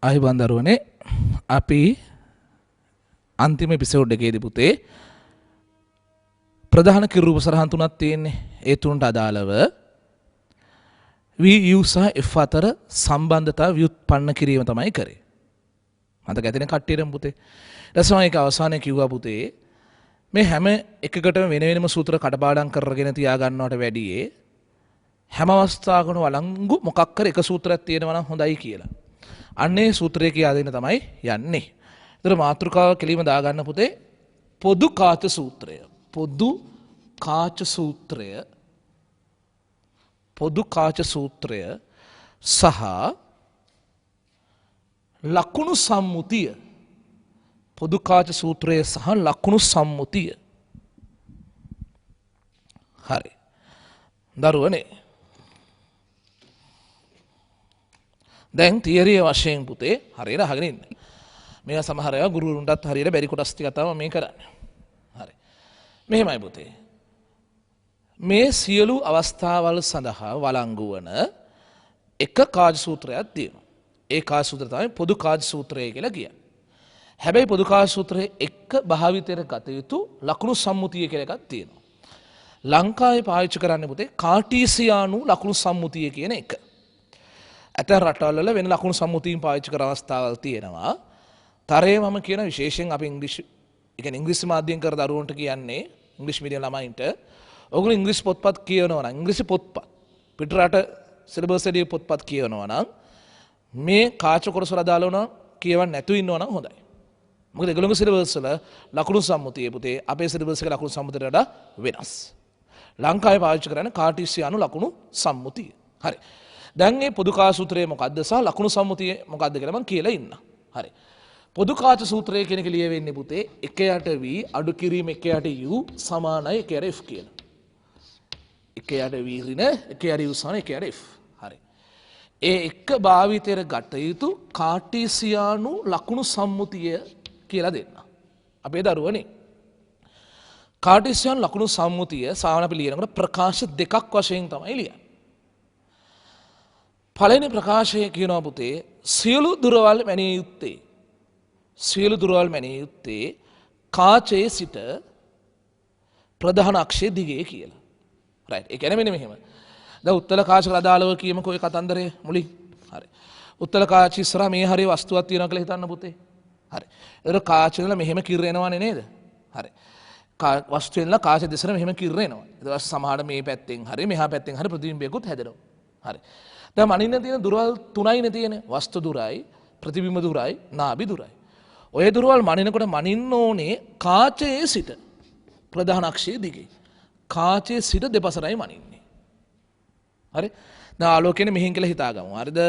අයිබෝන් දරුවනේ අපි අන්තිම එපිසෝඩ් එකේදී පුතේ ප්‍රධාන කිරුප සරහන් තුනක් තියෙන්නේ. ඒ තුනට අදාළව VU සහ F අතර සම්බන්ධතාව ව්‍යුත්පන්න කිරීම තමයි කරේ. මතක ඇතිනේ කට්ටියටම පුතේ. ඊට පස්සේ ඒක අවසානයේ කිව්වා පුතේ මේ හැම එකකටම වෙන වෙනම සූත්‍ර කඩපාඩම් කරගෙන තියා ගන්නවට වැඩියේ හැම අවස්ථාවකම වළංගු මොකක් කර එක සූත්‍රයක් තියෙනවා නම් හොඳයි කියලා. අන්නේ සූත්‍රය කියා දෙන්න තමයි යන්නේ. ඒතර මාතෘකාව කෙලිම දාගන්න පුතේ පොදු කාච සූත්‍රය. පොදු කාච සූත්‍රය. පොදු කාච සූත්‍රය සහ ලකුණු සම්මුතිය. පොදු කාච සූත්‍රය සහ ලකුණු සම්මුතිය. හරි. දරුවනේ දැන් තියරිය වශයෙන් පුතේ හරියට අහගෙන ඉන්න. මේවා සමහර ඒවා ගුරුවරුන්ටත් හරියට බැරි කොටස් ටිකක් තමයි මේ කරන්නේ. හරි. මෙහෙමයි පුතේ. මේ සියලු අවස්ථාවල් සඳහා වළංගු වන එක කාජ සූත්‍රයක් තියෙනවා. ඒ කාජ සූත්‍රය තමයි පොදු කාජ සූත්‍රය කියලා කියන්නේ. හැබැයි පොදු කාජ සූත්‍රයේ එක්ක භාවිතයට ගත යුතු ලකුණු සම්මුතිය කියලා එකක් තියෙනවා. ලංකාවේ පාවිච්චි කරන්නේ පුතේ කාටීසියානු ලකුණු සම්මුතිය කියන එක. ඇතැම් රටවල් වල වෙන ලකුණු සම්මුතියින් පාවිච්චි කරන අවස්ථාවල් තියෙනවා. තරයේ මම කියන විශේෂයෙන් අපි ඉංග්‍රීසි මාධ්‍යයෙන් කර දරුවන්ට කියන්නේ ඉංග්‍රීසි මීඩියම් ළමයින්ට ඔයගොල්ලෝ ඉංග්‍රීසි පොත්පත් කියවනවා නම් ඉංග්‍රීසි පොත්පත් පිටරට සිලබස් එකේ පොත්පත් කියවනවා නම් මේ කාච කොටස වල දාලා උනා කියවන්න නැතුව ඉන්නවා නම් හොඳයි. මොකද ඒගොල්ලෝගේ සිලබස් වල ලකුණු සම්මුතිය පුතේ අපේ සිලබස් එකේ ලකුණු සම්මුතියට වඩා වෙනස්. ලංකාවේ පාවිච්චි කරන්නේ කාටීසියානු ලකුණු සම්මුතිය. හරි. දැන් මේ පොදු කාච සූත්‍රය මොකද්ද සහ ලකුණු සම්මුතිය මොකද්ද කියලා මම කියලා ඉන්නම්. හරි. පොදු කාච සූත්‍රය කියන එක ලියවෙන්නේ පුතේ 1 යට v අඩු කිරීම 1 යට u සමානයි 1 යට f කියලා. 1 යට v ඍණ 1 යට u සමාන 1 යට f. හරි. ඒ එක භාවිතයට ගත යුතු කාටීසියානු ලකුණු සම්මුතිය කියලා දෙන්න. අපේ දරුවනේ කාටීසියානු ලකුණු සම්මුතිය සාමාන්‍ය අපි ලියනකොට ප්‍රකාශ දෙකක් වශයෙන් තමයි ලියන්නේ. පළවෙනි ප්‍රකාශය කියනවා පුතේ සියලු දුරවල් මැනිය යුත්තේ සියලු දුරවල් මැනිය යුත්තේ කාචයේ සිට ප්‍රධාන අක්ෂය දිගේ කියලා. රයිට්. ඒ කියන්නේ මෙන්න මෙහෙම. දැන් උත්තල කාචකට අදාළව කියමුකෝ ඒ කතන්දරය මුලින්. හරි. උත්තල කාච ඉස්සරහා මේ හරිය වස්තුවක් තියෙනවා කියලා හිතන්න පුතේ. හරි. ඒතර කාච වල මෙහෙම කිරෙනවනේ නේද? හරි. වස්තුවෙන් ලා කාච දෙසර මෙහෙම කිරෙනවා. ඊට පස්සේ සමහරට මේ පැත්තෙන් හරි මෙහා පැත්තෙන් හරි ප්‍රතිබිම්බයකුත් හැදෙනවා. හරි. දැන් මනින්න තියෙන දුරවල් තුනයිනේ තියෙන්නේ. වස්තු දුරයි, ප්‍රතිබිම්බ දුරයි, නාභි දුරයි. ඔය දුරවල් මනිනකොට මනින්න ඕනේ කාචයේ සිට ප්‍රධාන අක්ෂයේ දිගේ. කාචයේ සිට දෙපසටයි මනින්නේ. හරි? දැන් ආලෝකයනේ මෙහෙන් කියලා හිතාගමු. හරිද?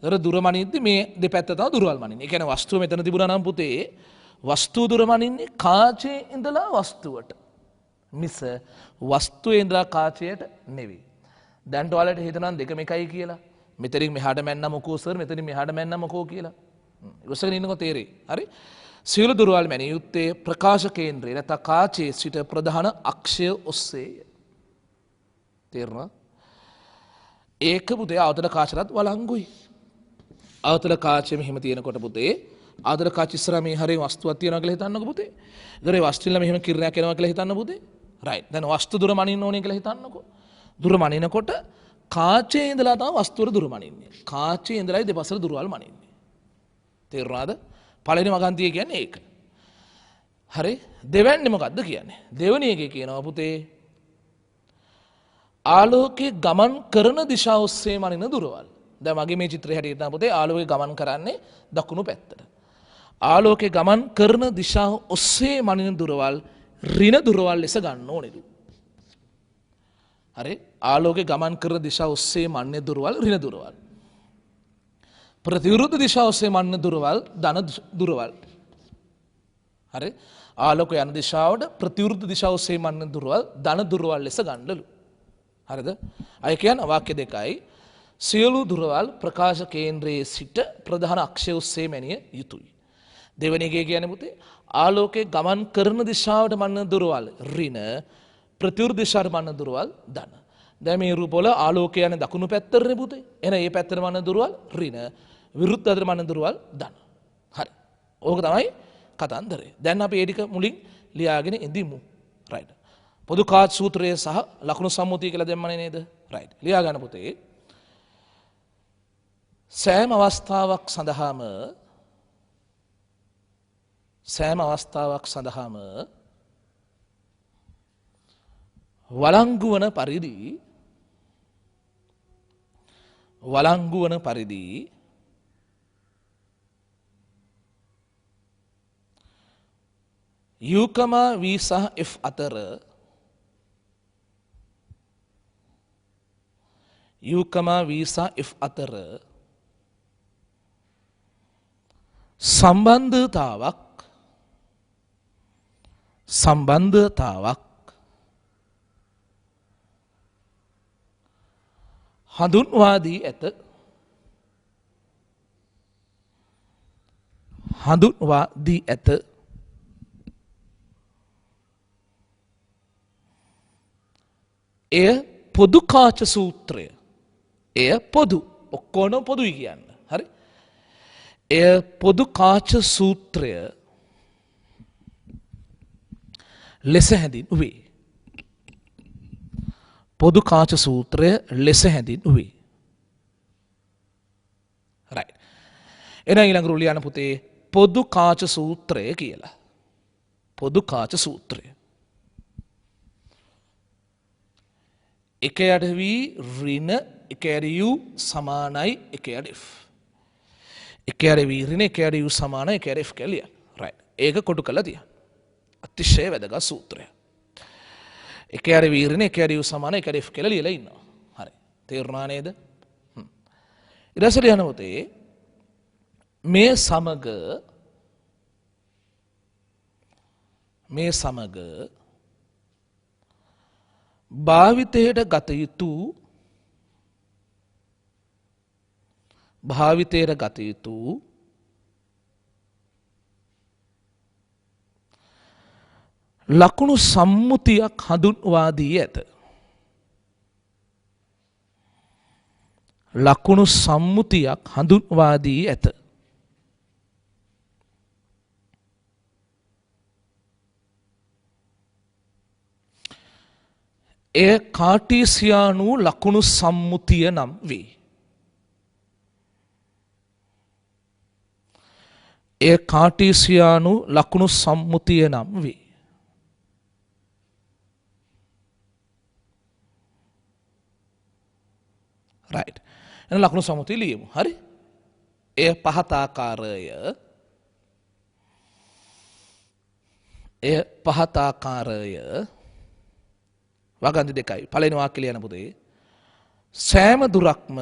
ඒතර දුර මනිද්දි මේ දෙපැත්ත තමයි දුරවල් මනින්නේ. ඒ කියන්නේ වස්තුව මෙතන තිබුණා නම් පුතේ වස්තුව දුර මනින්නේ කාචයේ ඉඳලා වස්තුවට. මිස වස්තුවේ ඉඳලා කාචයට නෙවෙයි. දැන්ට ඔයාලට හිතනවා දෙකම එකයි කියලා. මෙතනින් මෙහාට මැන්න මොකෝ සර් මෙතනින් මෙහාට මැන්න මොකෝ කියලා. ඉවසගෙන ඉන්නකෝ තේරෙයි. හරි? සියලු දුරවල් මැනිය යුත්තේ ප්‍රකාශ කේන්ද්‍රය නැත්නම් කාචයේ සිට ප්‍රධාන අක්ෂය ඔස්සේය. තේරුණා? ඒක පුතේ ආවතල කාචරත් වළංගුයි. ආවතල කාචය මෙහෙම තියෙනකොට පුතේ ආවතල කාච ඉස්සරහා මේ හරිය වස්තුවක් තියෙනවා කියලා හිතන්නකෝ පුතේ. ඒතර ඒ වස්තුවල මෙහෙම කිරණයක් එනවා කියලා හිතන්න පුතේ. රයිට්. දැන් වස්තු දුර මනින්න ඕනේ කියලා හිතන්නකෝ. දුර මනිනකොට කාචයේ ඉඳලා තමයි වස්තුවට දුර මනින්නේ. කාචයේ ඉඳලායි දෙපසට දුරවල් මනින්නේ. තේරුණාද? පළවෙනි වගන්තිය කියන්නේ ඒක. හරි? දෙවැන්නේ මොකද්ද කියන්නේ? දෙවෙනි එකේ කියනවා පුතේ ආලෝකයේ ගමන් කරන දිශාව ඔස්සේ මනින දුරවල්. දැන් මගේ මේ චිත්‍රය හැටියට නම් පුතේ ආලෝකය ගමන් කරන්නේ දකුණු පැත්තට. ආලෝකයේ ගමන් කරන දිශාව ඔස්සේ මනින දුරවල් ඍණ දුරවල් ලෙස ගන්න ඕනේලු. හරි? ආලෝකයේ ගමන් කරන දිශාව ඔස්සේ මන්නේ දුරවල් ඍණ දුරවල්. ප්‍රතිවිරුද්ධ දිශාව ඔස්සේ මන්න දුරවල් ධන දුරවල්. හරි? ආලෝකය යන දිශාවට ප්‍රතිවිරුද්ධ දිශාව ඔස්සේ මන්න දුරවල් ධන දුරවල් ලෙස ගන්නලු. හරිද? අය කියන්නේ වාක්‍ය දෙකයි. සියලු දුරවල් ප්‍රකාශ කේන්ද්‍රයේ සිට ප්‍රධාන අක්ෂය ඔස්සේ මැනිය යුතුයි. දෙවෙනි එකේ කියන්නේ පුතේ ආලෝකයේ ගමන් කරන දිශාවට මන්න දුරවල් ඍණ ප්‍රතිවිරුද්ධ දිශාවට මන්න දුරවල් ධන. දැන් මේ රූපවල ආලෝකය යන දකුණු පැත්තට නේ පුතේ. එහෙනම් මේ පැත්තට මන්න දුරවල් ඍණ විරුද්ධ අධර්මන දුරවල් ධන. හරි. ඕක තමයි කතන්දරය. දැන් අපි ඒ ටික මුලින් ලියාගෙන ඉඳිමු. රයිට්. පොදු කාච සූත්‍රය සහ ලකුණු සම්මුතිය කියලා දැම්මනේ නේද? රයිට්. ලියා ගන්න පුතේ. සෑම අවස්ථාවක් සඳහාම වළංගු වන පරිදි U, V සහ F අතර සම්බන්ධතාවක් හඳුන්වා දී ඇත. එය පොදු කාච සූත්‍රය. එය පොදු ඔක්කොම පොදුයි කියන්න. හරි. එය පොදු කාච සූත්‍රය ලෙස හැඳින්වුවේ. පොදු කාච සූත්‍රය ලෙස හැඳින්වුවේ. රයිට්. එහෙනම් ඊළඟට ලියන්න පුතේ පොදු කාච සූත්‍රය කියලා. පොදු කාච සූත්‍රය. එක යට වී ඍණ එක යට u සමානයි එක යට f. එක යට වී ඍණ එක යට u සමානයි එක යට f කියලා ලියන්න. රයිට්. ඒක කොටු කරලා තියන්න. අතිශය වැදගත් සූත්‍රය. එක යට වී ඍණ එක යට u සමානයි එක යට f කියලා ලියලා ඉන්නවා. හරි. තේරුණා නේද? ඊට පස්සේ ලියන්න පුතේ මේ සමග භාවිතයට ගත යුතු ලකුණු සම්මුතියක් හඳුන්වා දී ඇත. ලකුණු සම්මුතියක් හඳුන්වා දී ඇත. එය කාටීසියානු ලකුණු සම්මුතිය නම් වේ. එය කාටීසියානු ලකුණු සම්මුතිය නම් වේ. රයිට්. එහෙනම් ලකුණු සම්මුතිය ලියමු. හරි. එය පහත ආකාරය වගන්ති දෙකයි. පළවෙනි වාක්‍යය ලියන්න පුතේ. සෑම දුරක්ම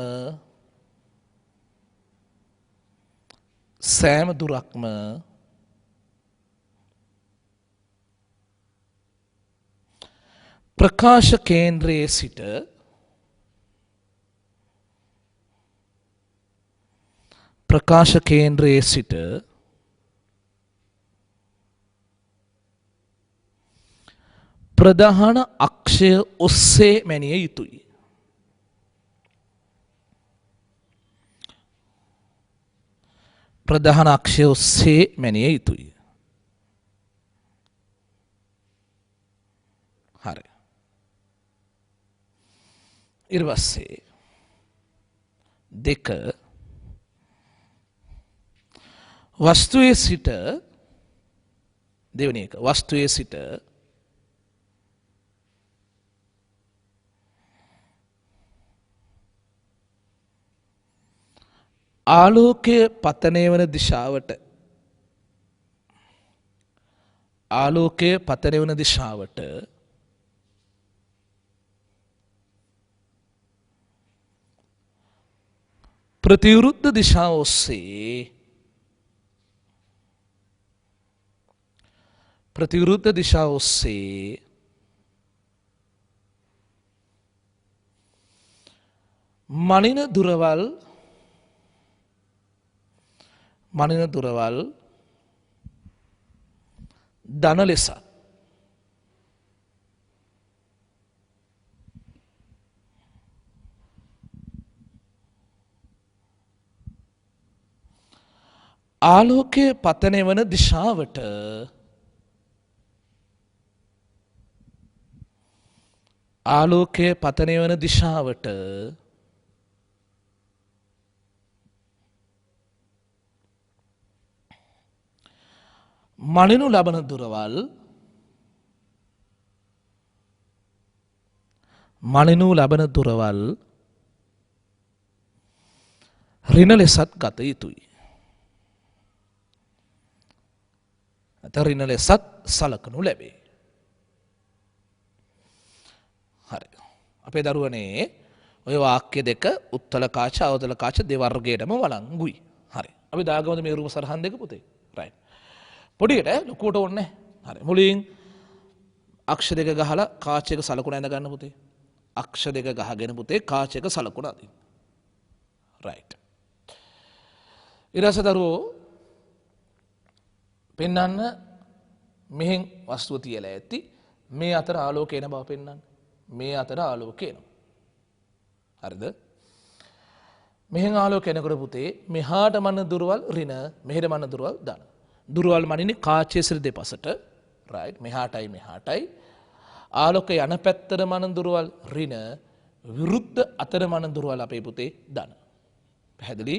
ප්‍රකාශ කේන්ද්‍රයේ සිට ප්‍රධාන අක්ෂය ඔස්සේ මැනිය යුතුයි. ප්‍රධාන අක්ෂය ඔස්සේ මැනිය යුතුයි. හරි. ඊට පස්සේ දෙක වස්තුවේ සිට දෙවෙනි එක වස්තුවේ සිට ආලෝකය පතනය වන දිශාවට ප්‍රතිවිරුද්ධ දිශාව ඔස්සේ මනින දුරවල් ධන ලෙස ආලෝකය පතන වන දිශාවට ආලෝකය පතන වන දිශාවට මනිනු ලබන දුරවල් මනිනු ලබන දුරවල් ඍණ ලෙසත් ගත යුතුයි. ඍණ ලෙසත් සලකනු ලැබේ. හරි. අපේ දරුවනේ ඔය වාක්‍ය දෙක උත්තල කාච අවතල කාච දෙවර්ගයටම වළංගුයි. හරි. අපි දාගමු මේ රූප සරහන් දෙක පුතේ. රයිට්. පොඩියට ලොකුවට ඕනේ. හරි. මුලින් අක්ෂ දෙක ගහලා කාචයක සලකුණ ඇඳ ගන්න පුතේ. අක්ෂ දෙක ගහගෙන පුතේ කාචයක සලකුණ අදින්න. රයිට්. ඊට දරුවෝ පෙන්වන්න මෙහෙන් වස්තුව තියලා ඇති මේ අතර ආලෝකය එන බව පෙන්වන්න. මේ අතර ආලෝකය එනවා. හරිද? මෙහෙන් ආලෝකය එනකොට පුතේ මෙහාට මන දුරවල් ඍණ මෙහෙට මන දුරවල් ධන. දුරවල් මනින්නේ කාචයේ සිට දෙපසට. රයිට්. මෙහාටයි මෙහාටයි. ආලෝකය යන පැත්තට මන දුරවල් ඍණ විරුද්ධ අතර මන දුරවල් අපේ පුතේ ධන. පැහැදිලි?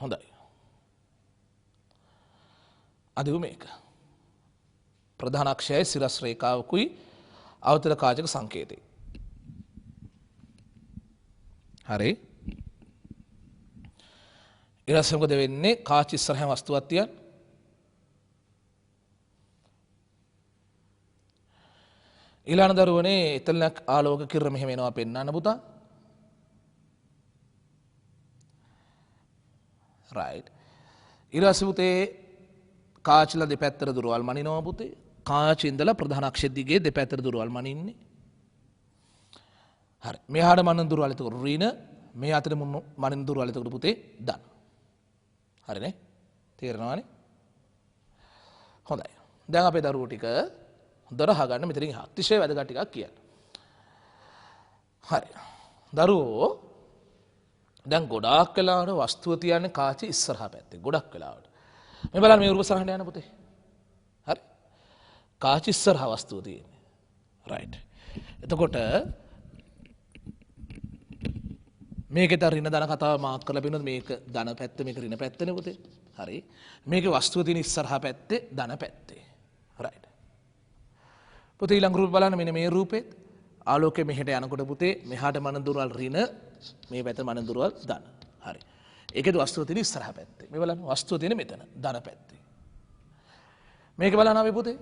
හොඳයි. අදු මේක. ප්‍රධාන අක්ෂයයි සිරස් රේඛාවකුයි අවතල කාචක සංකේතය. හරි. ඊළඟට මොකද වෙන්නේ? කාච ඉස්සරහින් වස්තුවක් තියන්න. ඊළඟ දරුවනේ එතන ආලෝක කිරණ මෙහෙම එනවා පෙන්වන්න පුතා. රයිට්. ඊළඟ පුතේ කාචල දෙපැත්තට දුරවල් මනිනවා පුතේ. කාච ඉඳලා ප්‍රධාන අක්ෂ දිගේ දෙපැත්තට දුරවල් මනින්නේ. හරි. මෙහාට මනින දුරවල් එතකොට ඍණ, මේ අතට මනින දුරවල් එතකොට පුතේ ධන. හරිනේ? තේරෙනවනේ? හොඳයි. දැන් අපේ දරුවෝ ටික හොඳට අහගන්න මෙතනින් අතිශය වැදගත් ටිකක් කියන්න. හරි. දරුවෝ දැන් ගොඩාක් වෙලාවට වස්තුව තියන්නේ කාචේ ඉස්සරහා පැත්තේ. ගොඩක් වෙලාවට. මේ බලන්න මේ රූප සරහනට යන පුතේ. හරි. කාච ඉස්සරහා වස්තුව තියෙන්නේ. රයිට්. එතකොට මේකේ තර ඍණ ධන කතාව මාක් කරලා බිනොත් මේක ධන පැත්ත මේක ඍණ පැත්තනේ පුතේ. හරි. මේකේ වස්තුව තියෙන ඉස්සරහා පැත්තේ ධන පැත්තේ. රයිට්. පුතේ ඊළඟ රූප බලන්න මෙන්න මේ රූපෙත් ආලෝකය මෙහෙට යනකොට පුතේ මෙහාට මන දුරවල් ඍණ මේ පැත්ත මන දුරවල් ධන. හරි. ඒකේද වස්තුව තියෙන ඉස්සරහා පැත්තේ. මේ බලන්න වස්තුව තියෙන මෙතන ධන පැත්තේ. මේක බලන්න අපි පුතේ.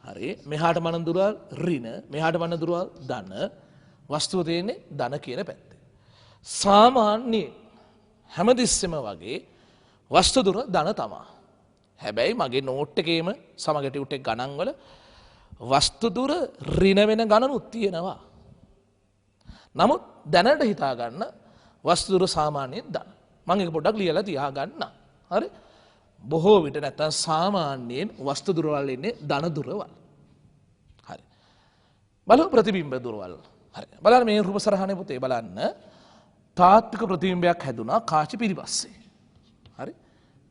හරි. මෙහාට මන දුරවල් ඍණ මෙහාට මන දුරවල් ධන වස්තුව තියෙන්නේ ධන කියන පැත්තේ. සාමාන්‍ය හැමතිස්සෙම වගේ වස්තු දුර ධන තමා. හැබැයි මගේ නෝට් එකේම සමග ටියුට් එක ගණන් වල වස්තු දුර ඍණ වෙන ගණනුත් තියෙනවා. නමුත් දැනට හිතා ගන්න වස්තු දුර සාමාන්‍යයෙන් ධන. මම ඒක පොඩ්ඩක් ලියලා තියා ගන්න. හරි? බොහෝ විට නැත්තම් සාමාන්‍යයෙන් වස්තු දුරවල් ඉන්නේ ධන දුරවල්. හරි. බලමු ප්‍රතිබිම්බ දුරවල්. හරි. බලන්න මේ රූප සරහනේ පුතේ බලන්න. තාත්වික ප්‍රතිබිම්බයක් හැදුනා කාච පිරිපස්සේ. හරි?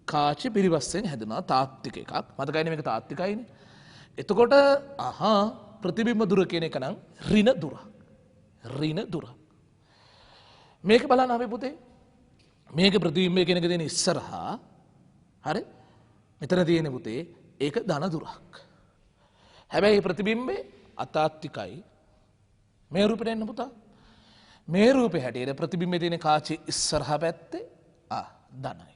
කාච පිරිපස්සෙන් හැදුනා තාත්වික එකක්. මතකයිනේ මේක තාත්විකයිනේ. එතකොට ප්‍රතිබිම්බ දුර කියන එක නම් ඍණ දුර. ඍණ දුර. මේක බලන්න අපි පුතේ. මේක ප්‍රතිබිම්බය කියන එක තියෙන ඉස්සරහා. හරි? මෙතන තියෙන පුතේ ඒක ධන දුරක්. හැබැයි ප්‍රතිබිම්බේ අතාත්විකයි. මේ රූපෙට එන්න පුතා. මේ රූපේ හැටියට ප්‍රතිබිම්බේ තියෙන කාචේ ඉස්සරහා පැත්තේ ධනයි.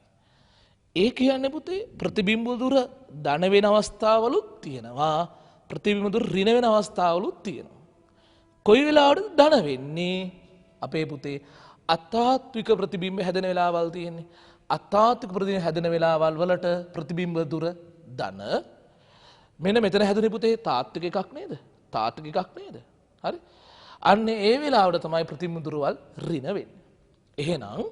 ඒ කියන්නේ පුතේ ප්‍රතිබිම්බ දුර ධන වෙන අවස්ථාවලුත් තියෙනවා. ප්‍රතිබිම්බ දුර ඍණ වෙන අවස්ථාවලුත් තියෙනවා. කොයි වෙලාවටද ධන වෙන්නේ? අපේ පුතේ අතාත්වික ප්‍රතිබිම්බ හැදෙන වෙලාවල් තියෙන්නේ. අතාත්වික ප්‍රතිබිම්බ හැදෙන වෙලාවල් වලට ප්‍රතිබිම්බ දුර ධන. මෙන්න මෙතන හැදුනේ පුතේ තාත්වික එකක් නේද? තාත්වික එකක් නේද? හරි? අන්න ඒ වෙලාවට තමයි ප්‍රතිබිම්බ දුරවල් ඍණ වෙන්නේ. එහෙනම්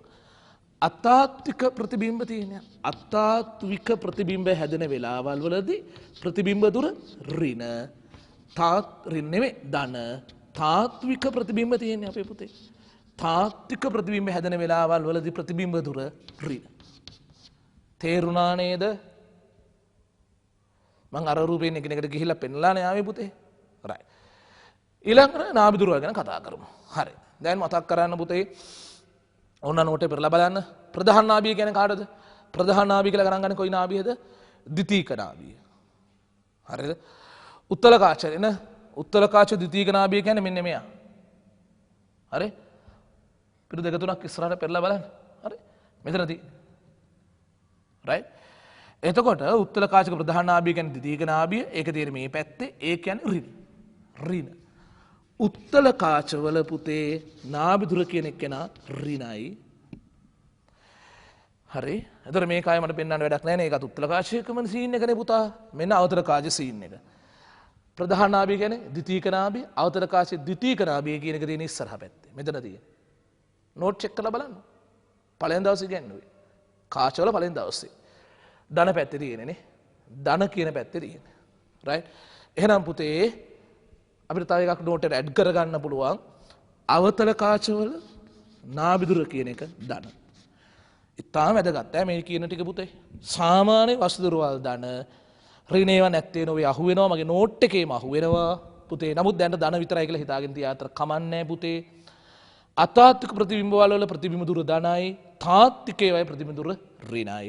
අතාත්වික ප්‍රතිබිම්බ තියෙනවා. අතාත්වික ප්‍රතිබිම්බ හැදෙන වෙලාවල් වලදී ප්‍රතිබිම්බ දුර ඍණ තාත් ඍණ නෙමෙයි ධන තාත්වික ප්‍රතිබිම්බ තියෙන්නේ අපේ පුතේ. තාත්වික ප්‍රතිබිම්බ හැදෙන වෙලාවල් වලදී ප්‍රතිබිම්බ දුර ඍණ. තේරුණා නේද? මං අර රූපයෙන් එකිනෙකට ගිහිල්ලා පෙන්ලානේ ආවේ පුතේ. right. ඊළඟට නාභි දුරවල් ගැන කතා කරමු. හරි. දැන් මතක් කරන්න පුතේ. ඕන්න නෝටේ පෙරලා බලන්න. ප්‍රධාන නාභිය කියන්නේ කාටද? ප්‍රධාන නාභිය කියලා ගණන් ගන්න කොයි නාභියද? ද්විතීක නාභිය. හරිද? උත්තලකාචන උත්තලකාච ද්විතීක නාභිය කියන්නේ මෙන්න මෙයා. හරි? පිටු දෙක තුනක් ඉස්සරහට පෙරලා බලන්න. හරි? මෙතන තියෙන්නේ. right? එතකොට උත්තලකාචක ප්‍රධාන නාභිය කියන්නේ ද්විතීක නාභිය. ඒක තියෙන්නේ මේ පැත්තේ. ඒ කියන්නේ ඍණ. ඍණ. උත්තලකාචවල පුතේ නාභි දුර කියන එක නා ඍණයි. හරි. එතකොට මේක ආයෙ මට පෙන්වන්න වැඩක් නැහැ නේ. ඒකත් උත්තලකාචයකම සීන් එකනේ පුතා. මෙන්න අවතරකාච සීන් එක. ප්‍රධාන නාභිය කියන්නේ ද්විතීක නාභිය. අවතරකාචයේ ද්විතීක නාභිය කියන එක තියෙන ඉස්සරහ පැත්තේ. මෙතන තියෙන්නේ. නෝට් චෙක් කරලා බලන්න. පළවෙනි දවසේ ඉගෙනුවේ. කාචවල පළවෙනි දවසේ. ධන පැත්තේ තියෙන්නේ නේ. ධන කියන පැත්තේ තියෙන්නේ. රයිට්. එහෙනම් පුතේ අපිට තව එකක් නෝට් එකට ඇඩ් කරගන්න පුළුවන්. අවතල කාචවල නාභි දුර කියන එක ධන. ඉතාම වැදගත් ඈ මේ කියන ටික පුතේ. සාමාන්‍ය වස්තු දුරවල් ධන ඍණේව නැත්තේ නොවේ අහුවෙනවා මගේ නෝට් එකේම අහුවෙනවා පුතේ. නමුත් දැන් ධන විතරයි කියලා හිතාගෙන තියාතර කමන්නේ පුතේ. අතාත්වික ප්‍රතිබිම්බ වල ප්‍රතිබිම්බ දුර ධනයි, තාත්විකේ වයි ප්‍රතිබිම්බ දුර ඍණයි.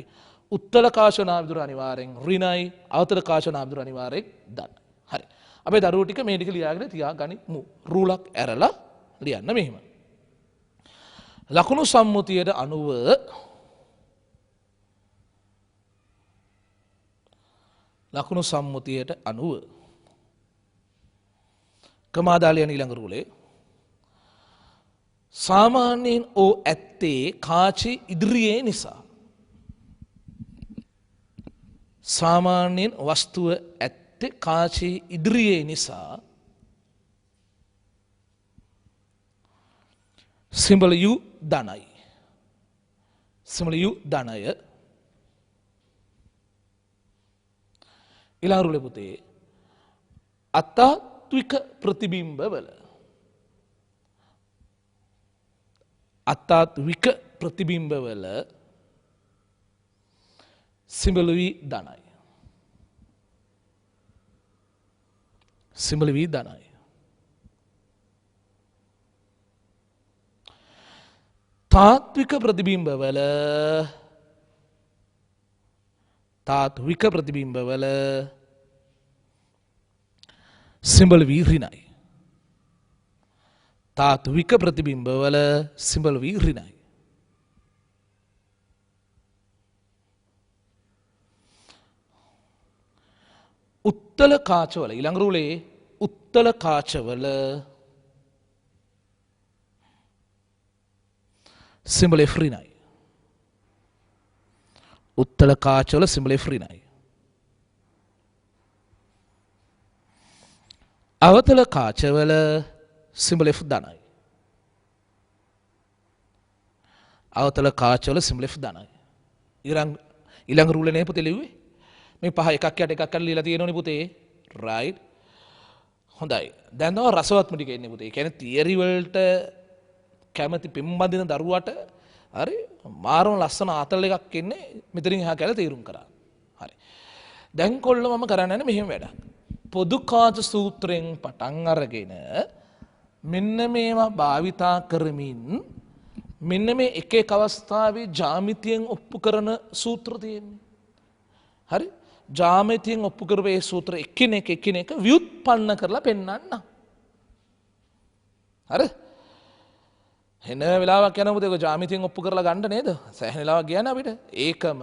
උත්තලකාශ නාභි දුර අනිවාර්යෙන් ඍණයි, අවතලකාශ නාභි දුර අනිවාර්යෙන් ධන. හරි. අපේ දරුවෝ ටික මේ ටික ලියාගෙන තියාගනිමු. රූලක් ඇරලා ලියන්න මෙහෙම. ලකුණු සම්මුතියට අනුව ලකුණු සම්මුතියට අනුව කමාදාලියන ඊළඟ රූලේ සාමාන්‍යයෙන් ඕ ඇත්තේ කාචි ඉදිරියේ නිසා. සාමාන්‍යයෙන් වස්තුව ඇත්තේ කාචි ඉදිරියේ නිසා සිම්බල් U ධනයි. සිම්බල් U ධනය. ඊළඟ රූලේ පුතේ අතාත්වික ප්‍රතිබිම්බ වල අතාත්වික ප්‍රතිබිම්බ වල සිම්බල් V ධනයි. සිම්බල් V ධනයි. තාත්වික ප්‍රතිබිම්බ වල තාත්වික ප්‍රතිබිම්බ වල සිම්බල් V ඍණයි. තාත්වික ප්‍රතිබිම්බ වල සිම්බල් V ඍණයි. උත්තල කාචවල ඊළඟ රූලේ උත්තල කාචවල සිම්බල් F ඍණයි. උත්තල කාචවල සිම්බල් F ඍණයි. අවතල කාචවල සිම්බල් F ධනයි. අවතල කාචවල සිම්බල් F ධනයි. ඊළඟ රූලේ නේ පුතේ ලිව්වේ. මේ පහ එකක් යට එකක් අර ලියලා තියෙනවනේ පුතේ. රයිට්. හොඳයි. දැන් තව රසවත්ම ටික එන්නේ පුතේ. ඒ කියන්නේ තියරි වලට කැමති පෙම්බදින දරුවට හරි මාරම ලස්සන ආතල් එකක් එන්නේ මෙතනින් එහා කියලා තීරුම් කරා. හරි. දැන් කොල්ල මම කරන්න යන්නේ මෙහෙම වැඩක්. පොදු කාච සූත්‍රයෙන් පටන් අරගෙන මෙන්න මේවා භාවිතා කරමින් මෙන්න මේ එක එක අවස්ථාවේ ජ්‍යාමිතියෙන් ඔප්පු කරන සූත්‍ර තියෙන්නේ. හරි? ජ්‍යාමිතියෙන් ඔප්පු කරපු ඒ සූත්‍ර එකිනෙක ව්‍යුත්පන්න කරලා පෙන්නන්න. හරි? එන වෙලාවක් යනකොට ඒක ජ්‍යාමිතියෙන් ඔප්පු කරලා ගන්න නේද? සෑහෙන වෙලාවක් ගියා නේ අපිට. ඒකම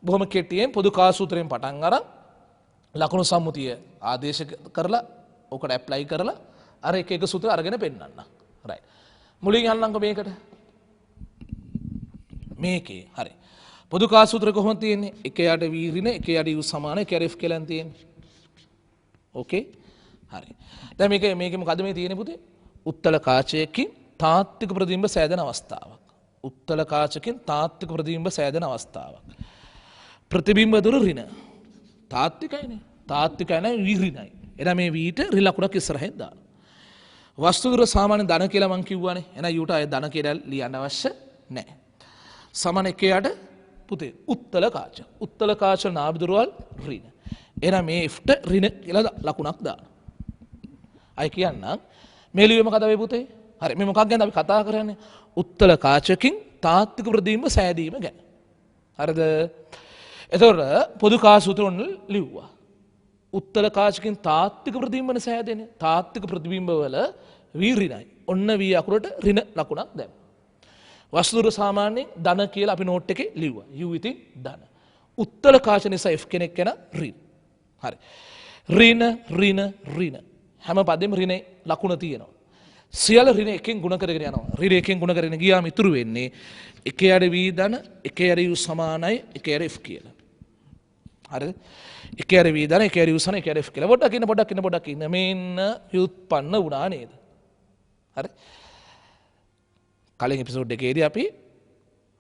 බොහොම කෙටියෙන් පොදු කාච සූත්‍රයෙන් පටන් අරන් ලකුණු සම්මුතිය ආදේශ කරලා ඔකට ඇප්ලයි කරලා අර එක එක සූත්‍ර අරගෙන පෙන්නන්න. රයිට්. මුලින් යන්නම්කො මේකට. මේකේ හරි. පොදු කාච සූත්‍රය කොහොමද තියෙන්නේ? එක යට v ඍණ, එක යට u සමාන, එක යට f කියලා තියෙන්නේ. ඕකේ? හරි. දැන් මේකේ මොකද මේ තියෙන්නේ පුතේ? උත්තල කාචයකින් තාත්වික ප්‍රතිබිම්බ සෑදෙන අවස්ථාවක්. උත්තල කාචකින් තාත්වික ප්‍රතිබිම්බ සෑදෙන අවස්ථාවක්. ප්‍රතිබිම්බ දුර ඍණ. තාත්විකයිනේ. තාත්විකයි නම් v ඍණයි. එහෙනම් මේ v ට ඍණ ලකුණක් ඉස්සරහින් දාන්න. වස්තු දුර සාමාන්‍ය ධන කියලා මං කිව්වනේ. එහෙනම් යට අය ධන කියලා ලියන්න අවශ්‍ය නැහැ. සමාන එකයට පුතේ උත්තල කාච. උත්තල කාච නාභි දුරවල් ඍණ. එහෙනම් මේ Fට ඍණ කියලා ලකුණක් දාන්න. අය කියන්නම් මේ ලියුවේ මොකද වෙයි පුතේ? හරි මේ මොකක් ගැනද අපි කතා කරන්නේ? උත්තල කාචකින් තාත්වික ප්‍රතිබිම්බ සෑදීම ගැන. හරිද? එතකොට පොදු කාසූත්‍රවල ලිව්වා. උත්තල කාචකින් තාත්වික ප්‍රතිබිම්බන සෑදෙන තාත්වික ප්‍රතිබිම්බ වල වී ඍණයි. ඔන්න වී අකුරට ඍණ ලකුණක් දැම්මා. වස්තුර සාමාන්‍යයෙන් ධන කියලා අපි නෝට් එකේ ලිව්වා. U ඉතින් ධන. උත්තල කාච නිසා F කෙනෙක් වෙන ඍණ. හරි. ඍණ ඍණ ඍණ. හැම පදෙම ඍණේ ලකුණ තියෙනවා. සියල්ල ඍණ එකෙන් ගුණ කරගෙන යනවා. ඍණ එකෙන් ගුණ කරගෙන ගියාම ඉතුරු වෙන්නේ එකේ යට V ධන, එකේ යට U සමානයි, එකේ යට F කියලා. හරිද? එකේ යට V ධන, එකේ යට U සමානයි, එකේ යට F කියලා. පොඩ්ඩක් ඉන්න. මෙන්න ව්‍යුත්පන්න වුණා නේද? හරි. කලින් එපිසෝඩ් එකේදී අපි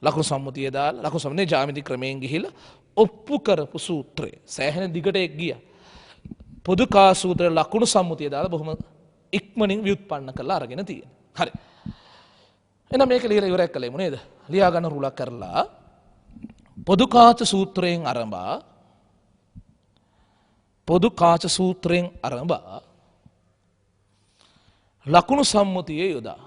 ලකුණු සම්මුතිය දාලා ලකුණු සම්මුතියේ ජ්‍යාමිති ක්‍රමයෙන් ගිහිල්ලා ඔප්පු කරපු සූත්‍රය සෑහෙන දිගට එක් ගියා. පොදු කා සූත්‍ර ලකුණු සම්මුතිය දාලා බොහොම ඉක්මනින් ව්‍යුත්පන්න කරලා අරගෙන තියෙනවා. හරි. එහෙනම් මේක ලියලා ඉවරයක් කළේමු නේද? ලියා ගන්න රුලක් කරලා පොදු කාච සූත්‍රයෙන් අරඹා ලකුණු සම්මුතිය යොදා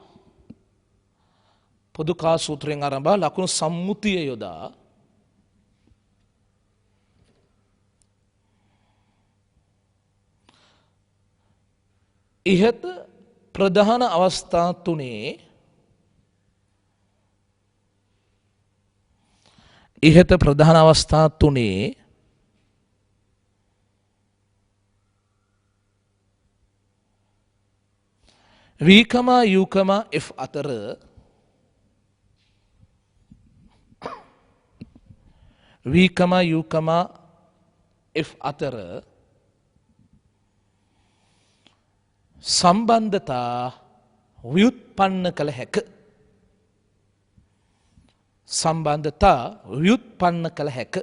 පොදු කා සූත්‍රයෙන් අරඹා ලකුණු සම්මුතිය යොදා ඉහත ප්‍රධාන අවස්ථා තුනේ V, U, F අතර සම්බන්ධතා ව්‍යුත්පන්න කළ හැක.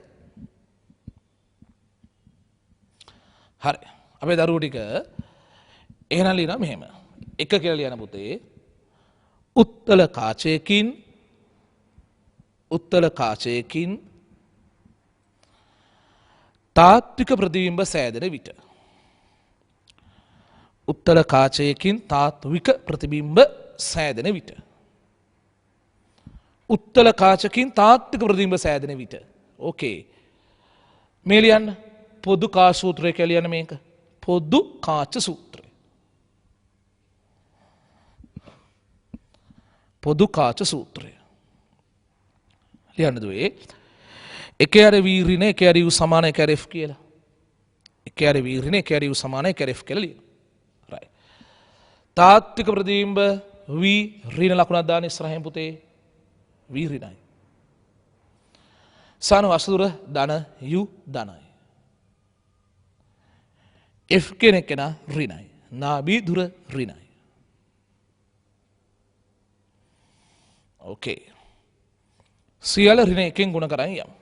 හරි. අපේ දරුවෝ ටික එහෙනම් ලියනවා මෙහෙම. එක කියලා ලියන පුතේ උත්තල කාචයකින් තාත්වික ප්‍රතිබිම්බ සෑදෙන විට. උත්තල කාචයකින් තාත්වික ප්‍රතිබිම්බ සෑදෙන විට. උත්තල කාචකින් තාත්වික ප්‍රතිබිම්බ සෑදෙන විට. ඕකේ. මේ ලියන්න පොදු කා සූත්‍රය කියලා ලියන්න මේක. පොදු කාච සූත්‍රය. පොදු කාච සූත්‍රය. ලියන්න දුවේ. එකේ අර V ඍණ, එකේ අර U සමාන, එකේ අර F කියලා. එකේ අර V ඍණ, එකේ අර U සමාන, එකේ අර F කියලා ලියන්න. right. තාත්වික ප්‍රතිබිම්බ V ඍණ ලකුණක් දාන ඉස්සරහින් පුතේ V ඍණයි. සාන වස්තුර ධන U ධනයි. F කෙනෙක් කෙනා ඍණයි. නාභි දුර ඍණයි. ඕකේ. සියල්ල ඍණ එකෙන් ගුණ කරන් යමු.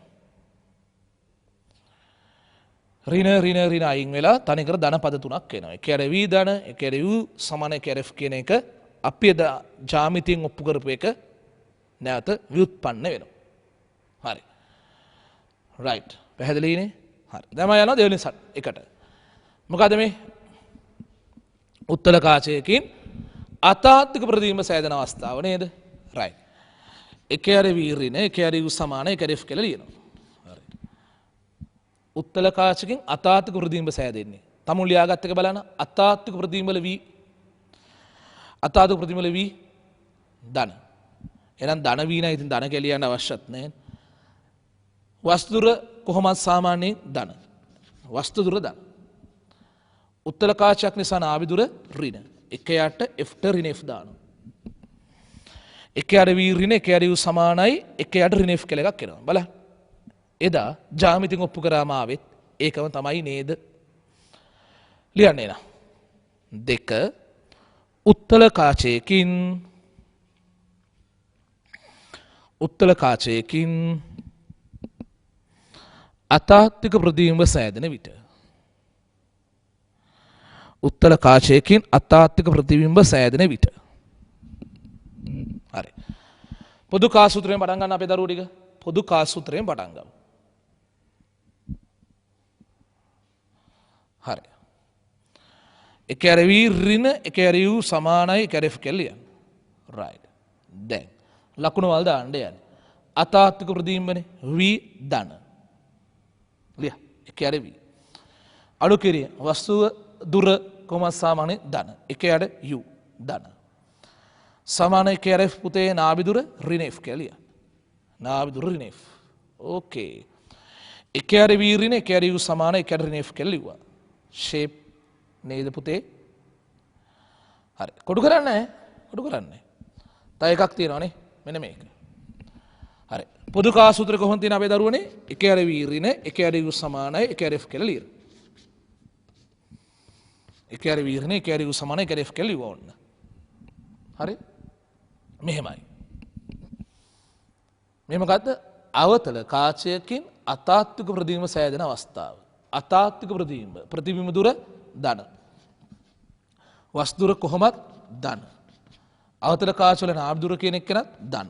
ඍණ අයින් වෙලා තනිකර ධන පද තුනක් එනවා. එක ඇර V ධන, එක ඇර U සමාන, එක ඇර F කියන එක අපි ජ්‍යාමිතියෙන් ඔප්පු කරපු එක නැවත ව්‍යුත්පන්න වෙනවා. හරි. right. පැහැදිලිනේ? හරි. දැන් මම යනවා දෙවෙනි එකට. මොකද මේ උත්තල කාචයකින් අතාත්වික ප්‍රතිබිම්බ සෑදෙන අවස්ථාව නේද? right. එක ඇර V ඍණ, එක ඇර U සමාන, එක ඇර F කියලා ලියනවා. හරි. උත්තල කාචකින් අතාත්වික ප්‍රතිබිම්බ සෑදෙන්නේ. තමුන් ලියාගත් එක බලන්න. අතාත්වික ප්‍රතිබිම්බ වල V ධන. එහෙනම් ධන V නයි. ඉතින් ධන කියලා ලියන්න අවශ්‍යත් නැහැ. වස්තුර කොහොමද සාමාන්‍යයෙන් ධන. වස්තුදුර ධන. උත්තල කාචයක් නිසා නාභි දුර ඍණ. එක යට F ට ඍණ F දානවා. එක යට V ඍණ, එක යට U සමානයි, එක යට ඍණ F කියලා එකක් එනවා. බලන්න. එදා ජ්‍යාමිතියෙන් ඔප්පු කරාම ආවෙත් ඒකම තමයි නේද? ලියන්නේ නා. 2 උත්තල කාචයකින් අතාත්වික ප්‍රතිබිම්බ සෑදෙන විට. උත්තල කාචයකින් අතාත්තික ප්‍රතිබිම්බ සෑදෙන විට. හරි. පොදු කා සූත්‍රයෙන් පටන් ගන්න අපේ දරුවෝ ටික. පොදු කා සූත්‍රයෙන් පටන් ගමු. හරි. එක ඇරවි ඍණ එක ඇරවි සමානයි එක ඇරෙෆ් කෙලිය. right. දැන් ලකුණු වල දාන්න යන්නේ. අතාත්තික ප්‍රතිබිම්බනේ v ධන. ලිය. එක ඇරවි. අඩු කිරිය වස්තුව දුර කොම සාමාන්‍ය ධන. එක ඇර u ධන. සමාන එක ඇරෙෆ් පුතේ නාභිදුර ඍණ f කෙලිය. නාභිදුර ඍණ f. ඕකේ. එක ඇරවි ඍණ එක ඇරවි සමාන එක ඇර ඍණ f කෙලියුවා. ෂේප් නේද පුතේ? හරි. කොටු කරන්නේ කොටු කරන්නේ. තව එකක් තියෙනවානේ. මෙන්න මේක. හරි. පොදු කා සූත්‍රය කොහොමද තියෙන අපේ දරුවනේ? එක ඇරවි ඍණ එක ඇරවි සමානයි එක ඇර f කියලා ලියන. එක ඇරවි ඍණ එක ඇරවි සමානයි එක ඇර f කියලා ලියවන්න. හරි? මෙහෙමයි. මේ මොකද්ද? අවතල කාචයකින් අතාත්වික ප්‍රතිබිම්බ සෑදෙන අවස්ථාව. අතාත්වික ප්‍රතිබිම්බ දුර ධන. වස්තුර කොහොමත් ධන. අවතල කාච වල නාභ දුර කියන එක්කනත් ධන.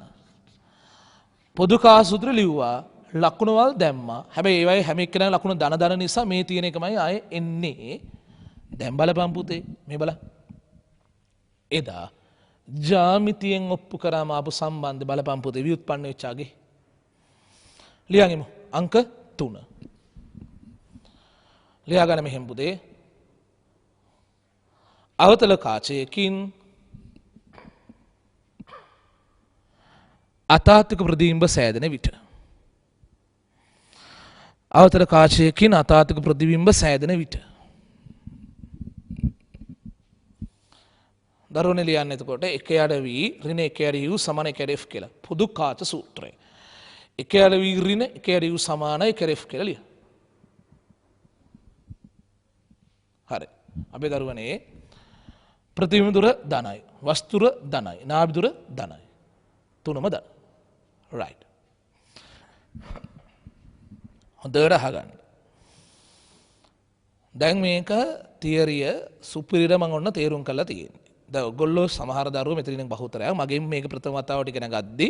පොදු කා සූත්‍ර ලිව්වා ලකුණු වල දැම්මා. හැබැයි ඒවයි හැම එක්කෙනා ලකුණු ධන නිසා මේ තියෙන එකමයි ආයේ එන්නේ. දැන් බලපන් පුතේ මේ බලන්න. එදා ජාමිතියෙන් ඔප්පු කරාම ආපු සම්බන්ධ බලපන් පුතේ ව්‍යුත්පන්න වෙච්චාගේ. ලියන්ගෙමු. අංක 3. ලියා ගන්න මෙහෙම පුතේ. අවතල කාචයකින් අතාත්වික ප්‍රතිබිම්බ සෑදෙන විට. අවතල කාචයකින් අතාත්වික ප්‍රතිබිම්බ සෑදෙන විට. දරුවනේ ලියන්න එතකොට එක ඇඩවි ඍණ එක ඇඩවි සමාන එක ඇඩ f කියලා. පොදු කාච සූත්‍රය. එක ඇඩවි ඍණ එක ඇඩවි සමාන එක ඇඩ f කියලා ලියන්න. හරි. අපේ දරුවනේ ප්‍රතිබිම්බ දුර ධනයි. වස්තුර ධනයි. නාභි දුර ධනයි. තුනම ධන. right. හොඳට අහගන්න. දැන් මේක තියරිය සුපිරියට මම ඔන්න තේරුම් කරලා තියෙන්නේ. දැන් ඔයගොල්ලෝ සමහර දරුවෝ මෙතනින් බහුතරයක් මගෙන් මේක ප්‍රථම වතාවට ඉගෙන ගද්දි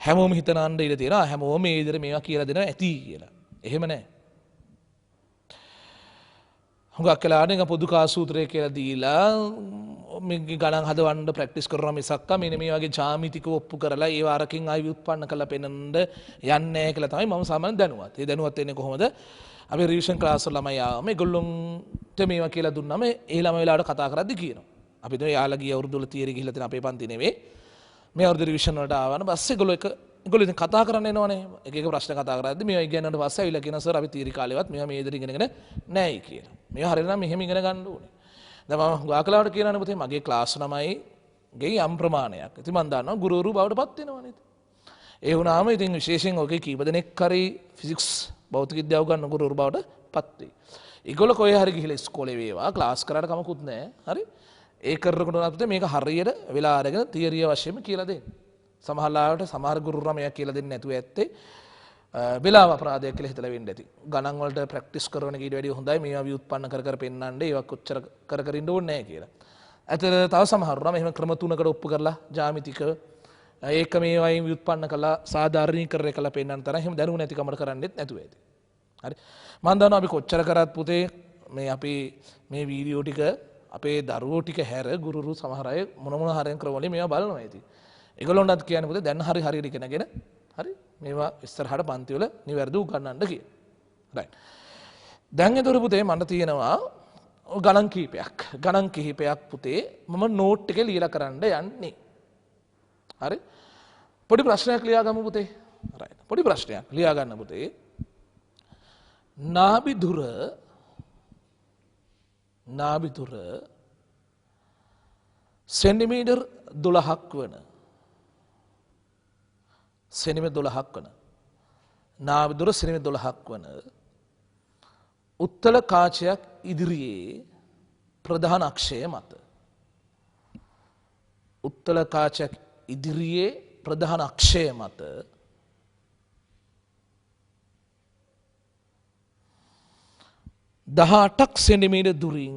හැමෝම හිතනන්න ඉඩ තියෙනවා හැමෝම මේ විදිහට මේවා කියලා දෙනවා ඇති කියලා. එහෙම නැහැ. හුඟක් වෙලාවට නිකන් පොදු කා සූත්‍රය කියලා දීලා මේ ගණන් හදවන්න ප්‍රැක්ටිස් කරනවා මිසක්ක මෙන්න මේ වගේ ජ්‍යාමිතික ඔප්පු කරලා ඒව අරකින් ආයි ව්‍යුත්පන්න කරලා පෙන්නන්න යන්නේ නැහැ කියලා තමයි මම සාමාන්‍යයෙන් දැනුවත්. ඒ දැනුවත් වෙන්නේ කොහොමද? අපි රිවිෂන් ක්ලාස් වල ළමයි ආවම ඒගොල්ලොන්ට මේවා කියලා දුන්නාම ඒ ළමයි වෙලාවට කතා කරද්දි කියනවා. අපි දැන් යාලා ගිය අවුරුදු වල තියරි ගිහිල්ලා තියෙන අපේ පන්ති නෙවෙයි. මේ අවුරුදු රිවිෂන් වලට ආවම පස්සේ ඒගොල්ලෝ ඉතින් කතා කරන්න එනවනේ. එක එක ප්‍රශ්න කතා කරද්දි මේවා ඉගෙනනට පස්සේ ආවිලා කියන සර් අපි තියරි කාලේවත් මේවා මේ විදිහට ඉගෙනගෙන නැහැ කියලා. මේවා හරියට නම් මෙහෙම ඉගෙන ගන්න ඕනේ. දැන් මම ගාකලාවට කියනවානේ පුතේ මගේ ක්ලාස් ළමයිගේ යම් ප්‍රමාණයක්. ඉතින් මම දන්නවා ගුරුවරු බවට පත් වෙනවනේ. ඒ වුණාම ඉතින් විශේෂයෙන් ඔගේ කීප දෙනෙක් හරි ෆිසික්ස් භෞතික විද්‍යාව ගන්න ගුරුවරු බවට පත් වෙයි. ඒගොල්ලෝ කොහේ හරි ගිහිල්ලා ඉස්කෝලේ වේවා ක්ලාස් කරාට කමකුත් නැහැ. හරි? ඒ කරනකොට උනත් මේක හරියට වෙලා අරගෙන තියරිය වශයෙන්ම කියලා දෙන්න. සමහර ලාවට සමහර ගුරු ළමයා කියලා දෙන්නේ නැතුව ඇත්තේ වෙලාව අපරාධයක් කියලා හිතලා වෙන්න ඇති. ගණන් වලට ප්‍රැක්ටිස් කරන එක ඊට වැඩිය හොඳයි මේවා ව්‍යුත්පන්න කර කර පෙන්නන්න ඒවා කොච්චර කර කර ඉන්න ඕනේ නැහැ කියලා. ඇතර තව සමහර ළමයි එහෙම ක්‍රම තුනකට ඔප්පු කරලා ජ්‍යාමිතික ඒක මේවායින් ව්‍යුත්පන්න කළා සාධාරණීකරණය කළා පෙන්නන්න තරම් එහෙම දැනුම නැති කමකට කරන්නේත් නැතුව ඇති. හරි. මම දන්නවා අපි කොච්චර කරත් පුතේ මේ අපි මේ වීඩියෝ ටික අපේ දරුවෝ ටික හැර ගුරුරු සමහර අය මොන හරියන් ක්‍රම වලින් මේවා බලනවා ඇති. ඒගොල්ලොන්ටත් කියන්නේ පුතේ දැන් හරියට ඉගෙනගෙන හරි මේවා ඉස්සරහට පන්ති වල නිවැරදිව උගන්වන්න කියලා. right. දැන් ඒතර පුතේ මට තියෙනවා ගණන් කිහිපයක් පුතේ මම නෝට් එකේ ලියලා කරන්න යන්නේ. හරි. පොඩි ප්‍රශ්නයක් ලියා ගමු පුතේ. right. පොඩි ප්‍රශ්නයක් ලියා ගන්න පුතේ. නාභි දුර සෙන්ටිමීටර් 12ක් වන නාභි දුර සෙන්ටිමීටර් 12ක් වන උත්තල කාචයක් ඉදිරියේ ප්‍රධාන අක්ෂය මත උත්තල කාචයක් ඉදිරියේ ප්‍රධාන අක්ෂය මත 18ක් සෙන්ටිමීටර් දුරින්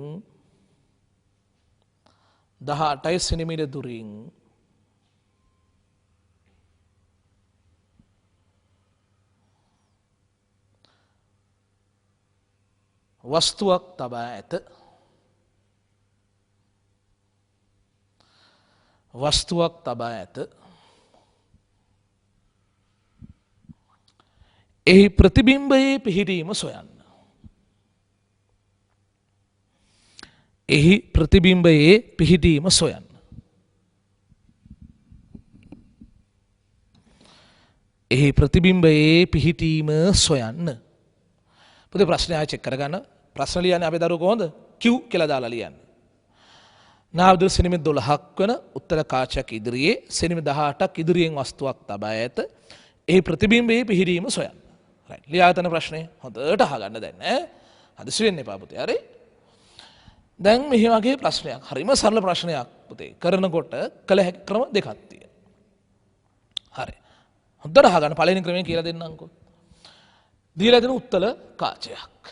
18 සෙනමිටර් දුරින් වස්තුවක් තබා ඇත. වස්තුවක් තබා ඇත. එහි ප්‍රතිබිම්බයේ පිහිටීම සොයන්න. එහි ප්‍රතිබිම්බයේ පිහිටීම සොයන්න. එහි ප්‍රතිබිම්බයේ පිහිටීම සොයන්න. පුතේ ප්‍රශ්නය ආයෙ චෙක් කරගන්න. ප්‍රශ්න ලියන්නේ අපේ දරුවෝ කොහොමද? Q කියලා දාලා ලියන්නේ. නාබදුර සෙනමිටර් 12ක් වන උත්තර කාචයක් ඉදිරියේ සෙනමිටර් 18ක් ඉදිරියෙන් වස්තුවක් තබා ඇත. එහි ප්‍රතිබිම්බයේ පිහිටීම සොයන්න. රයිට්. ලියාගන්න ප්‍රශ්නේ හොඳට අහගන්න දැන් ඈ. හදිසි වෙන්න එපා පුතේ. හරි? දැන් මෙහි වගේ ප්‍රශ්නයක්. හරිම සරල ප්‍රශ්නයක් පුතේ. කරනකොට කළ හැකි ක්‍රම දෙකක් තියෙනවා. හරි. හොඳට අහගන්න පළවෙනි ක්‍රමය කියලා දෙන්නම්කෝ. දීලා දෙන උත්තර කාචයක්.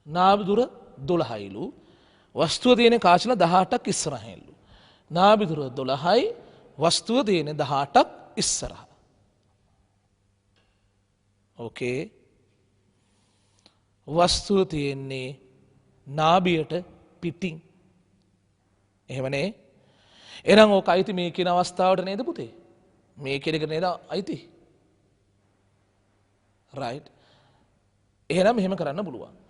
නාභිදුර 12යිලු. වස්තුව තියෙන කාචල 18ක් ඉස්සරහින්ලු. නාභිදුර 12යි වස්තුව තියෙන 18ක් ඉස්සරහ. ඕකේ. වස්තුව තියෙන්නේ නාභියට පිටින්. එහෙමනේ. එහෙනම් ඕක අයිති මේ කියන අවස්ථාවට නේද පුතේ? මේ කියන එක නේද අයිති? රයිට්. එහෙනම් මෙහෙම කරන්න පුළුවන්.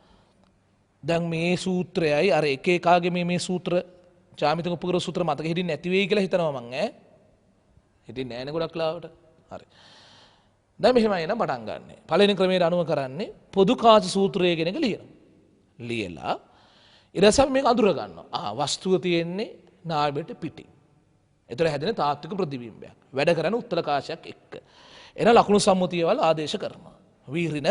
දැන් මේ සූත්‍රයයි අර එක එකාගේ මේ සූත්‍ර ජාමිතික උපකර සූත්‍ර මතක හිටින්නේ නැති වෙයි කියලා හිතනවා මං ඈ. හිටින්නේ නැහැ නේ ගොඩක් ලාවට. හරි. දැන් මෙහෙමයි නම් පටන් ගන්න. පළවෙනි ක්‍රමයට අනුව කරන්නේ පොදු කාච සූත්‍රය කියන එක ලියනවා. ලියලා ඊට පස්සේ මේක අඳුර ගන්නවා. වස්තුව තියෙන්නේ නාභියට පිටින්. ඒතර හැදෙන තාත්වික ප්‍රතිබිම්බයක්. වැඩ කරන උත්තර කාචයක් එක්ක. එන ලකුණු සම්මුතියවල ආදේශ කරනවා. වීරින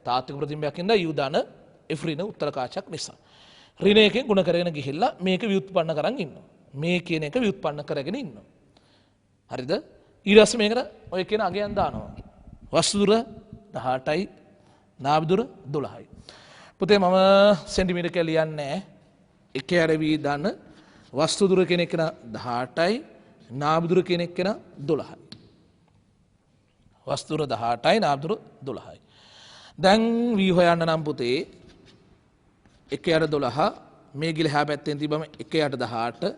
තාත්වික ප්‍රතිබිම්බයක් ඉඳලා යූදාන එෆ්රින උත්තර කාචයක් නිසා. ඍණ එකෙන් ගුණ කරගෙන ගිහිල්ලා මේක ව්‍යුත්පන්න කරන් ඉන්නවා. මේ කියන එක ව්‍යුත්පන්න කරගෙන ඉන්නවා. හරිද? ඊට පස්සේ මේකට ඔය කියන අගයන් දානවා. වස්තු දුර 18යි නාභිදුර 12යි. පුතේ මම සෙන්ටිමීටර් කියලා ලියන්නේ නැහැ. එකේ අරවි දාන වස්තු දුර කියන එක 18යි නාභිදුර කියන එක 12යි. වස්තු දුර 18යි නාභිදුර 12යි. දැන් වී හොයන්න නම් පුතේ 1/12 මේ ගිල එහා පැත්තෙන් තිබ්බම 1/18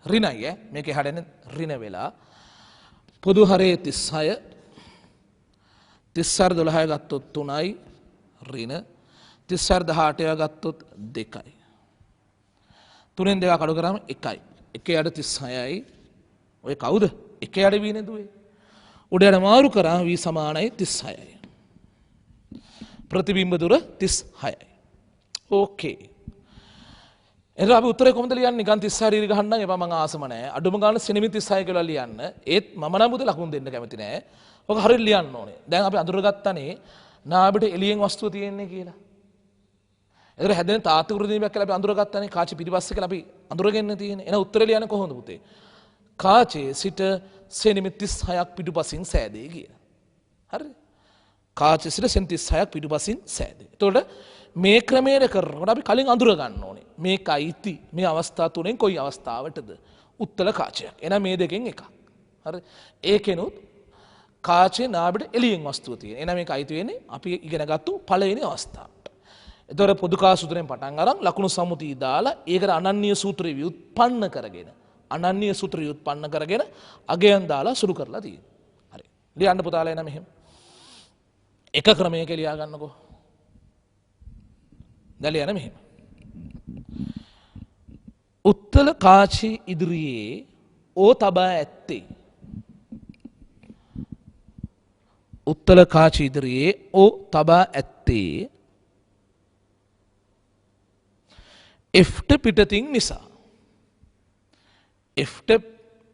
ඍණයි මේකේ හැදෙන ඍණ වෙලා පොදු හරේ 36 30/12 ගත්තොත් 3යි ඍණ 30/18 ගත්තොත් 2යි 3ෙන් 2 කඩු කරාම 1යි 1/36යි ඔය කවුද 1 වීනේ දුවේ උඩට මාරු කරා v සමානයි 36යි ප්‍රතිබිම්බ දුර 36යි ඕකේ එහෙනම් අපි උත්තරේ කොහොමද ලියන්නේ නිකන් 36 රීරි ගහන්න නම් එපා මම ආසම නැහැ අඩුම ගාන සෙනමිටර් 36 කියලා ලියන්න ඒත් මම නම් පුතේ ලකුණු දෙන්න කැමති නැහැ ඔක හරියට ලියන්න ඕනේ දැන් අපි අඳුරගත්තනේ නාභිට එළියෙන් වස්තුව තියෙන්නේ කියලා ඒතර හැදෙන තාත්වික ප්‍රතිබිම්බයක් කියලා අපි අඳුරගත්තනේ කාචි පිටිපස්සේ කියලා අපි අඳුරගෙන තියෙන්නේ එහෙනම් උත්තරේ ලියන්නේ කොහොමද පුතේ කාචේ සිට සෙනමිටර් 36ක් පිටුපසින් සෑදේ කියලා හරිද කාචේ සිට සෙනමිටර් 36ක් පිටුපසින් සෑදේ එතකොට මේ ක්‍රමයට කරනකොට අපි කලින් අඳුර ගන්න ඕනේ මේක අයිති මේ අවස්ථා තුනෙන් කොයි අවස්ථාවටද උත්තර කාචයක් එහෙනම් මේ දෙකෙන් එකක් හරි ඒකෙනුත් කාචේ නාභිට එළියෙන් වස්තුව තියෙන එහෙනම් මේක අයිති වෙන්නේ අපි ඉගෙනගත්තු පළවෙනි අවස්ථාවට එතකොට පොදු කාච සූත්‍රයෙන් පටන් අරන් ලකුණු සම්මුතිය දාලා ඒකට අනන්‍ය සූත්‍රය ව්‍යුත්පන්න කරගෙන අනන්‍ය සූත්‍රය ව්‍යුත්පන්න කරගෙන අගයන් දාලා සුරු කරලා තියෙනවා හරි ලියන්න පුතාලා එන මෙහෙම එක ක්‍රමයක ලියා ගන්නකෝ දැන් ලියන්න මෙහෙම උත්තර කාචි ඉදිරියේ ඕ තබා ඇත්තේ උත්තර කාචි ඉදිරියේ ඕ තබා ඇත්තේ Fට පිටතින් නිසා Fට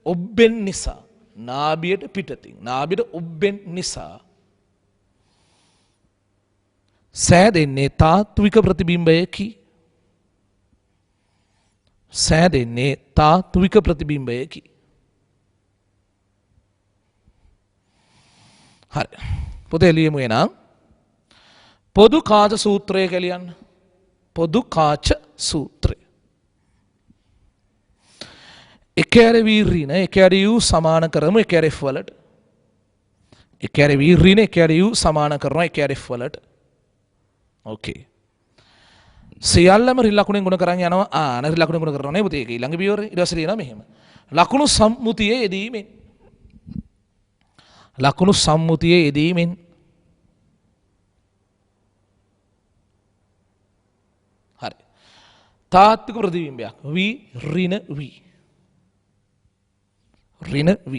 ඔබ්බෙන් නිසා නාභියට පිටතින් නාභියට ඔබ්බෙන් නිසා සෑදෙන්නේ තාත්වික ප්‍රතිබිම්බයකි සෑදෙන්නේ තාත්වික ප්‍රතිබිම්බයකි හරි පොතේ ලියමු එනම් පොදු කාච සූත්‍රය කියලා ලියන්න පොදු කාච සූත්‍රය එක ඇර වී ඍණ එක ඇර u සමාන කරමු එක ඇර f වලට. එක ඇර වී ඍණ එක ඇර u සමාන කරනවා එක ඇර f වලට. ඕකේ. සියල්ලම ඍණ ලකුණෙන් ගුණ කරන් යනවා. ඍණ ලකුණෙන් ගුණ කරනවා නේ පුතේ. ඒක ඊළඟ පියවර ඊට පස්සේ ලියනවා මෙහෙම. ලකුණු සම්මුතියේ යෙදීමෙන් ලකුණු සම්මුතියේ යෙදීමෙන් හරි. තාත්වික ප්‍රතිබිම්බයක් v ඍණ v ඍණ v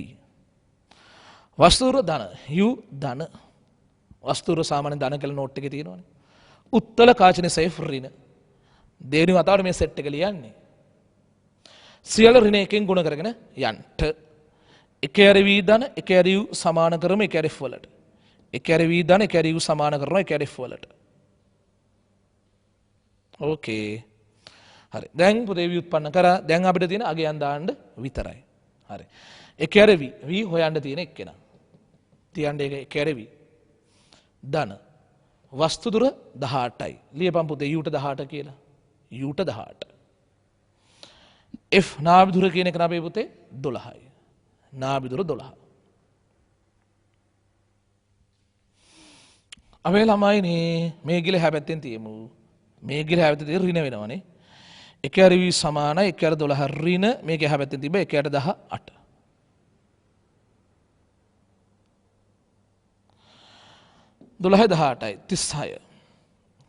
වස්තුර ධන u ධන වස්තුර සාමාන්‍ය ධන කියලා නෝට් එකේ තියෙනවනේ. උත්තල කාචන සේෆ් ඍණ දෙවෙනි වතාවට මේ සෙට් එක ලියන්නේ. සියලු ඍණ එකෙන් ගුණ කරගෙන යන්ට එක ඇර v ධන එක ඇර u සමාන කරමු එක ඇර f වලට. එක ඇර v ධන එක ඇර u සමාන කරනවා එක ඇර f වලට. ඕකේ. හරි. දැන් පුතේ ව්‍යුත්පන්න කරා. දැන් අපිට තියෙන අගයන් දාන්න විතරයි. හරි. එක ඇර v හොයන්න තියෙන එක්කෙනා. තියන්න එක ඇර v ධන වස්තු දුර 18යි. ලියපන් පුතේ u ට 18 කියලා. u ට 18. f නාභි දුර කියන එක නබේ පුතේ 12යි. නාභි දුර 12. අපේ ළමයිනේ මේ ගිල හැබැත්තෙන් තියමු. මේ ගිල හැබැත්තේ ඍණ වෙනවනේ. එක ඇර v සමානයි එක ඇර 12 ඍණ මේක හැබැත්තෙන් තිබ්බ එක ඇර 18. දොළහයි 18යි 36.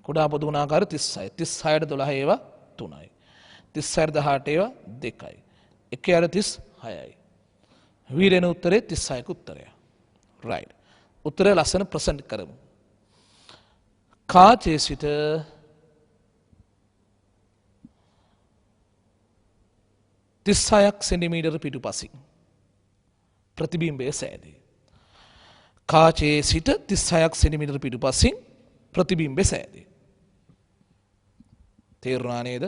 කුඩා පොදු ගුණාකාර 36. 36ට 12 ඒවා 3යි. 36ට 18 ඒවා 2යි. එක ඇර 36යි. වීරෙන උත්තරේ 36ක උත්තරය. රයිට්. උත්තරය ලස්සන ප්‍රසන්ට් කරමු. කාචේ සිට තිස්සයක් සෙන්ටිමීටර පිටුපසින් ප්‍රතිබිම්බය සෑදේ. කාචේ සිට 36ක් සෙන්ටිමීටර පිටුපසින් ප්‍රතිබිම්බය සෑදේ. තේරුණා නේද?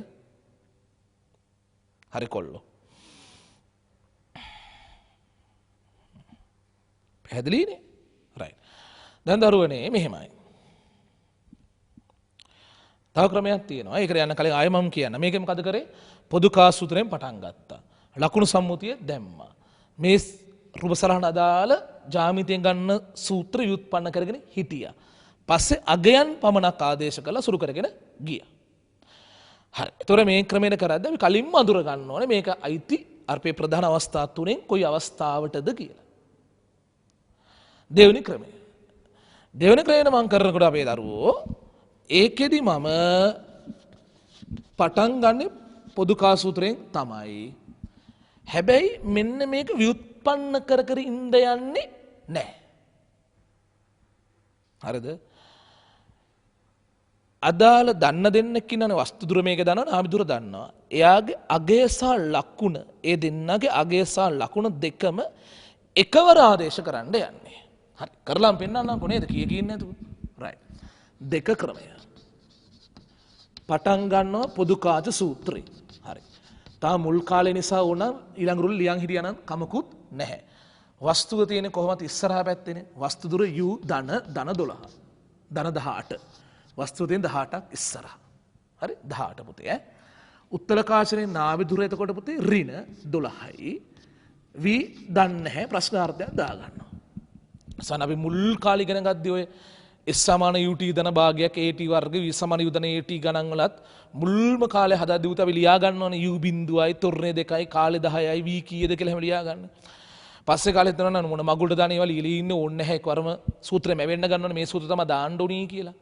හරි කොල්ලෝ. පැහැදිලිනේ? රයිට්. දැන් දරුවනේ මෙහෙමයි. තව ක්‍රමයක් තියෙනවා. ඒකට යන්න කලින් ආයෙ මම කියන්න. මේකෙ මොකද කරේ? පොදු කා සූත්‍රයෙන් පටන් ගත්තා. ලකුණු සම්මුතිය දැම්මා. මේ රූපසලහන අදාළ ජ්‍යාමිතියෙන් ගන්න සූත්‍ර ව්‍යුත්පන්න කරගෙන හිටියා. පස්සේ අගයන් පමණක් ආදේශ කළා සුරු කරගෙන ගියා. හරි. ඒතොර මේ ක්‍රමයට කරද්දී අපි කලින්ම අඳුර ගන්න ඕනේ මේක අයිති අර්පේ ප්‍රධාන අවස්ථා තුනෙන් කොයි අවස්ථාවටද කියලා. දෙවෙනි ක්‍රමය. දෙවෙනි ක්‍රමයට මම කරනකොට අපේ දරුවෝ ඒකෙදි මම පටන් ගන්න පොදු කා සූත්‍රයෙන් තමයි. හැබැයි මෙන්න මේක ව්‍යුත්පන්න කර කර ඉන්න යන්නේ නැහැ. හරිද? අදාළ දන්න දෙන්නෙක් ඉන්නනේ වස්තු දුර මේක දන්නවා නාභි දුර දන්නවා. එයාගේ අගය සහ ලකුණ ඒ දෙන්නගේ අගය සහ ලකුණ දෙකම එකවර ආදේශ කරන්න යන්නේ. හරි. කරලාම පෙන්නන්නම්කො නේද? කීයක ඉන්නේ නැතුව. රයිට්. දෙක ක්‍රමය. පටන් ගන්නවා පොදු කාච සූත්‍රය. හරි. තා මුල් කාලේ නිසා වුණ ඊළඟ රුල් ලියන් හිටියානම් කමකුත් නැහැ. වස්තුව තියෙන්නේ කොහොමද ඉස්සරහා පැත්තේනේ. වස්තු දුර u ධන 12. ධන 18. වස්තුව තියෙන 18ක් ඉස්සරහා. හරි 18 පුතේ ඈ. උත්තර කාචනේ නාභි දුර එතකොට පුතේ ඍණ 12යි. v දන්නේ නැහැ ප්‍රශ්නාර්ථයක් දාගන්නවා. සන අපි මුල් කාලේ ඉගෙන ගද්දී ඔය S සමාන UT ධන භාගයක් AT වර්ග V සමාන U ධන AT ගණන් වලත් මුල්ම කාලේ හදාදී උත අපි ලියා ගන්නවනේ U බිඳුවයි තොරණේ 2යි කාලේ 10යි V කීයද කියලා හැම ලියා ගන්න. පස්සේ කාලේ හිතනවා මොන මගුලට දාන ඒවා ලියලා ඉන්නේ ඕනේ නැහැ එකවරම සූත්‍රෙම වෙන්න ගන්නවනේ මේ සූත්‍ර තමයි දාන්න ඕනී කියලා.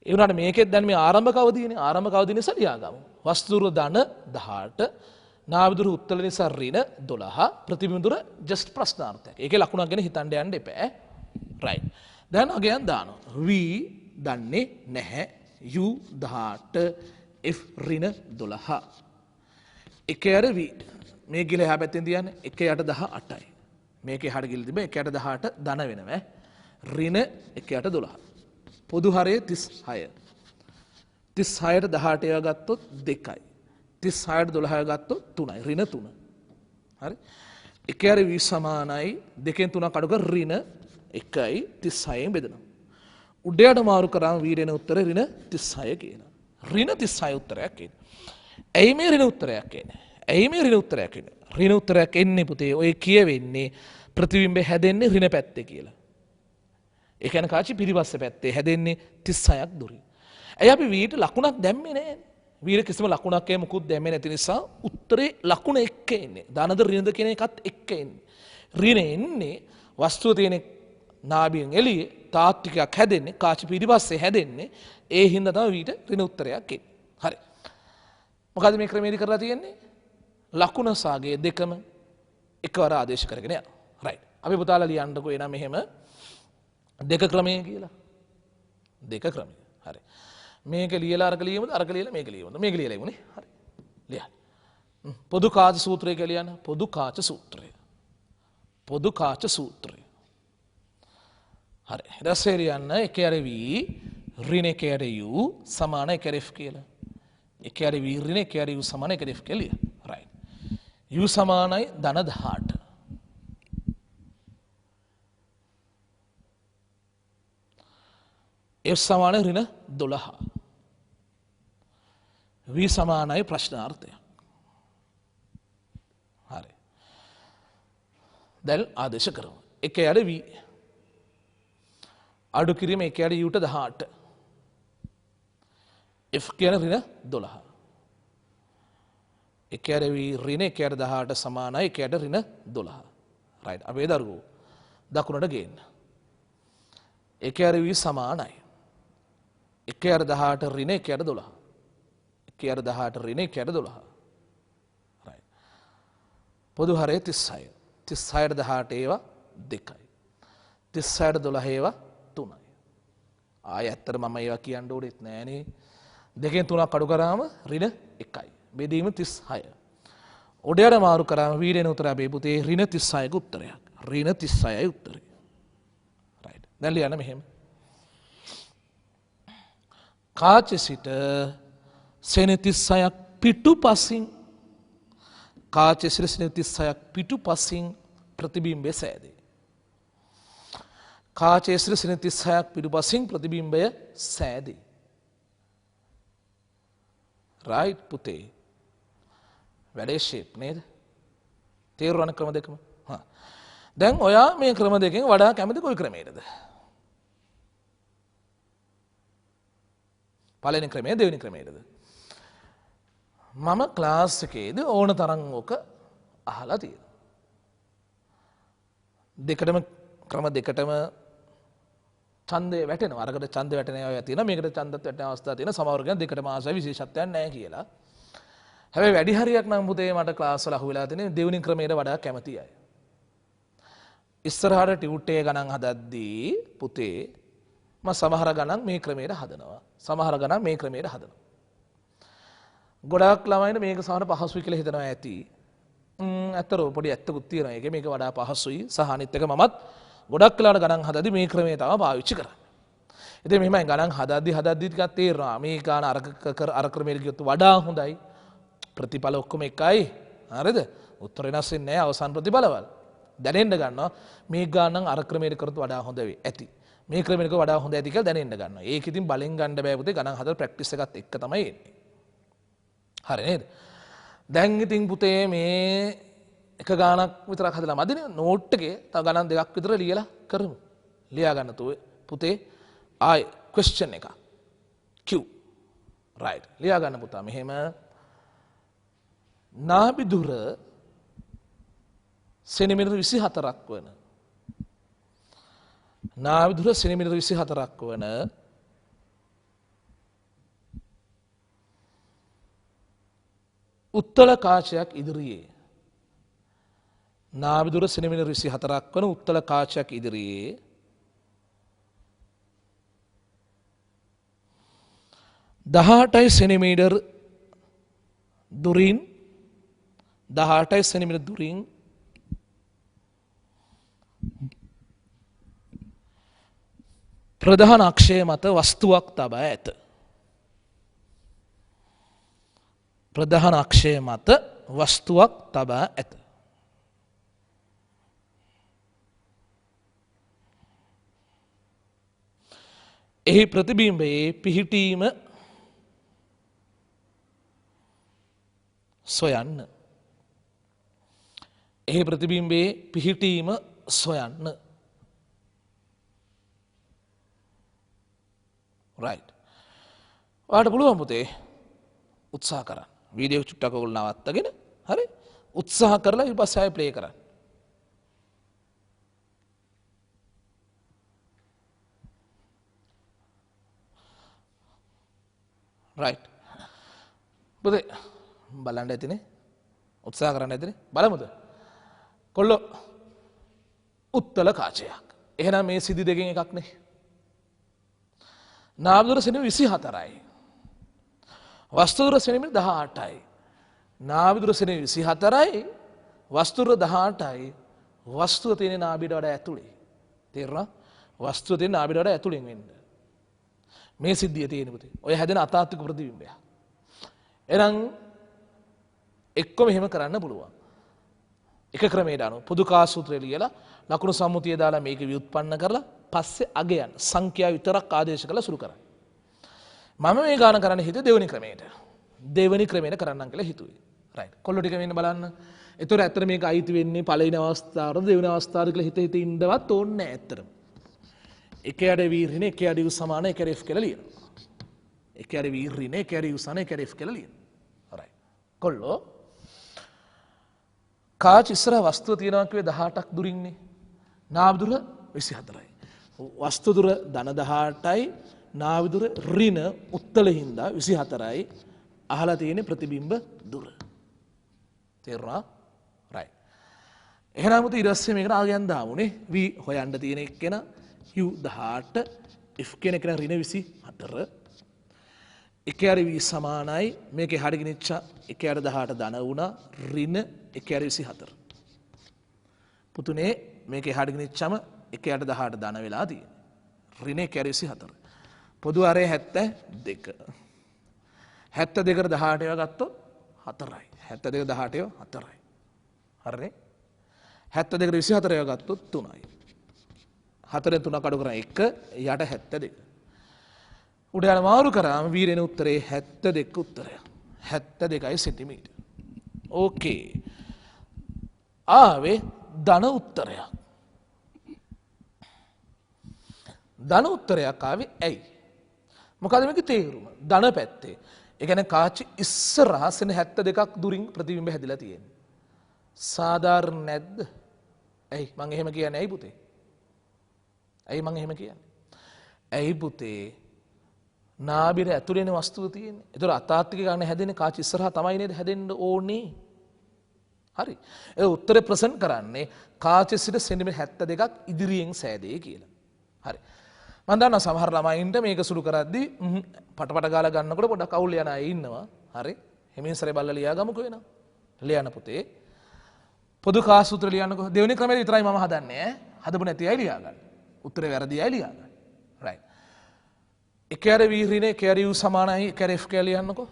ඒ වුණාට මේකෙත් දැන් මේ ආරම්භක අවධියනේ ආරම්භක අවධිය නිසා ලියා ගමු. වස්තුර ධන 18 නාභි දුර උත්තර නිසා ඍණ 12 ප්‍රතිබිම්බ දුර ජස්ට් ප්‍රශ්නාර්ථයක්. ඒකේ ලකුණක් ගැන හිතන්න යන්න එපා. රයිට්. දැන් අගයන් දානවා. v දන්නේ නැහැ. u 18 f ඍණ 12. එක ඇර v මේ ගිල එහා පැත්තෙන් තියන්නේ 1 යට 18යි. මේක එහාට ගිල තිබෙ 1 යට 18 ධන වෙනවා. ඍණ 1 යට 12. පොදු හරය 36. 36ට 18 ඒවා ගත්තොත් 2යි. 36ට 12 ගත්තොත් 3යි. ඍණ 3. හරි. එක ඇර v සමානයි දෙකෙන් 3ක් අඩු කර ඍණ 1යි 36න් බෙදනවා. උඩයට මාරු කරාම v දෙන උත්තරේ ඍණ 36 කියනවා. ඍණ 36 උත්තරයක් එන්නේ. ඇයි මේ ඍණ උත්තරයක් එන්නේ? ඇයි මේ ඍණ උත්තරයක් එන්නේ? ඍණ උත්තරයක් එන්නේ පුතේ ඔය කියවෙන්නේ ප්‍රතිබිම්බය හැදෙන්නේ ඍණ පැත්තේ කියලා. ඒ කියන්නේ කාචි පිටිපස්ස පැත්තේ හැදෙන්නේ 36ක් දුරින්. ඇයි අපි වීට ලකුණක් දැම්මේ නැහැ? වීර කිසිම ලකුණක් ඒ මුකුත් දැම්මේ නැති නිසා උත්තරේ ලකුණ එක්ක එන්නේ. දානද ඍණද කියන එකත් එක්ක එන්නේ. ඍණ එන්නේ වස්තුව තියෙන නාභියෙන් එළියේ තාත්විකයක් හැදෙන්නේ කාචි පිටිපස්සේ හැදෙන්නේ ඒ හින්දා තමයි වීට ඍණ උත්තරයක් එන්නේ. හරි. මොකද මේ ක්‍රමයේදී කරලා තියෙන්නේ? ලකුණ සාගය දෙකම එකවර ආදේශ කරගෙන යනවා. රයිට්. අපි පුතාලා ලියන්නකෝ එනම් මෙහෙම දෙක ක්‍රමය කියලා. දෙක ක්‍රමය. හරි. මේක ලියලා අරක ලියමුද? අරක ලියලා මේක ලියමුද? මේක ලියලා ඉමුනේ. හරි. ලියන්න. පොදු කාච සූත්‍රය කියලා ලියන්න. පොදු කාච සූත්‍රය. පොදු කාච සූත්‍රය. හරි. ඊට පස්සේ ලියන්න එක යට v ඍණ එක යට u සමාන එක යට f කියලා. එක යට v ඍණ එක යට u සමාන එක යට f කියලා ලියන්න. රයිට්. u සමානයි ධන 18. F සමානයි ඍණ 12. V සමානයි ප්‍රශ්නාර්ථයක්. හරි. දැන් ආදේශ කරමු. එක යට V. අඩු කිරීම එක යට U ට 18. F කියන ඍණ 12. එක යට V ඍණ එක යට 18 සමානයි එක යට ඍණ 12. රයිට්. අපේ දරුවෝ දකුණට ගේන්න. එක යට V සමානයි එක යට 18 ඍණ එක යට 12. එක යට 18 ඍණ එක යට 12. රයිට්. පොදු හරය 36. 36ට 18 ඒවා 2යි. 36ට 12 ඒවා 3යි. ආය ඇත්තට මම ඒවා කියන්න ඕනෙත් නෑනේ. දෙකෙන් 3ක් අඩු කරාම ඍණ 1යි. බෙදීම 36. ඔඩයට මාරු කරාම වීරේන උත්තර අපේ පුතේ ඍණ 36ක උත්තරයක්. ඍණ 36යි උත්තරේ. රයිට්. දැන් ලියන්න මෙහෙම. කාච සිට සෙන 36ක් පිටුපසින් කාච සිට සෙන 36ක් පිටුපසින් ප්‍රතිබිම්බය සෑදේ. කාචයේ සිට සෙන 36ක් පිටුපසින් ප්‍රතිබිම්බය සෑදේ. රයිට් පුතේ. වැඩේ ෂේප් නේද? තේරුණා ක්‍රම දෙකම. හා. දැන් ඔයා මේ ක්‍රම දෙකෙන් වඩා කැමති කොයි ක්‍රමයකටද? පළවෙනි ක්‍රමය දෙවෙනි ක්‍රමයටද? මම ක්ලාස් එකේදී ඕන තරම් ඕක අහලා තියෙනවා. දෙකටම ක්‍රම දෙකටම ඡන්දය වැටෙනවා. අරකට ඡන්ද වැටෙන ඒවා තියෙනවා. මේකට ඡන්දත් වැටෙන අවස්ථා තියෙනවා. සමහර කෙනා දෙකටම ආසයි විශේෂත්වයක් නැහැ කියලා. හැබැයි වැඩි හරියක් නම් පුතේ මට ක්ලාස් වල අහුවෙලා තියෙන්නේ දෙවෙනි ක්‍රමයට වඩා කැමති අය. ඉස්සරහට ටියුට් එක ගණන් හදද්දී පුතේ මම සමහර ගණන් මේ ක්‍රමයට හදනවා. සමහර ගණන් මේ ක්‍රමයට හදනවා. ගොඩාක් ළමයින්ට මේක සමහර පහසුයි කියලා හිතනවා ඇති. ඇත්තට පොඩි ඇත්තකුත් තියෙනවා. ඒකේ මේක වඩා පහසුයි. සහ අනිත් එක මමත් ගොඩක් වෙලාවට ගණන් හදද්දී මේ ක්‍රමය තමයි පාවිච්චි කරන්නේ. ඉතින් මෙහෙමයි ගණන් හදද්දී ටිකක් තේරෙනවා. මේ ගාන අර ක්‍රමයට ගියොත් වඩා හොඳයි. ප්‍රතිඵල ඔක්කොම එකයි. හරිද? උත්තර වෙනස් වෙන්නේ නැහැ අවසන් ප්‍රතිඵලවල. දැනෙන්න ගන්නවා මේ ගානන් අර ක්‍රමයට කරත් වඩා හොඳ වෙයි. ඇති. මේ ක්‍රමයක වඩා හොඳ ඇති කියලා දැනෙන්න ගන්නවා. ඒක ඉතින් බලෙන් ගන්න බෑ පුතේ ගණන් හදලා ප්‍රැක්ටිස් එකත් එක්ක තමයි එන්නේ. හරි නේද? දැන් ඉතින් පුතේ මේ එක ගානක් විතරක් හදලා මදිනේ නෝට් එකේ තව ගණන් දෙකක් විතර ලියලා කරමු. ලියා ගන්න පුතේ ආයි ක්වෙස්චන් එක. Q. right. ලියා ගන්න පුතා මෙහෙම නාභිදුර සෙන්ටිමීටර් 24ක් වන නාභිදුර සෙන්ටිමීටර් 24ක් වන උත්තල කාචයක් ඉදිරියේ නාභිදුර සෙන්ටිමීටර් 24ක් වන උත්තල කාචයක් ඉදිරියේ 18 සෙන්ටිමීටර් දුරින් 18 සෙන්ටිමීටර් දුරින් ප්‍රධාන අක්ෂය මත වස්තුවක් තබා ඇත. ප්‍රධාන අක්ෂය මත වස්තුවක් තබා ඇත. එහි ප්‍රතිබිම්බයේ පිහිටීම සොයන්න. එහි ප්‍රතිබිම්බයේ පිහිටීම සොයන්න. රයිට්. ඔයාලට පුළුවන් පුතේ උත්සාහ කරන්න. වීඩියෝ චුට්ටක් ඔයගොල්ලෝ නවත්තගෙන හරි උත්සාහ කරලා ඊට පස්සේ ආයෙ ප්ලේ කරන්න. රයිට්. පුතේ බලන්න ඇතිනේ. උත්සාහ කරන්න ඇතිනේ. බලමුද? කොල්ලෝ උත්තල කාචයක්. එහෙනම් මේ සිදි දෙකෙන් එකක් නේ. නාභදුර සෙනීමෙ 24යි. වස්තුදුර සෙනීමෙ 18යි. නාභදුර සෙනීමෙ 24යි. වස්තුදුර 18යි. වස්තුව තියෙන නාභියට වඩා ඇතුලේ. තේරුණා? වස්තුව තියෙන නාභියට වඩා ඇතුලෙන් වෙන්න. මේ සිද්ධිය තියෙන පුතේ. ඔය හැදෙන අතාත්වික ප්‍රතිබිම්බය. එහෙනම් එක්කම එහෙම කරන්න පුළුවන්. එක ක්‍රමයකට අනුව පොදු කා සූත්‍රය ලියලා ලකුණු සම්මුතිය දාලා මේක ව්‍යුත්පන්න කරලා පස්සේ අගයන් සංඛ්‍යා විතරක් ආදේශ කරලා සුරු කරන්න. මම මේ ගාන කරන්න හිතුවේ දෙවෙනි ක්‍රමයට. දෙවෙනි ක්‍රමයට කරන්නම් කියලා හිතුවේ. රයිට්. කොල්ලෝ ටික මෙන්න බලන්න. ඒතර ඇත්තට මේක අයිති වෙන්නේ පළවෙනි අවස්ථාවද දෙවෙනි අවස්ථාවද කියලා හිත ඉන්නවත් ඕනේ නැහැ ඇත්තටම. එක යට වීර්යන එක යට යු සමාන එක යට f කියලා ලියනවා. එක යට වීර්යන එක යට යු සමාන එක යට f කියලා ලියනවා. රයිට්. කොල්ලෝ කාච් ඉස්සර වස්තුව තියෙනවා කිව්වේ 18ක් දුරින්නේ. නාභදුර 24යි. වස්තු දුර ධන 18යි නාභදුර ඍණ උත්තල හින්දා 24යි. අහලා තියෙන ප්‍රතිබිම්බ දුර. තේරුණා? රයිට්. එහෙනම් උත ඊට පස්සේ මේකට ආගයන් දාමුනේ. v හොයන්න තියෙන එක්කෙනා u 18 f කියන එක ඍණ 24. එක යට v සමානයි මේකේ හරිය ගිනිච්චා එක යට 18 ධන වුණා ඍණ එක යට 24. පුතුනේ මේකේ හරිය ගිනිච්චම එක යට 18 ධන වෙලා තියෙන්නේ. ඍණ එක යට 24. පොදු අරේ 72. 72ට 18 ඒවා ගත්තොත් 4යි. 72 18 ඒවා 4යි. හරිනේ? 72ට 24 ඒවා ගත්තොත් 3යි. 4ෙන් 3 කඩු කරා 1 යට 72. උඩ යන මාරු කරාම වීරෙන උත්තරේ 72 උත්තරයක්. 72යි සෙන්ටිමීටර්. ඕකේ. ආවේ ධන උත්තරයක්. ධන උත්තරයක් ආවේ ඇයි? මොකද මේකේ තේරුම? ධන පැත්තේ. ඒ කියන්නේ කාචි ඉස්සරහා සෙන 72ක් දුරින් ප්‍රතිබිම්බ හැදිලා තියෙන්නේ. සාධාරණ නැද්ද? ඇයි මං එහෙම කියන්නේ ඇයි පුතේ? ඇයි මං එහෙම කියන්නේ? ඇයි පුතේ? නාභිර ඇතුළේනේ වස්තුව තියෙන්නේ. ඒතර අතාත්වික ගන්න හැදෙන්නේ කාචි ඉස්සරහා තමයි නේද හැදෙන්න ඕනේ. හරි. ඒ උත්තරේ ප්‍රසන්ට් කරන්නේ කාචි සිට සෙන්ටිමීටර් 72ක් ඉදිරියෙන් සෑදේ කියලා. හරි. මම දන්නවා සමහර ළමයින්ට මේක සුළු කරද්දී පටපට ගාලා ගන්නකොට පොඩක් අවුල් යන අය ඉන්නවා. හරි. හිමින් සරේ බල්ලා ලියා ගමුකෝ වෙනවා. ලියන්න පුතේ. පොදු කා සූත්‍ර ලියන්නකෝ. දෙවෙනි ක්‍රමයේ විතරයි මම හදන්නේ ඈ. හදපු නැති අය ලියා ගන්න. උත්තරේ වැරදි අය ලියා ගන්න. රයිට්. එක යට v ඍණ එක යට u සමානයි එක යට f කියලා ලියන්නකෝ.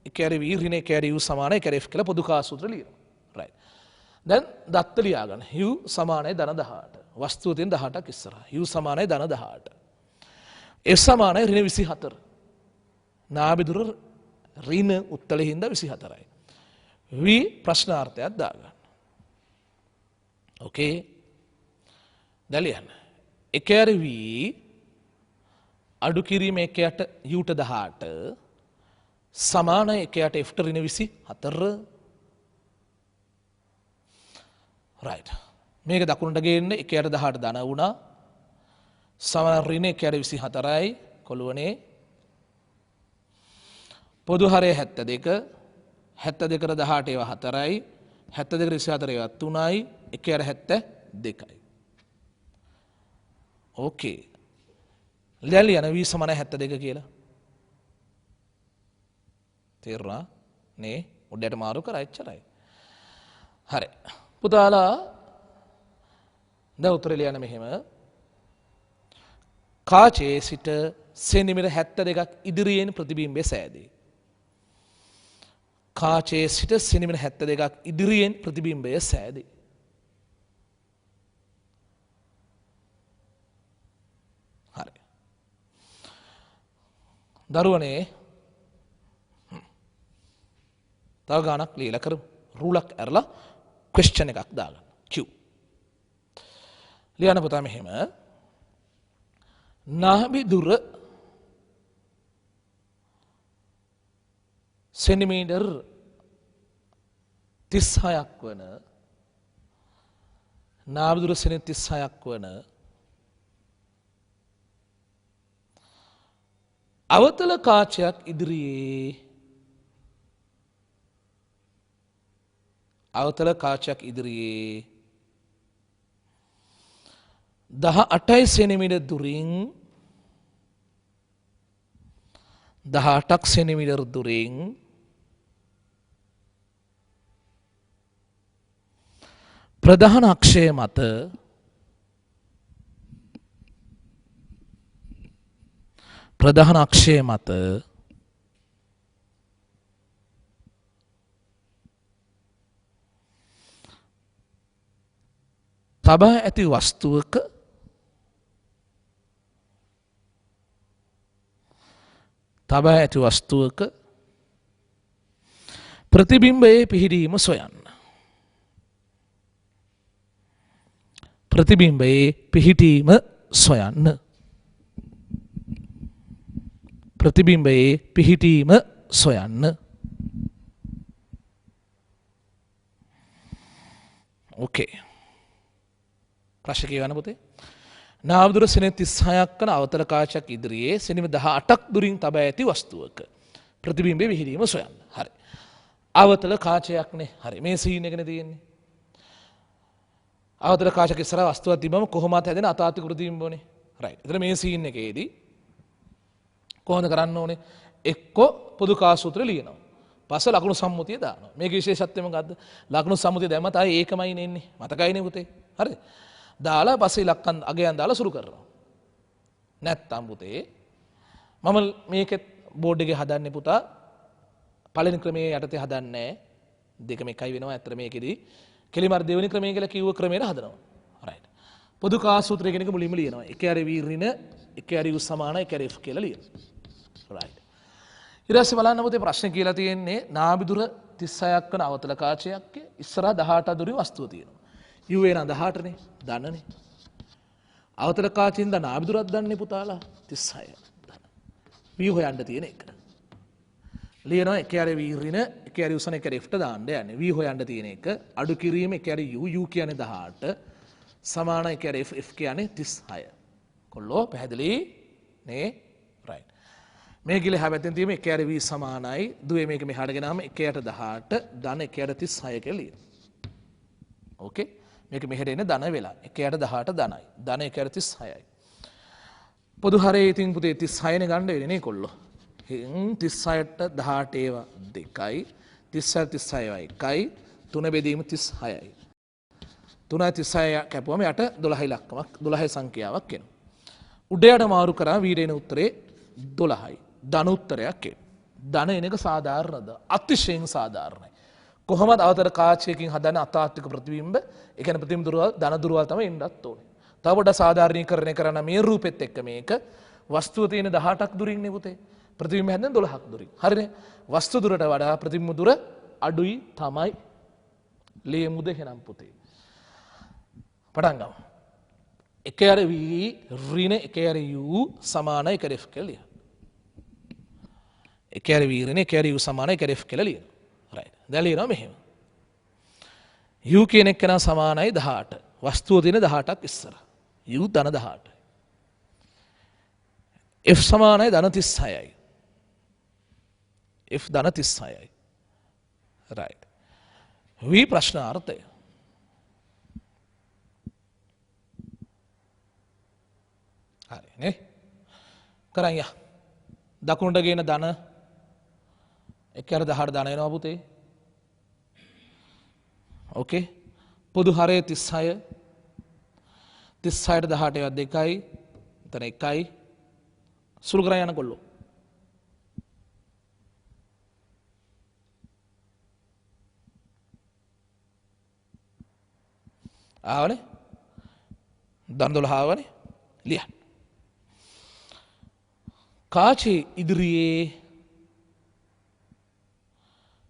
එක යට v ඍණ එක යට u සමානයි එක යට f කියලා පොදු කා සූත්‍ර ලියනවා. රයිට්. දැන් දත්ත ලියා ගන්න. u සමානයි ධන 18. වස්තුව තියෙන 18ක් ඉස්සරහා. u සමානයි ධන 18. f සමානයි ඍණ 24. නාභිදුර ඍණ උත්තල හින්දා 24යි. v ප්‍රශ්නාර්ථයක් දාගන්න. ඕකේ. දැන් ලියන්න. එක යට v අඩු කිරීම එක යට u ට 18 සමානයි එක යට f ට ඍණ 24. රයිට්. මේක දකුණට ගේන්න එක යට 18 ධන වුණා. සමාන ඍණ එක යට 24යි කොළුවනේ. පොදු හරය 72. 72ට 18 ඒවා 4යි. 72ට 24 ඒවා 3යි. එක යට 72යි. ඕකේ. ලැලි යන v සමානයි 72 කියලා. තේරුණා නේ? උඩට මාරු කරා එච්චරයි. හරි. පුතාලා දැන් උත්තර ලියන්න මෙහෙම. කාචේ සිට සෙන්ටිමීටර් 72ක් ඉදිරියෙන් ප්‍රතිබිම්බය සෑදේ. කාචේ සිට සෙන්ටිමීටර් 72ක් ඉදිරියෙන් ප්‍රතිබිම්බය සෑදේ. හරි. දරුවනේ තව ගානක් ලියලා කරමු. රූලක් ඇරලා ක්වෙස්චන් එකක් දාගන්න. Q. ලියන්න පුතා මෙහෙම. නාභි දුර සෙන්ටිමීටර් 36ක් වන නාභි දුර සෙන්ටිමීටර් 36ක් වන අවතල කාචයක් ඉදිරියේ අවතල කාචයක් ඉදිරියේ 18 සෙන්ටිමීටර් දුරින් 18ක් සෙන්ටිමීටර් දුරින් ප්‍රධාන අක්ෂය මත ප්‍රධාන අක්ෂය මත තබා ඇති වස්තුවක ප්‍රතිබිම්බයේ පිහිටීම සොයන්න. ප්‍රතිබිම්බයේ පිහිටීම සොයන්න. ප්‍රතිබිම්බයේ පිහිටීම සොයන්න. ඕකේ. ප්‍රශ්න කියවන්න පුතේ. නාභි දුර සෙන්ටිමීටර් 36ක් වන අවතල කාචයක් ඉදිරියේ සෙන්ටිමීටර් 18ක් දුරින් තබා ඇති වස්තුවක ප්‍රතිබිම්බයේ විහිදීම සොයන්න. හරි. අවතල කාචයක්නේ. හරි. මේ සීන් එකනේ තියෙන්නේ. අවතල කාචයක ඉස්සරහ වස්තුවක් තිබ්බම කොහොමද හැදෙන අතාත්වික ප්‍රතිබිම්බෝනේ. රයිට්. එතන මේ සීන් එකේදී කොහොමද කරන්න ඕනේ? එක්කෝ පොදු කාච සූත්‍රය ලියනවා. පස්සේ ලකුණු සම්මුතිය දානවා. මේකේ විශේෂත්වය මොකද්ද? ලකුණු සම්මුතිය දැම්මත් ආයේ ඒකමයි නෙන්නේ. මතකයිනේ පුතේ. හරිද? දාලා පස්සේ ඉලක්කම් අගයන් දාලා සුරු කරනවා. නැත්තම් පුතේ මම මේකෙත් බෝඩ් එකේ හදන්නේ පුතා පළවෙනි ක්‍රමයේ යටතේ හදන්නේ දෙකම එකයි වෙනවා. ඇත්තට මේකෙදි කෙලිමර දෙවෙනි ක්‍රමය කියලා කිව්ව ක්‍රමයට හදනවා. රයිට්. පොදු කාච සූත්‍රය කියන එක මුලින්ම ලියනවා. එක ඇරේ v ඍණ එක ඇරේ u සමාන එක ඇරේ f කියලා ලියනවා. රයිට්. ඊට පස්සේ බලන්න පුතේ ප්‍රශ්න කියලා තියෙන්නේ නාභි දුර 36ක් වන අවතල කාචයක් ඉස්සරහා 18 දුරින් වස්තුව තියෙනවා. u වෙන 18නේ දන්නනේ. අවතල කාචින් දා නාභි දුරක් දන්නේ පුතාලා 36. v හොයන්න තියෙන එක. ලියනවා එක ඇරේ v ඍණ එක ඇරේ u සන එක ඇරේ f ට දාන්න යන්නේ. v හොයන්න තියෙන එක අඩු කිරීම එක ඇරේ u කියන්නේ 18 සමාන එක ඇරේ f කියන්නේ 36. කොල්ලෝ පැහැදිලි නේ? රයිට්. මේ ගිල හැබැයි තියෙන්නේ එක ඇරේ v සමානයි දුවේ මේක මෙහාට ගෙනාම 1යට 18 ධන 1යට 36 කියලා ලියනවා. ඕකේ. මේක මෙහෙට එන්නේ ධන වෙලා 1යට 18 ධනයි. ධන 1යට 36යි. පොදු හරේ ඉතින් පුතේ 36 නේ ගන්න වෙන්නේ නේ කොල්ලෝ. 36ට 18 ඒවා 2යි 36 36 1යි 3 බෙදීම 36යි. 3 36 කැපුවම යට 12 ඉලක්කමක් 12 සංඛ්‍යාවක් එනවා. උඩයට මාරු කරා වීරේන උත්තරේ 12යි. ධන උත්තරයක් එනවා. ධන එන එක සාධාරණද? අතිශයින් සාධාරණයි. කොහොමද අවතර කාචයකින් හදන අතාත්වික ප්‍රතිබිම්බ? ඒ කියන්නේ ප්‍රතිබිම්බ දුරවල් ධන දුරවල් තමයි එන්නත් ඕනේ. තව පොඩ්ඩක් සාධාරණීකරණය කරන මේ රූපෙත් එක්ක මේක වස්තුව තියෙන 18ක් දුරින් නේ පුතේ. ප්‍රතිබිම්බ හැදෙන 12ක් දුරින්. හරිනේ. වස්තු දුරට වඩා ප්‍රතිබිම්බ දුර අඩුයි තමයි. ලියමුද එහෙනම් පුතේ. පටන් ගමු. එක ඇර v ඍණ එක ඇර u සමාන එක ඇර f කියලා ලියන්න. එක ඇර v ඍණ එක ඇර u සමාන එක ඇර f කියලා ලියන්න. රයිට්. දැන් ලියනවා මෙහෙම. u කියන එක නා සමානයි 18. වස්තුව තියෙන 18ක් ඉස්සර. u ධන 18යි. f සමානයි ධන 36යි. f ධන 36යි. රයිට්. v ප්‍රශ්නාර්ථය. හරි නේ? කරන් යා. දකුණට ගේන ධන 1යට 18 ධන වෙනවා පුතේ. ඕකේ. පොදු හරය 36 36ට 18 ඒවා 2යි එතන 1යි සුළු කරන් යන කොල්ලෝ. ආවනේ? ධන 12 ආවනේ? ලියන්න. කාචේ ඉදිරියේ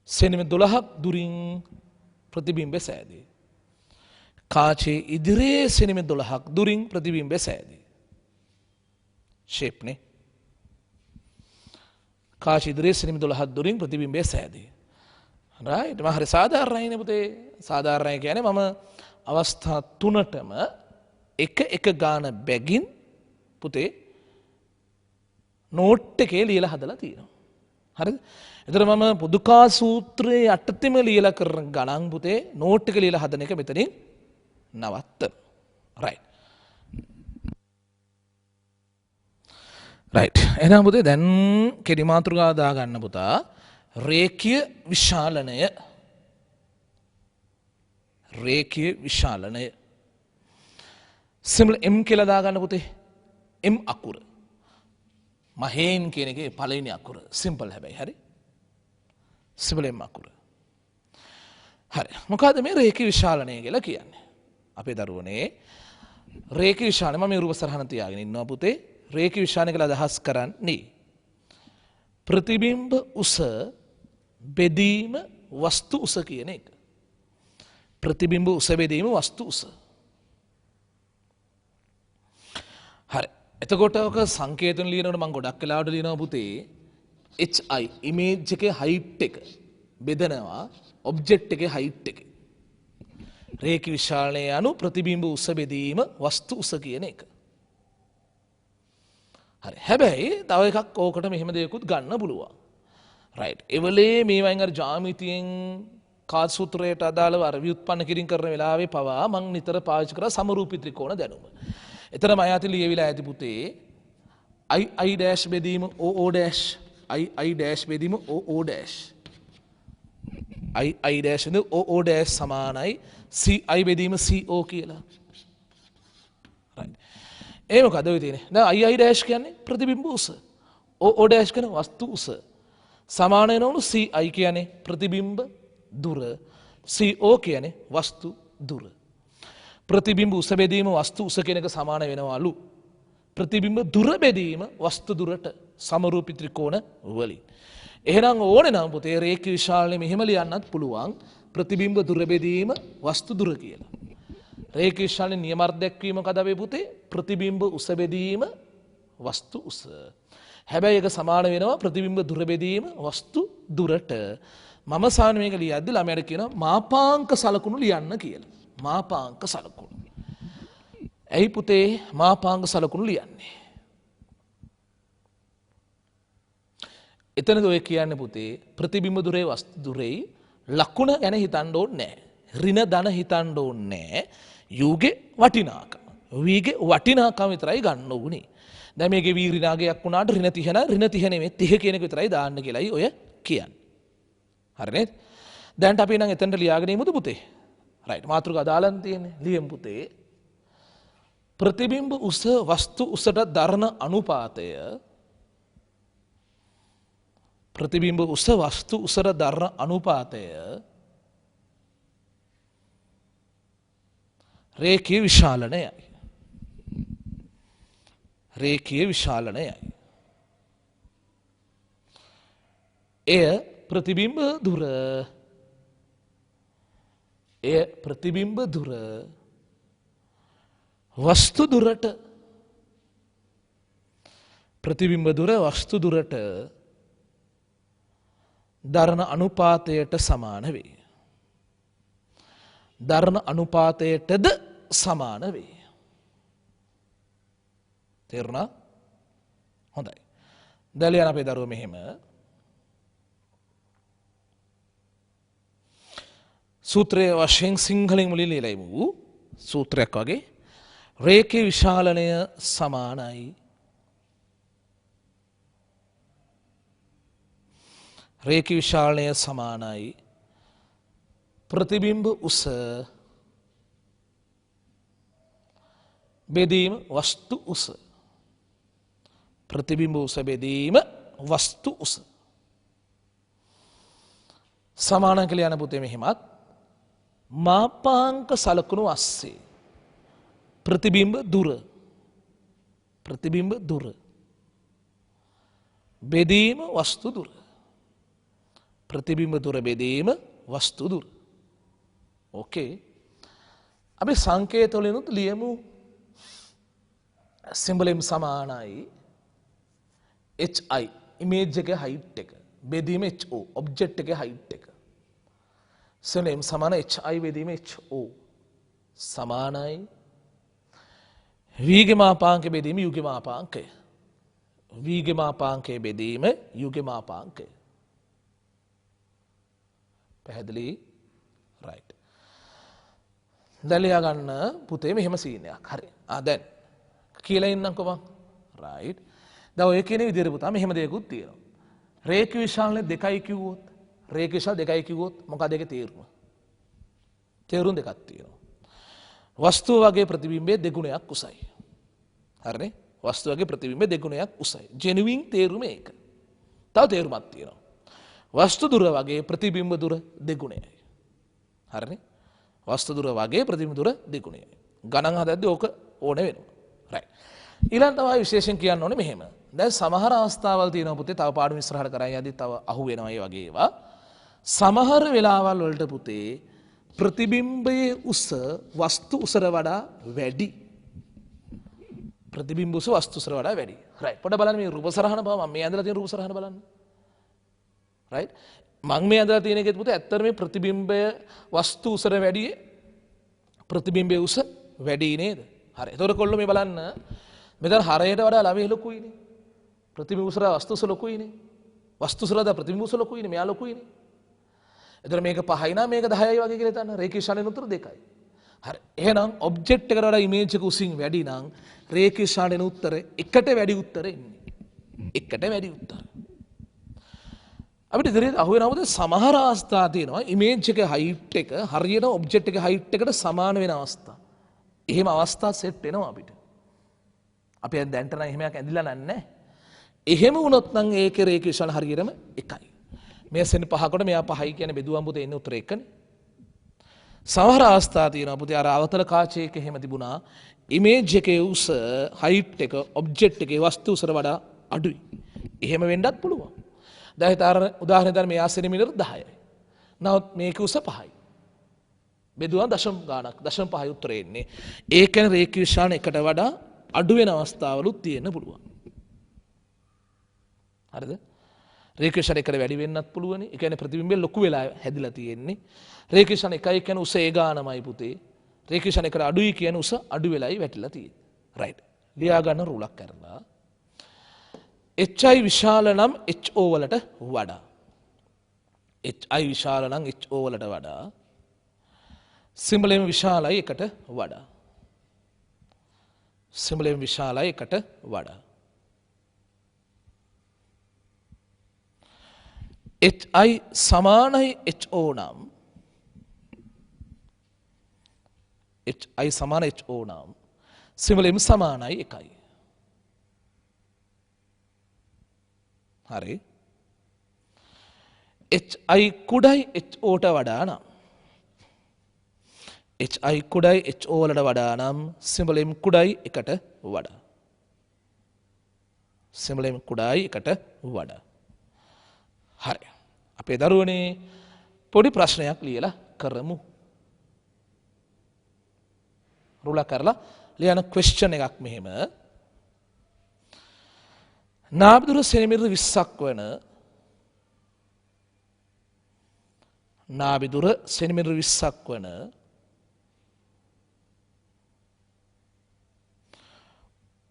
සෙන්ටිමීටර් 12ක් දුරින් ප්‍රතිබිම්බ සෑදේ. කාචේ ඉදිරියේ සෙනීමේ 12ක් දුරින් ප්‍රතිබිම්බය සෑදී. ෂේප්නේ. කාචේ ඉදිරියේ සෙනීමේ 12ක් දුරින් ප්‍රතිබිම්බය සෑදී. රයිට්. මම හරි සාධාරණයිනේ පුතේ. සාධාරණයි කියන්නේ මම අවස්ථා තුනටම එක ගාන බැගින් පුතේ නෝට් එකේ ලියලා හදලා තියෙනවා. හරිද? එතන මම පුදුකා සූත්‍රයේ යටතේම ලියලා කරන ගණන් පුතේ නෝට් එක ලියලා හදන එක මෙතනින් නවත්තන. රයිට්. රයිට්. එහෙනම් පුතේ දැන් කෙටි මාතෘකාව දා ගන්න පුතා. රේඛීය විශාලනය. රේඛීය විශාලනය. සිම්පල් M කියලා දා ගන්න පුතේ. M අකුර. මහේන් කියන එකේ පළවෙනි අකුර. සිම්පල් හැබැයි හරි. Simple M අකුර. හරි. මොකද්ද මේ රේඛීය විශාලනය කියලා කියන්නේ? අපේ දරුවනේ රේඛීය විශාලනය මම මේ රූප සරහන තියාගෙන ඉන්නවා පුතේ. රේඛීය විශාලනය කියලා අදහස් කරන්නේ ප්‍රතිබිම්බ උස බෙදීම වස්තු උස කියන එක. ප්‍රතිබිම්බ උස බෙදීම වස්තු උස. හරි. එතකොට ඔක සංකේතන ලියනකොට මම ගොඩක් වෙලාවට ලියනවා පුතේ HI ඉමේජ් එකේ හයිට් එක බෙදනවා ඔබ්ජෙක්ට් එකේ හයිට් එක. රේඛීය විශාලනය anu ප්‍රතිබිම්බ උස බෙදීම වස්තු උස කියන එක. හරි. හැබැයි තව එකක් ඕකට මෙහෙම දෙයක්ත් ගන්න පුළුවන්. රයිට්. එවලේ මේවයින් අර ජ්‍යාමිතියෙන් කාත් සූත්‍රයට අදාළව අර ව්‍යුත්පන්න කිරීම කරන වෙලාවේ පවා මම නිතර පාවිච්චි කරා සමරූපී ත්‍රිකෝණ දැනුම. එතන මම යටි ලියවිලා ඇති පුතේ I dash බෙදීම OO dash I dash බෙදීම OO dash I dash නේ OO dash සමානයි CI බෙදීම CO කියලා. රයිට්. ඒ මොකද ඔය තියෙන්නේ? දැන් I dash කියන්නේ ප්‍රතිබිම්බ උස. OO dash කියන්නේ වස්තු උස. සමාන වෙනවලු CI කියන්නේ ප්‍රතිබිම්බ දුර. CO කියන්නේ වස්තු දුර. ප්‍රතිබිම්බ උස බෙදීම වස්තු උස කියන එක සමාන වෙනවලු. ප්‍රතිබිම්බ දුර බෙදීම වස්තු දුරට සමරූපී ත්‍රිකෝණ වලින්. එහෙනම් ඕනේ නම් පුතේ රේඛීය විශාලනය මෙහෙම ලියන්නත් පුළුවන්. ප්‍රතිබිම්බ දුර බෙදීම වස්තු දුර කියලා. රේඛීය විශාලනය නියමාර්ථ දැක්වීම මොකද අපේ පුතේ? ප්‍රතිබිම්බ උස බෙදීම වස්තු උස. හැබැයි ඒක සමාන වෙනවා ප්‍රතිබිම්බ දුර බෙදීම වස්තු දුරට. මම සාමාන්‍ය මේක ලියද්දි ළමයට කියනවා මාපාංක සලකුණු ලියන්න කියලා. මාපාංක සලකුණු. ඇයි පුතේ මාපාංක සලකුණු ලියන්නේ? එතනද ඔය කියන්නේ පුතේ ප්‍රතිබිම්බ දුරේ වස්තු දුරේ ලකුණ ගැන හිතන්න ඕනේ නැහැ. ඍණ ධන හිතන්න ඕනේ නැහැ. යුගේ වටිනාකම. වීගේ වටිනාකම විතරයි ගන්න ඕනේ. දැන් මේකේ වී ඍණාගයක් වුණාට ඍණ 30 ඍණ 30 නෙමෙයි 30 කියන එක විතරයි දාන්න කියලායි ඔය කියන්නේ. හරි නේද? දැන්ට අපි නම් එතනට ලියාගෙන ඉමුද පුතේ? රයිට්. මාතෘකාව දාලා තියෙන්නේ. ලියමු පුතේ. ප්‍රතිබිම්බ උස වස්තු උසට දරන අනුපාතය ප්‍රතිබිම්බ උස වස්තු උසට දරන අනුපාතය රේඛීය විශාලනයයි. රේඛීය විශාලනයයි. එය ප්‍රතිබිම්බ දුර එය ප්‍රතිබිම්බ දුර වස්තු දුරට ප්‍රතිබිම්බ දුර වස්තු දුරට දරන අනුපාතයට සමාන වේ. දරන අනුපාතයටද සමාන වේ. තේරුණා? හොඳයි. දැන් ලියන්න අපේ දරුවෝ මෙහෙම. සූත්‍රයේ වශයෙන් සිංහලෙන් මුලින් ලියලා ඉමු. සූත්‍රයක් වගේ රේඛීය විශාලනය සමානයි රේඛීය විශාලනය සමානයි ප්‍රතිබිම්බ උස බෙදීම වස්තු උස. ප්‍රතිබිම්බ උස බෙදීම වස්තු උස. සමාන කියලා යන පුතේ මෙහෙමත් මාපාංක සලකුණු අස්සේ ප්‍රතිබිම්බ දුර ප්‍රතිබිම්බ දුර බෙදීම වස්තු දුර ප්‍රතිබිම්බ දුර බෙදීම වස්තු දුර. ඕකේ. අපි සංකේත වලිනුත් ලියමු සිම්බලෙම් සමානයි HI ඉමේජ් එකේ height එක බෙදීම HO ඔබ්ජෙක්ට් එකේ height එක සිම්බලෙම් සමාන HI බෙදීම HO සමානයි V ගේ මාපාංකය බෙදීම U ගේ මාපාංකය V ගේ මාපාංකය බෙදීම U ගේ මාපාංකය පැහැදිලි right දැන් ලියා ගන්න පුතේ මෙහෙම සීනයක් හරි දැන් කියලා ඉන්නම්කෝ මං right දැන් ඔය කියන විදිහට පුතා මෙහෙම දෙයක්ත් තියෙනවා රේඛ විශාලනේ 2යි කිව්වොත් රේඛ විශාල 2යි කිව්වොත් මොකක්ද ඒකේ තේරුම දෙකක් තියෙනවා වස්තුව වගේ ප්‍රතිබිම්බයේ දෙගුණයක් උසයි හරිනේ වස්තුව වගේ ප්‍රතිබිම්බයේ දෙගුණයක් උසයි ජෙනුයින් තේරුම ඒක තව තේරුමක් තියෙනවා වස්තු දුර වගේ ප්‍රතිබිම්බ දුර දෙගුණයයි හරිනේ වස්තු දුර වගේ ප්‍රතිබිම්බ දුර දෙගුණයයි ගණන් හදද්දී ඕක ඕනේ වෙනවා right ඊළඟ තමයි විශේෂයෙන් කියන්න ඕනේ මෙහෙම දැන් සමහර අවස්ථාවල් තියෙනවා පුතේ තව පාඩම ඉස්සරහට කරන් යද්දී තව අහු වෙනවා ඒ වගේ ඒවා සමහර වෙලාවල් වලට පුතේ ප්‍රතිබිම්බයේ උස වස්තු උසට වඩා වැඩි ප්‍රතිබිම්බ උස වස්තු උසට වඩා වැඩි right පොඩ්ඩක් බලන්න මේ රූප සරහන බව මම මේ ඇඳලා තියෙන රූප සරහන බලන්න right මම මේ ඇඳලා තියෙන එකෙත් පුතේ ඇත්තට මේ ප්‍රතිබිම්බය වස්තු උසට වැඩි ප්‍රතිබිම්බයේ උස වැඩි නේද හරි එතකොට කොල්ලෝ මේ බලන්න මෙතන හරයට වඩා ළමයි ලොකුයිනේ ප්‍රතිබිම්බ උසට වස්තු උස ලොකුයිනේ වස්තු උසට වඩා ප්‍රතිබිම්බ උස ලොකුයිනේ මෙයා ලොකුයිනේ එතකොට මේක 5යි නම් මේක 10යි වගේ කියලා හිතන්න රේඛ විශාලයෙන් උත්තර 2යි හරි එහෙනම් ඔබ්ජෙක්ට් එකට වඩා ඉමේජ් එක උසින් වැඩි නම් රේඛ විශාලයෙන් උත්තර එකට වැඩි උත්තර එන්නේ එකට වැඩි උත්තර අපිට ඉදිරියට අහුවෙනවද සමහර අවස්ථා තියෙනවා ඉමේජ් එකේ height එක හරියට ඔබ්ජෙක්ට් එකේ height එකට සමාන වෙන අවස්ථා එහෙම අවස්ථා සෙට් වෙනවා අපිට අපි දැන්ට නම් එහෙමයක් ඇඳිලා නැහැ එහෙම වුණොත් නම් ඒකේ රේඛ විශාල හරියටම එකයි මේ සෙන් 5කට මෙයා 5යි කියන බෙදුවම් පුතේ එන්නේ උත්තර 1නේ සමහර අවස්ථා තියෙනවා පුතේ අර අවතල කාචයක එහෙම තිබුණා ඉමේජ් එකේ උස height එක ඔබ්ජෙක්ට් එකේ වස්තු උසට වඩා අඩුයි එහෙම වෙන්නත් පුළුවන් දැන් හිතාර උදාහරණයක් දැන් මෙයා සෙන්ටිමීටර් 10යි නමුත් මේක උස 5යි බෙදුවම් දශම ගාණක් දශම 5යි උත්තරේ එන්නේ ඒ කියන්නේ රේඛ විශාල එකට වඩා අඩු වෙන අවස්ථාවලුත් තියෙන්න පුළුවන් හරිද රේඛ විශාල එකට වැඩි වෙන්නත් පුළුවන් ඒ කියන්නේ ප්‍රතිබිම්බය ලොකු වෙලා හැදිලා තියෙන්නේ රේඛ විශාල එකයි කියන්නේ උස ඒ ගානමයි පුතේ රේඛ විශාල එකට අඩුයි කියන්නේ උස අඩු වෙලයි වැටිලා තියෙන්නේ right ලියා ගන්න රුලක් කරලා HI විශාල නම් HO වලට වඩා HI විශාල නම් HO වලට වඩා සිම්බලෙම විශාලයි එකට වඩා සිම්බලෙම විශාලයි එකට වඩා HI සමානයි HO නම් HI සමාන HO නම් සිම්බලෙම සමානයි එකයි හරි HI කුඩයි HO ට වඩා නම් HI කුඩයි HO වලට වඩා නම් සිම්බලෙම් කුඩයි එකට වඩා සිම්බලෙම් කුඩයි එකට වඩා හරි අපේ දරුවනේ පොඩි ප්‍රශ්නයක් ලියලා කරමු රුලා කරලා ලියන ක්වෙස්චන් එකක් මෙහෙම නාභිදුර සෙන්ටිමීටර් 20ක් වන නාභිදුර සෙන්ටිමීටර් 20ක් වන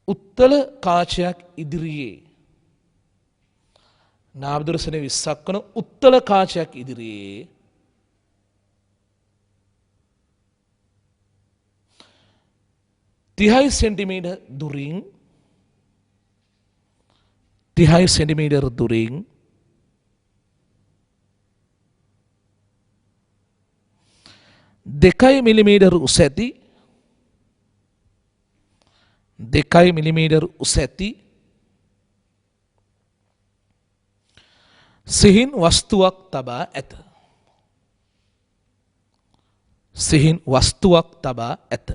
උත්තල කාචයක් ඉදිරියේ නාභිදුර සෙන්ටිමීටර් 20ක් වන උත්තල කාචයක් ඉදිරියේ 30 සෙන්ටිමීටර් දුරින් 30 සෙන්ටිමීටර් දුරින් දෙකයි මිලිමීටර් උස ඇති 2 මිලිමීටර් උස ඇති සිහින් වස්තුවක් තබා ඇත. සිහින් වස්තුවක් තබා ඇත.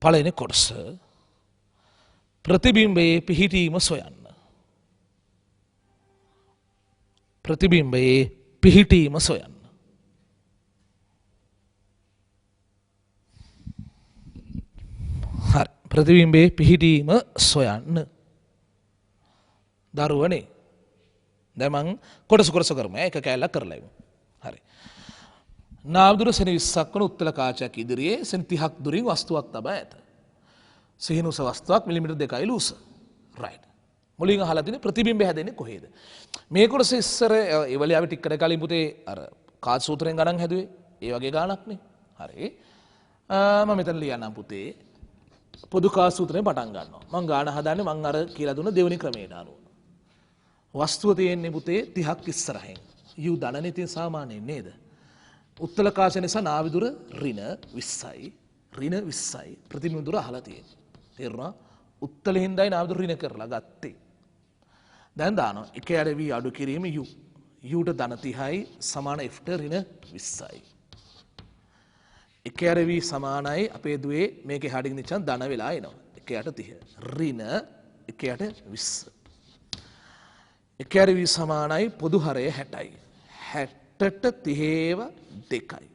පළවෙනි කොටස ප්‍රතිබිම්බයේ පිහිටීම සොයන්න. ප්‍රතිබිම්බයේ පිහිටීම සොයන්න. හරි. ප්‍රතිබිම්බයේ පිහිටීම සොයන්න. දරුවනේ. දැන් මං කොටස කරමු. එක කැලලක් කරලා ඉමු. හරි. නාවදුර සෙන 20ක් වන උත්තල කාචයක් ඉදිරියේ සෙන 30ක් දුරින් වස්තුවක් තබා ඇත. සිහිනුස වස්තුවක් මිලිමීටර් 2යි ලූස. රයිට්. මුලින් අහලා තියෙන ප්‍රතිබිම්බය හැදෙන්නේ කොහේද? මේ කොටස ඉස්සර ඒවලේ අපි ටිකකට කලින් පුතේ අර කාච සූත්‍රයෙන් ගණන් හැදුවේ. ඒ වගේ ගාණක් නේ. හරි. මම මෙතන ලියන්නම් පුතේ. පොදු කාච සූත්‍රයෙන් පටන් ගන්නවා. මම ගාණ හදාන්නේ මම අර කියලා දුන්න දෙවෙනි ක්‍රමයට අනුව. වස්තුව තියෙන්නේ පුතේ 30ක් ඉස්සරහින්. යු දණනේ තියෙන සාමාන්‍යයෙන් නේද? උත්තල කාච නිසා නාවිදුර ඍණ 20යි. ඍණ 20යි. ප්‍රතිබිම්බ දුර අහලා තියෙන්නේ. තේරුණා? උත්තලෙ හින්දායි නාවිදුර ඍණ කරලා ගත්තේ. දැන් දානවා එක යට v අඩු කිරීම u. u ට ධන 30යි සමාන f ට ඍණ 20යි. එක යට v සමානයි අපේ දුවේ මේකේ හඩින් නිචන් ධන වෙලා එනවා. එක යට 30. ඍණ එක යට 20. එක යට v සමානයි පොදු හරය 60යි. 60ට 30ව 2යි.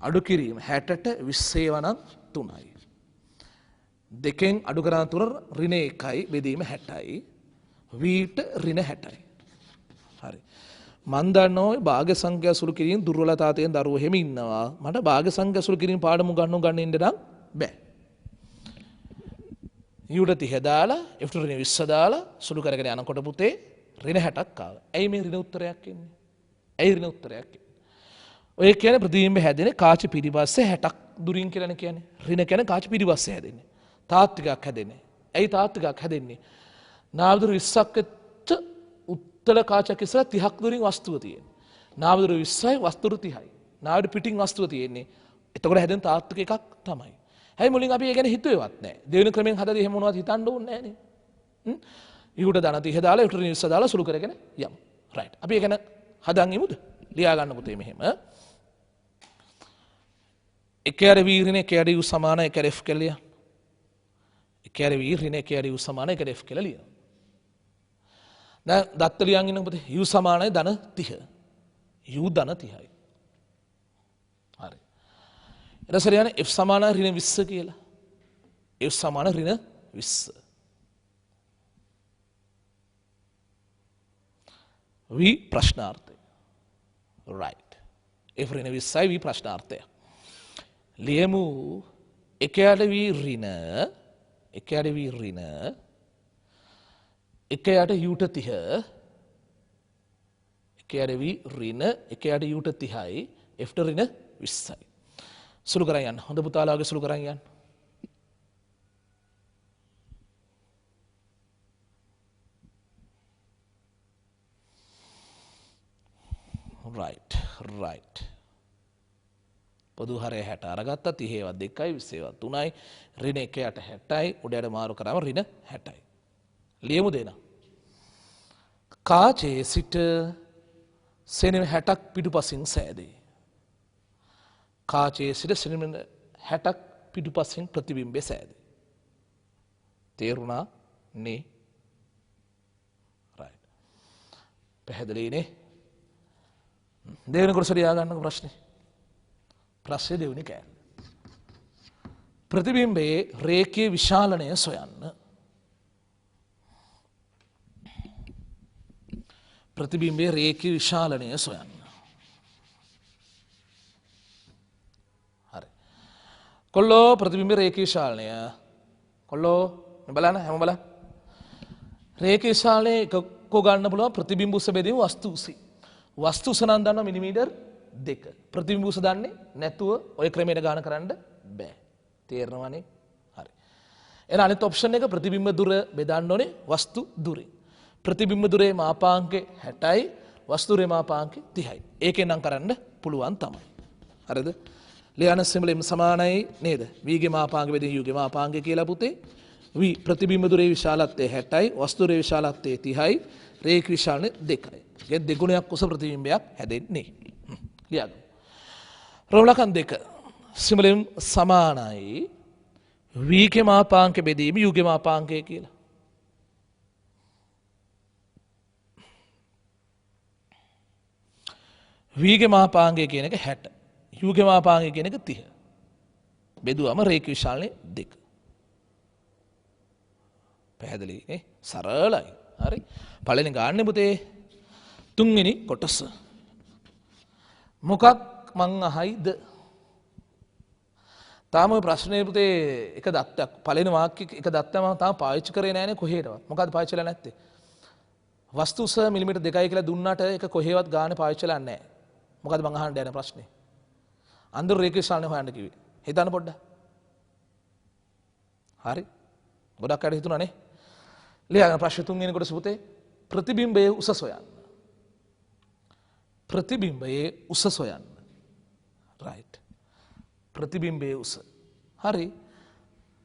අඩු කිරීම 60ට 20ව නම් 3යි. දෙකෙන් අඩු කරන තුර ඍණ 1යි බෙදීම 60යි. v ට ඍණ 60යි. හරි. මන් දන්නවා ඔය භාග්‍ය සංඛ්‍යා සුළු කිරීම දුර්වලතා තියෙන දරුවෝ හැම ඉන්නවා. මට භාග්‍ය සංඛ්‍යා සුළු කිරීම පාඩම ගන්න ඉන්න නම් බෑ. u ට 30 දාලා f ට ඍණ 20 දාලා සුළු කරගෙන යනකොට පුතේ ඍණ 60ක් ආවා. ඇයි මේ ඍණ උත්තරයක් එන්නේ? ඇයි ඍණ උත්තරයක් එන්නේ? ඔය කියන්නේ ප්‍රතිබිම්බ හැදෙන්නේ කාච පිටිපස්සේ 60ක් දුරින් කියලානේ කියන්නේ. ඍණ කියන්නේ කාච පිටිපස්සේ හැදෙන්නේ. තාත්විකයක් හැදෙන්නේ. ඇයි තාත්විකයක් හැදෙන්නේ? නාවිදුර 20ක් එක්ක උත්තල කාචයක් ඉස්සර 30ක් දුරින් වස්තුව තියෙන්නේ. නාවිදුර 20යි වස්තුව 30යි. නාවිදුර පිටින් වස්තුව තියෙන්නේ. එතකොට හැදෙන තාත්වික එකක් තමයි. හැබැයි මුලින් අපි ඒ ගැන හිතුවේවත් නැහැ. දෙවෙනි ක්‍රමෙන් හදලා එහෙම මොනවද හිතන්න ඕනේ නැහැ නේ. ඊට ධන 30 දාලා ඊට 20 දාලා සුළු කරගෙන යමු. රයිට්. අපි ඒ ගැන හදන් ඉමුද? ලියා ගන්න පුතේ මෙහෙම. එක යට v ඍණ එක යට u සමාන එක යට f කියලා ලියන්න. එක යට v ඍණ එක යට u සමාන එක යට f කියලා ලියනවා. දැන් දත්ත ලියන් ඉන්න පුතේ u සමානයි ධන 30. u ධන 30යි. හරි. ඊට පස්සේ ලියන්නේ f සමාන ඍණ 20 කියලා. f සමාන ඍණ 20. v ප්‍රශ්නාර්ථය. right. f ඍණ 20යි v ප්‍රශ්නාර්ථය. ලියමු එක යට v ඍණ එක යට v ඍණ එක යට u ට 30 එක යට v ඍණ එක යට u ට 30යි f ට ඍණ 20යි. සුළු කරන් යන්න. හොඳ පුතාලා වගේ සුළු කරන් යන්න. right right. පොදු හරය 60 අරගත්තා 30වත් 2යි 20වත් 3යි ඍණ 1 යට 60යි උඩයට මාරු කරාම ඍණ 60යි. ලියමු දෙන්න. කාචයේ සිට සෙනෙම 60ක් පිටුපසින් සෑදේ. කාචයේ සිට සෙනෙම 60ක් පිටුපසින් ප්‍රතිබිම්බය සෑදේ. තේරුණා නේ? right. පැහැදිලිනේ? දෙවෙනි කොටස ලියා ගන්නකො ප්‍රශ්නේ. ප්‍රශ්නේ දෙවෙනි කෑල්ල. ප්‍රතිබිම්බයේ රේඛීය විශාලනය සොයන්න. ප්‍රතිබිම්බයේ රේඛීය විශාලනය සොයන්න. හරි. කොල්ලෝ ප්‍රතිබිම්බයේ රේඛීය විශාලනය. කොල්ලෝ බලන්න හැම බලන්න. රේඛීය විශාලනය එකකෝ ගන්න පුළුවන් ප්‍රතිබිම්බ උස බෙදීම වස්තු උසයි. වස්තු උස නම් දන්නවා මිලිමීටර් 2. ප්‍රතිබිම්බ උස දන්නේ නැතුව ඔය ක්‍රමයට ගාන කරන්න බෑ. තේරෙනවනේ? හරි. එහෙනම් අනිත් ඔප්ෂන් එක ප්‍රතිබිම්බ දුර බෙදන්න ඕනේ වස්තු දුරේ. ප්‍රතිබිම්බ දුරේ මාපාංකය 60යි වස්තු දුරේ මාපාංකය 30යි. ඒකෙන් නම් කරන්න පුළුවන් තමයි. හරිද? ලියන සිම්බල් m සමානයි නේද? v ගේ මාපාංකය බෙදීම u ගේ මාපාංකය කියලා පුතේ. v ප්‍රතිබිම්බ දුරේ විශාලත්වය 60යි වස්තු දුරේ විශාලත්වය 30යි රේඛ විශාලනය 2යි. ඒ දෙගුණයක් උස ප්‍රතිබිම්බයක් හැදෙන්නේ. ලියගමු. රෝලකන් 2 සිම්බල් m සමානයි v ගේ මාපාංකය බෙදීම u ගේ මාපාංකය කියලා. වීගේ මාපාංගය කියන එක 60. යූගේ මාපාංගය කියන එක 30. බෙදුවම රේඛ විශාලනේ 2. පැහැදිලි නේ? සරලයි. හරි. පළවෙනි ගාන්නේ පුතේ තුන්වෙනි කොටස. මොකක් මං අහයිද? තාම ප්‍රශ්නේ පුතේ එක දත්තයක් පළවෙනි වාක්‍යයක එක දත්තයක් මම තාම පාවිච්චි කරේ නෑනේ කොහෙටවත්. මොකද්ද පාවිච්චි කරලා නැත්තේ? වස්තු ස මිලිමීටර් 2යි කියලා දුන්නාට ඒක කොහෙවත් ගානේ පාවිච්චි කරලා නැහැ. මොකද්ද මං අහන්න යන ප්‍රශ්නේ? අන්දර රේඛ විශාලනේ හොයන්න කිව්වේ. හිතන්න පොඩ්ඩක්. හරි. ගොඩක් අය හිතුණානේ. ලියන්න ප්‍රශ්න තුන්වෙනි කොටස පුතේ ප්‍රතිබිම්බයේ උස සොයන්න. ප්‍රතිබිම්බයේ උස සොයන්න. right. ප්‍රතිබිම්බයේ උස. හරි.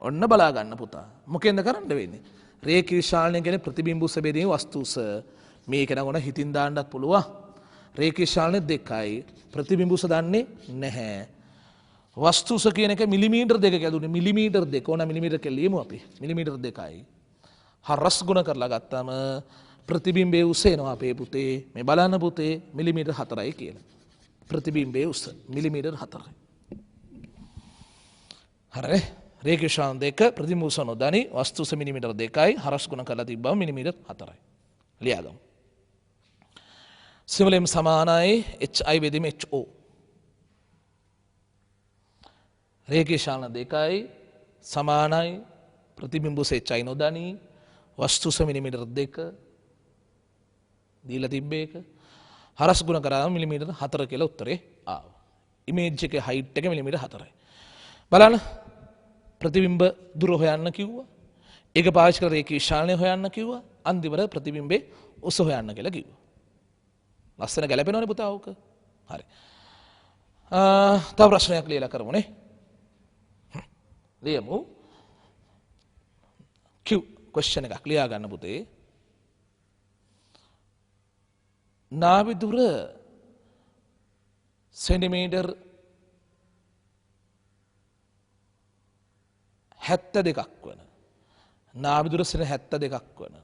ඔන්න බලා ගන්න පුතා. මොකෙන්ද කරන්න වෙන්නේ? රේඛ විශාලනය කියන්නේ ප්‍රතිබිම්බ උස බෙදීම වස්තු උස. මේක නගොන හිතින් දාන්නත් පුළුවන්. රේඛ විශාලනය 2යි. ප්‍රතිබිම්බ උස දන්නේ නැහැ. වස්තු උස කියන එක මිලිමීටර් 2 කියලා දුන්නේ. මිලිමීටර් 2 ඕන මිලිමීටර් කියලා ලියමු අපි. මිලිමීටර් 2යි. හරස් ගුණ කරලා ගත්තාම ප්‍රතිබිම්බයේ උස එනවා අපේ පුතේ. මේ බලන්න පුතේ මිලිමීටර් 4යි කියලා. ප්‍රතිබිම්බයේ උස මිලිමීටර් 4යි. හරි. රේඛ විශාලන 2 ප්‍රතිබිම්බ උස නොදනි වස්තු උස මිලිමීටර් 2යි හරස් ගුණ කරලා තිබ්බම මිලිමීටර් 4යි. ලියාගමු. සිවලෙම් සමානයි HI බෙදීම HO. රේඛ විශාලන 2යි සමානයි ප්‍රතිබිම්බ උස HI නොදනි වස්තු උස මිලිමීටර් 2 දීලා තිබ්බ එක හරස් ගුණ කරාම මිලිමීටර් 4 කියලා උත්තරේ ආවා. ඉමේජ් එකේ හයිට් එක මිලිමීටර් 4යි. බලන්න ප්‍රතිබිම්බ දුර හොයන්න කිව්වා. ඒක පාවිච්චි කරලා රේඛ විශාලනය හොයන්න කිව්වා. අන්තිමට ප්‍රතිබිම්බේ උස හොයන්න කියලා කිව්වා. ලස්සන ගැලපෙනවනේ පුතා ඕක. හරි. තව ප්‍රශ්නයක් ලියලා කරමුනේ. ලියමු. Q question එකක් ලියා ගන්න පුතේ. නාභි දුර සෙන්ටිමීටර් 72ක් වන නාභි දුර සෙන්ටිමීටර් 72ක් වන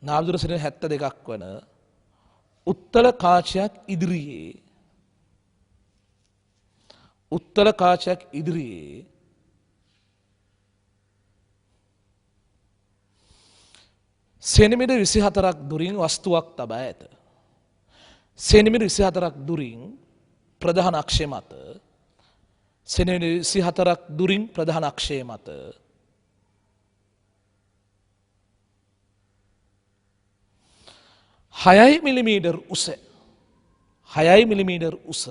නාභි දුර සෙන්ටිමීටර් 72ක් වන උත්තල කාචයක් ඉදිරියේ සෙන්ටිමීටර් 24ක් දුරින් වස්තුවක් තබා ඇත. සෙන්ටිමීටර් 24ක් දුරින් ප්‍රධාන අක්ෂය මත සෙන්ටිමීටර් 24ක් දුරින් ප්‍රධාන අක්ෂය මත 6 මිලිමීටර් උස 6 මිලිමීටර් උස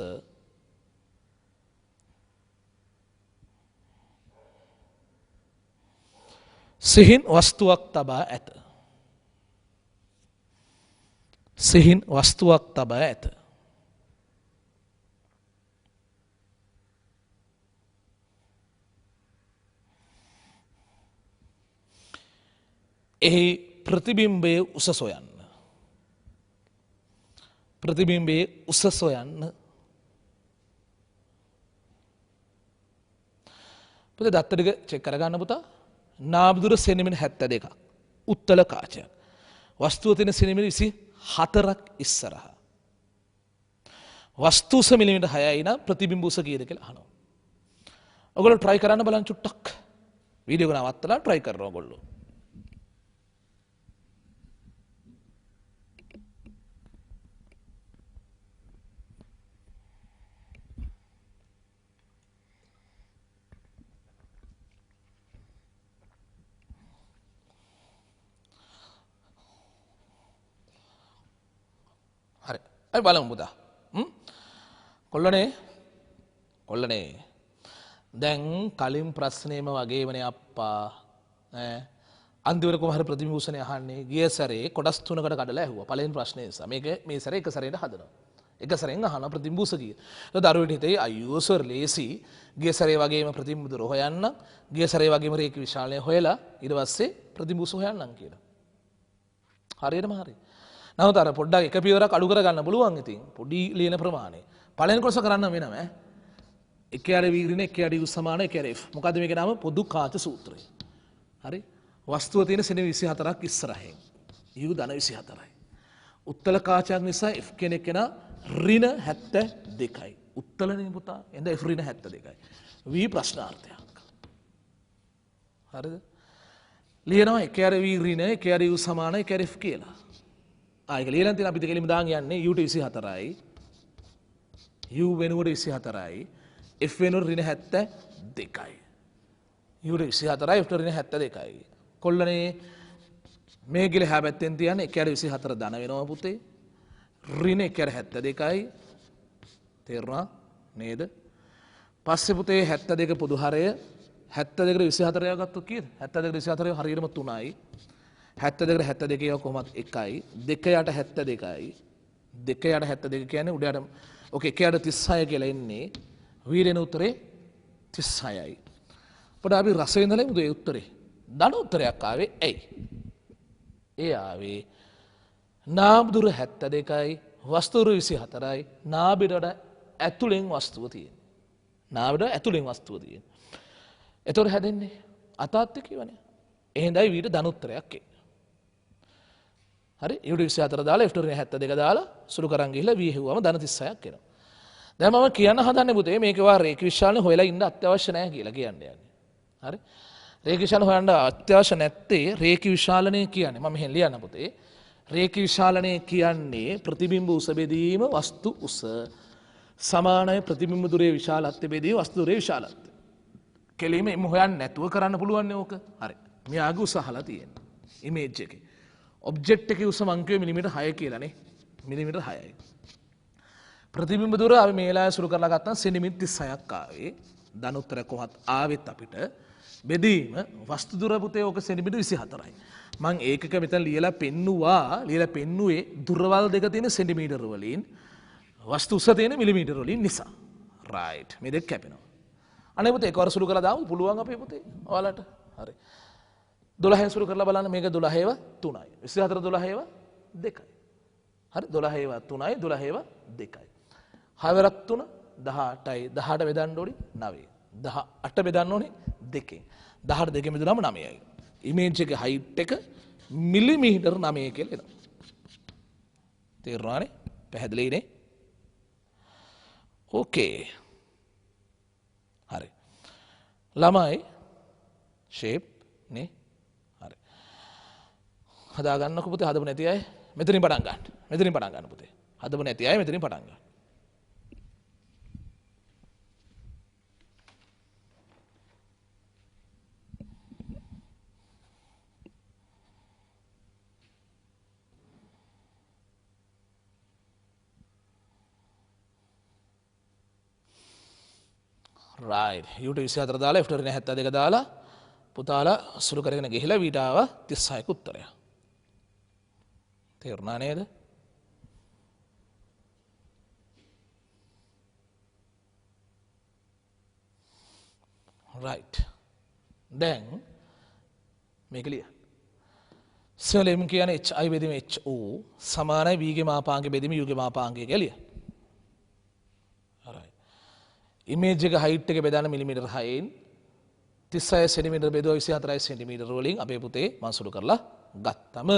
සිහින් වස්තුවක් තබා ඇත. සිහින් වස්තුවක් තබා ඇත. එහි ප්‍රතිබිම්බයේ උස සොයන්න. ප්‍රතිබිම්බයේ උස සොයන්න. පුතේ දත්ත ටික චෙක් කරගන්න පුතා. නාභි දුර සෙන්ටිමීටර් 72ක්. උත්තල කාචයක්. වස්තුව තියෙන සෙන්ටිමීටර් 24ක් ඉස්සරහා. වස්තු උස මිලිමීටර් 6යි නම් ප්‍රතිබිම්බ උස කීයද කියලා අහනවා. ඔයගොල්ලෝ try කරන්න බලන්න චුට්ටක්. වීඩියෝ එක නවත්තලා try කරනවා ඔයගොල්ලෝ. හරි. අපි බලමු පුතා. කොල්ලනේ. දැන් කලින් ප්‍රශ්නේම වගේමනේ අප්පා. අන්තිමට කොහොම හරි ප්‍රතිවිමර්ශනය අහන්නේ ගිය සැරේ කොටස් තුනකට කඩලා ඇහුවා. පළවෙනි ප්‍රශ්නේ නිසා. මේක මේ සැරේ එක සැරේට හදනවා. එක සැරෙන් අහන ප්‍රතිබිම්බුස කිය. ඒක දරුවෙට හිතේ අයියෝ සර් ලේසි. ගිය සැරේ වගේම ප්‍රතිබිම්බ දුර හොයන්න. ගිය සැරේ වගේම රේඛ විශාලනය හොයලා ඊට පස්සේ ප්‍රතිබිම්බුස හොයන්නම් කියලා. හරියටම හරි. නමුත් අර පොඩ්ඩක් එක පියවරක් අඩු කරගන්න පුළුවන් ඉතින්. පොඩි ලියන ප්‍රමාණය. පළවෙනි කොටස කරන්න වෙනම ඈ. එක යට v ඍණ එක යට u සමාන එක යට f. මොකද්ද මේකේ නම? පොදු කාච සූත්‍රය. හරි. වස්තුව තියෙන සෙනෙ 24ක් ඉස්සරහින්. u ධන 24යි. උත්තල කාචයක් නිසා F කෙනෙක් කෙනා ඍණ 72යි. උත්තලනේ පුතා. එඳ F ඍණ 72යි. V ප්‍රශ්නාර්ථයක්. හරිද? ලියනවා එක අර V ඍණ එක අර U සමාන එක අර F කියලා. ඒක ලියලා තියෙන අපිට කෙලිම දාන් යන්නේ U ට 24යි. U වෙනුවට 24යි. F වෙනුවට ඍණ 72යි. U ට 24යි F ට ඍණ 72යි. කොල්ලනේ මේ ගිල හැබැත්තෙන් තියන්නේ එක අර 24 ධන වෙනවා පුතේ. ඍණ එක අර 72යි. තේරුණා නේද? පස්සේ පුතේ 72 පොදු හරය 72ට 24 ගත්තොත් කීයද? 72ට 24 හරියටම 3යි. 72ට 72 එක කොහොමත් 1යි. 2 යට 72යි. 2 යට 72 කියන්නේ උඩ යට ඕකේ 1 යට 36 කියලා එන්නේ. වීරෙන උත්තරේ 36යි. අපිට අපි රස විඳලා මුදේ උත්තරේ. ධන උත්තරයක් ආවේ ඇයි? ඒ ආවේ නාමදුර 72යි වස්තුර 24යි නාබිඩට ඇතුලෙන් වස්තුව තියෙන්නේ. නාබිඩ ඇතුලෙන් වස්තුව තියෙන්නේ. එතකොට හැදෙන්නේ අතාත්‍ය කියවනේ. එහෙන්දයි වීට ධන උත්තරයක් එන්නේ. හරි U 24 දාලා F 72 දාලා සුළු කරන් ගිහිල්ලා V හෙව්වම ධන 36ක් එනවා. දැන් මම කියන්න හදන්නේ පුතේ මේක වා රේඛ විශාලනේ හොයලා ඉන්න අත්‍යවශ්‍ය නැහැ කියලා කියන්නේ. හරි? රේඛ විශාලන හොයන්න අත්‍යවශ්‍ය නැත්තේ රේඛ විශාලනය කියන්නේ මම මෙහෙන් ලියන්න පුතේ. රේඛ විශාලනය කියන්නේ ප්‍රතිබිම්බ උස බෙදීම වස්තු උස සමානයි ප්‍රතිබිම්බ දුරේ විශාලත්වය බෙදීම වස්තු දුරේ විශාලත්වය. කෙලිම එමු හොයන්න නැතුව කරන්න පුළුවන් නේ ඕක. හරි. මෙයාගේ උස අහලා තියෙනවා. ඉමේජ් එකේ. ඔබ්ජෙක්ට් එකේ උස මං කිව්වේ මිලිමීටර් 6 කියලානේ. මිලිමීටර් 6යි. ප්‍රතිබිම්බ දුර අපි මේලාය සුළු කරලා ගත්තා සෙන්ටිමීටර් 36ක් ආවේ. ධන උත්තර කොහොමත් ආවෙත් අපිට බෙදීම වස්තු දුර පුතේ ඕක සෙන්ටිමීටර් 24යි. මං ඒකක මෙතන ලියලා පෙන්නුවේ දුරවල් දෙක තියෙන සෙන්ටිමීටර් වලින් වස්තු උස තියෙන මිලිමීටර් වලින් නිසා. රයිට්. මේ දෙක කැපෙනවා. අනේ පුතේ එකවර සුළු කරලා දාමු පුළුවන් අපේ පුතේ. ඔයාලට. හරි. 12න් සුළු කරලා බලන්න මේක 12ව 3යි. 24 12ව 2යි. හරි 12ව 3යි 12ව 2යි. 6 3 18යි 18 බෙදන්න ඕනි 9යි. 18 බෙදන්න ඕනි 2කින්. 18 2කින් බෙදුනම 9යි. ඉමේජ් එකේ හයිට් එක මිලිමීටර් 9 කියලා එනවා. තේරුණානේ? පැහැදිලිනේ? ඕකේ. හරි. ළමයි ෂේප් නේ. හරි. හදා ගන්නකො පුතේ හදපු නැති අය මෙතනින් පටන් ගන්න. මෙතනින් පටන් ගන්න පුතේ. හදපු නැති අය මෙතනින් පටන් ගන්න. රයිට්. U ට 24 දාලා F ට 72 දාලා පුතාලා සුළු කරගෙන ගිහිලා V ට ආව 36ක උත්තරය. තේරුණා නේද? රයිට්. දැන් මේක ලියන්න. සෙලෙම් කියන්නේ HI බෙදීම HO සමානයි V ගේ මාපාංගය බෙදීම U ගේ මාපාංගය කියලා ලියන්න. ඉමේජ් එක හයිට් එක බෙදන්න මිලිමීටර් 6න් 36 සෙන්ටිමීටර් බෙදුවා 24 සෙන්ටිමීටර් වලින් අපේ පුතේ මම සුළු කරලා ගත්තම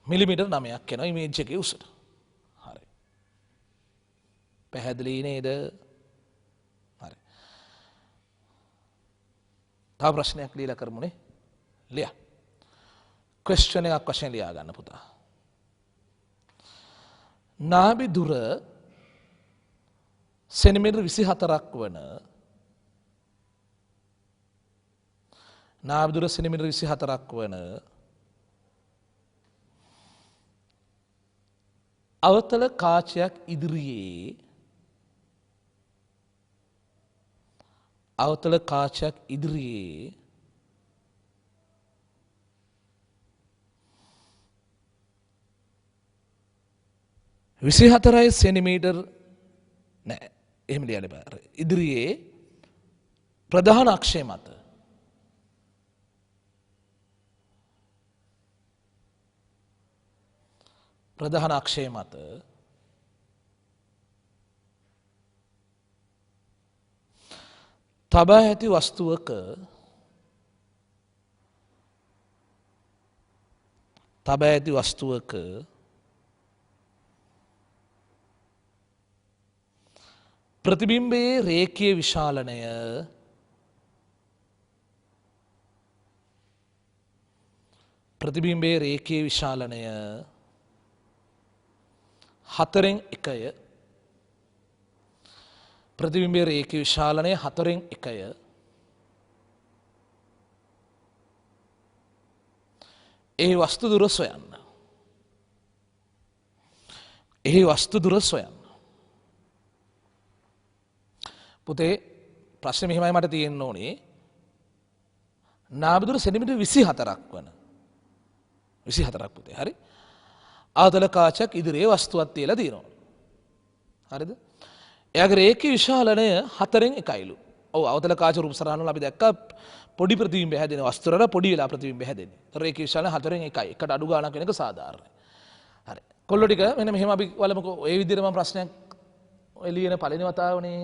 මිලිමීටර් 9ක් එනවා ඉමේජ් එකේ උසට. හරි. පැහැදිලි නේද? හරි. තව ප්‍රශ්නයක් ලියලා කරමුනේ. ලියන්න. ක්වෙස්චන් එකක් වශයෙන් ලියා ගන්න පුතා. නාභි දුර සෙන්ටිමීටර් 24ක් වන නාභි දුර සෙන්ටිමීටර් 24ක් වන අවතල කාචයක් ඉදිරියේ 24 සෙන්ටිමීටර් නෑ එහෙම ලියන්න බෑ. ඉදිරියේ ප්‍රධාන අක්ෂය මත තබා ඇති වස්තුවක ප්‍රතිබිම්බයේ රේඛීය විශාලනය ප්‍රතිබිම්බයේ රේඛීය විශාලනය 4න් 1ය. ප්‍රතිබිම්බයේ රේඛීය විශාලනය 4න් 1ය. ඒ වස්තු දුර සොයන්න. එහි වස්තු දුර සොයන්න. පුතේ ප්‍රශ්නේ මෙහෙමයි මට තියෙන්න ඕනේ. නාභි දුර සෙන්ටිමීටර් 24ක් වන 24ක් පුතේ. හරි. ආතල කාචයක් ඉදිරියේ වස්තුවක් තියලා තියෙනවා. හරිද? එයාගේ රේඛීය විශාලනය 4න් 1යිලු. ඔව් අවතල කාච රූප සරහන වල අපි දැක්කා පොඩි ප්‍රතිබිම්බ හැදෙන වස්තු වල පොඩි වෙලා ප්‍රතිබිම්බ හැදෙන්නේ. රේඛීය විශාලනය 4න් 1යි. එකට අඩු ගාණක් වෙන එක සාධාරණයි. හරි. කොල්ලෝ ටික මෙන්න මෙහෙම අපි බලමුකෝ. ඒ විදිහට මම ප්‍රශ්නයක් එළියන පළවෙනි වතාවනේ.